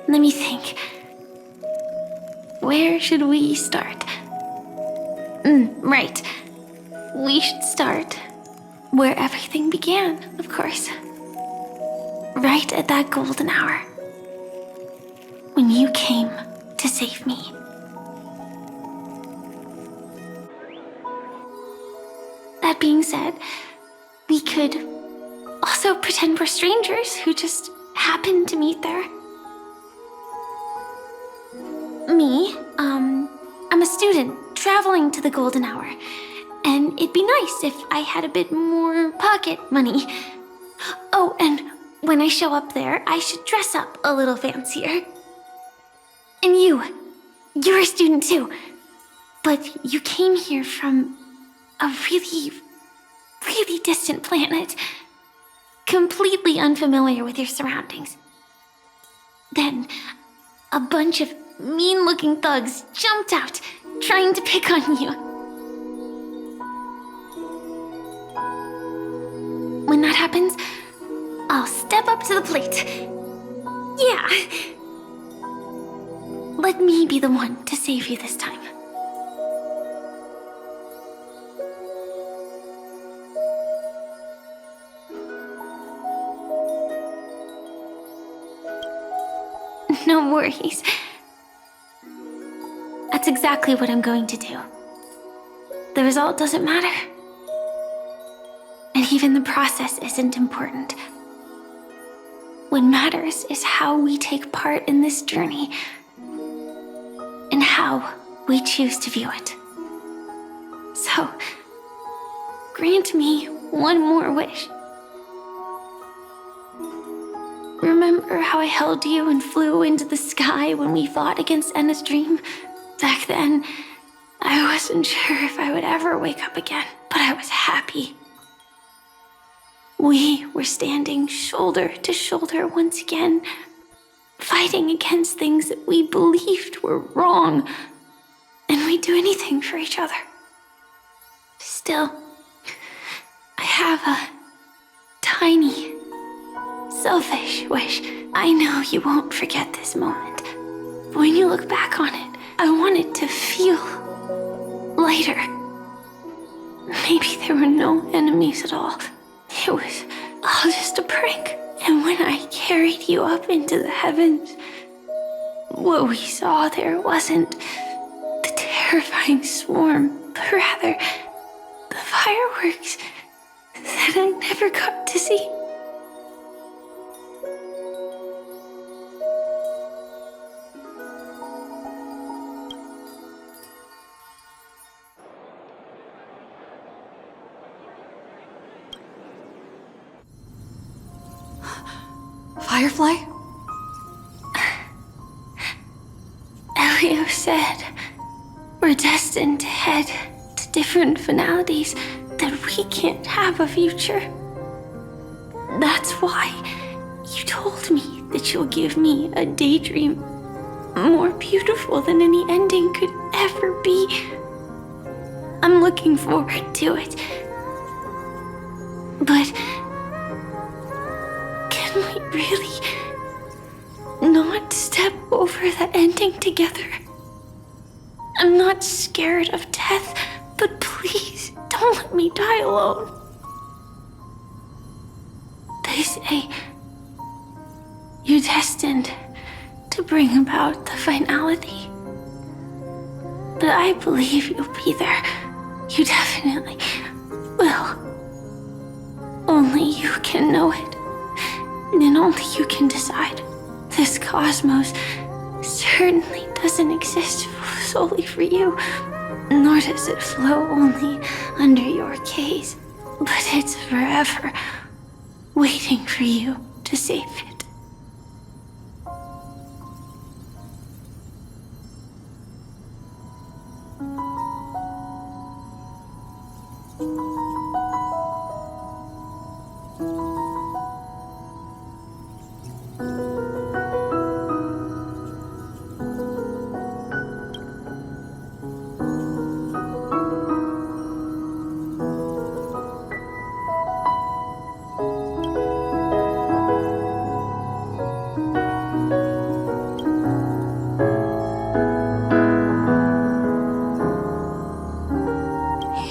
Let me think. Where should we start? Right. We should start where everything began, of course. Right at that golden hour. When you came to save me. That being said, we could also pretend we're strangers who just happened to meet there. Me, I'm a student traveling to the golden hour, and it'd be nice if I had a bit more pocket money. Oh, and when I show up there, I should dress up a little fancier. And you're a student too, but you came here from a really, really distant planet, completely unfamiliar with your surroundings. Then, a bunch of mean-looking thugs jumped out, trying to pick on you. When that happens, I'll step up to the plate. Yeah. Let me be the one to save you this time. No worries. That's exactly what I'm going to do. The result doesn't matter. And even the process isn't important. What matters is how we take part in this journey and how we choose to view it. So, grant me one more wish. Remember how I held you and flew into the sky when we fought against Enna's dream? Back then, I wasn't sure if I would ever wake up again, but I was happy. We were standing shoulder to shoulder once again, fighting against things that we believed were wrong, and we'd do anything for each other. Still, I have a tiny, selfish wish. I know you won't forget this moment, but when you look back on it, I want it to feel lighter. Maybe there were no enemies at all. It was all just a prank. And when I carried you up into the heavens, what we saw there wasn't the terrifying swarm, but rather the fireworks that I never got to see. Firefly? Elio said we're destined to head to different finalities, that we can't have a future. That's why you told me that you'll give me a daydream more beautiful than any ending could ever be. I'm looking forward to it. But can we really not step over the ending together? I'm not scared of death, but please don't let me die alone. They say you're destined to bring about the finality. But I believe you'll be there. You definitely will. Only you can know it. And only you can decide. This cosmos certainly doesn't exist solely for you, nor does it flow only under your gaze, but it's forever waiting for you to save it.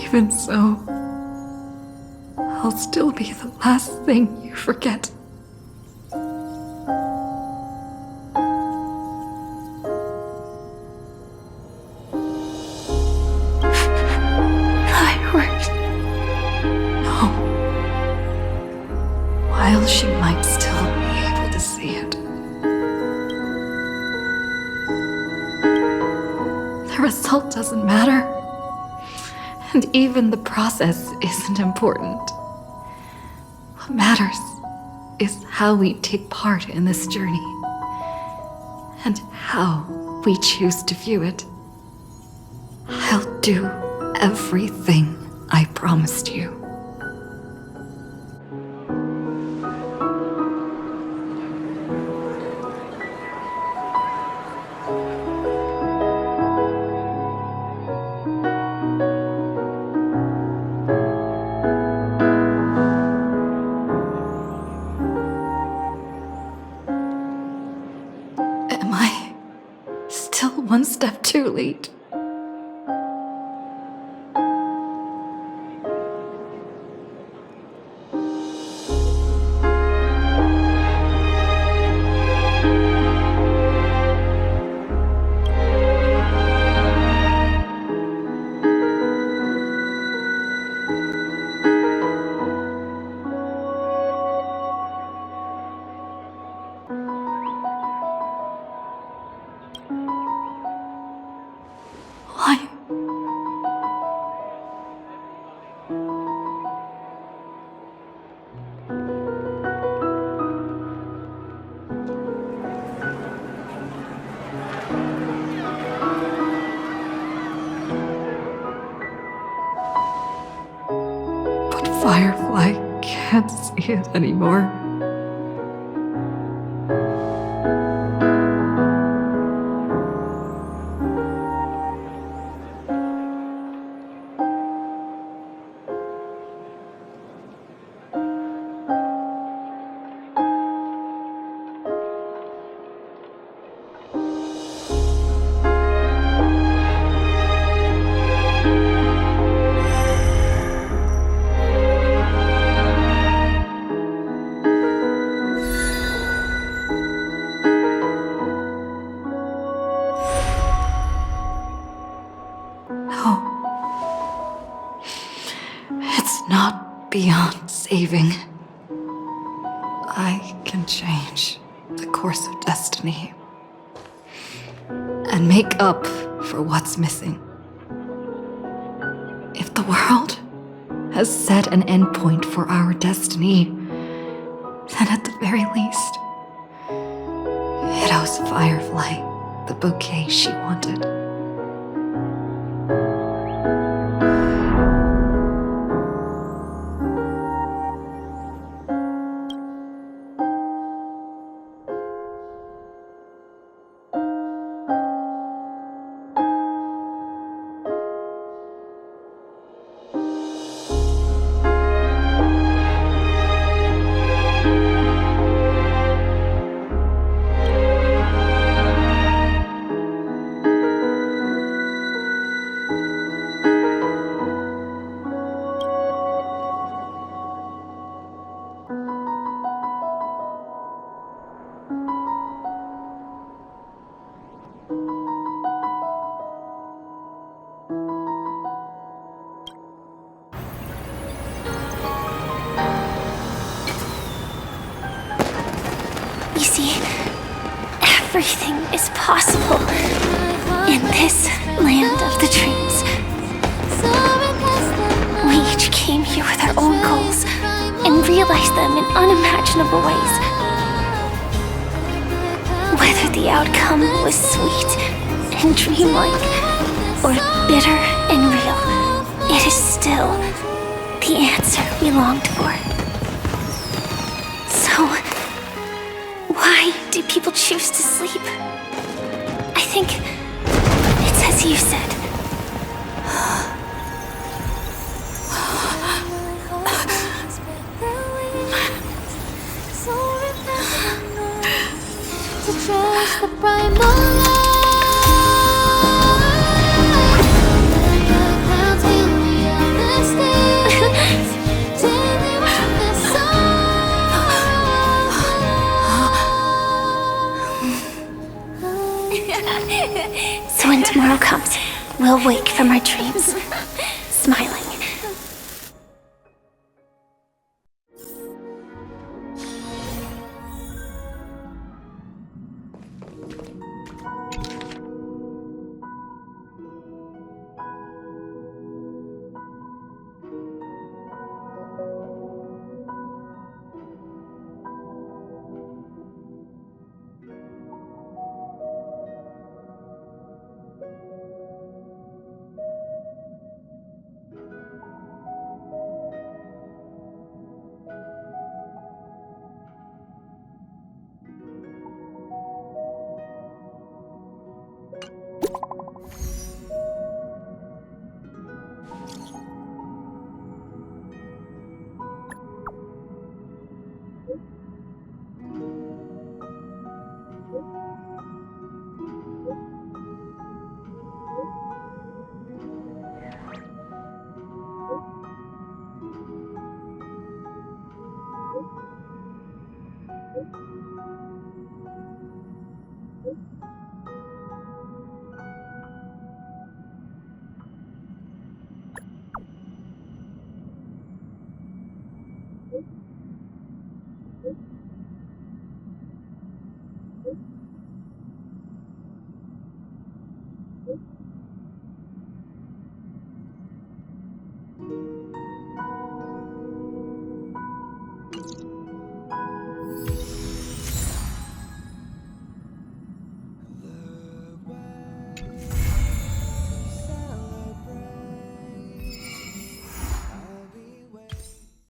Even so, I'll still be the last thing you forget. Fireworks. No. While she might still be able to see it, the result doesn't matter. And even the process isn't important. What matters is how we take part in this journey, and how we choose to view it. I'll do everything I promised you. One step too late. Firefly can't see it anymore. Beyond saving, I can change the course of destiny and make up for what's missing. If the world has set an endpoint for our destiny, then at the very least, it owes Firefly the bouquet she wanted. Everything is possible in this land of the dreams. We each came here with our own goals and realized them in unimaginable ways. Whether the outcome was sweet and dreamlike or bitter and real, it is still the answer we longed for. So, why do people choose to sleep? I think it's as you said. So when tomorrow comes, we'll wake from our dreams, smiling.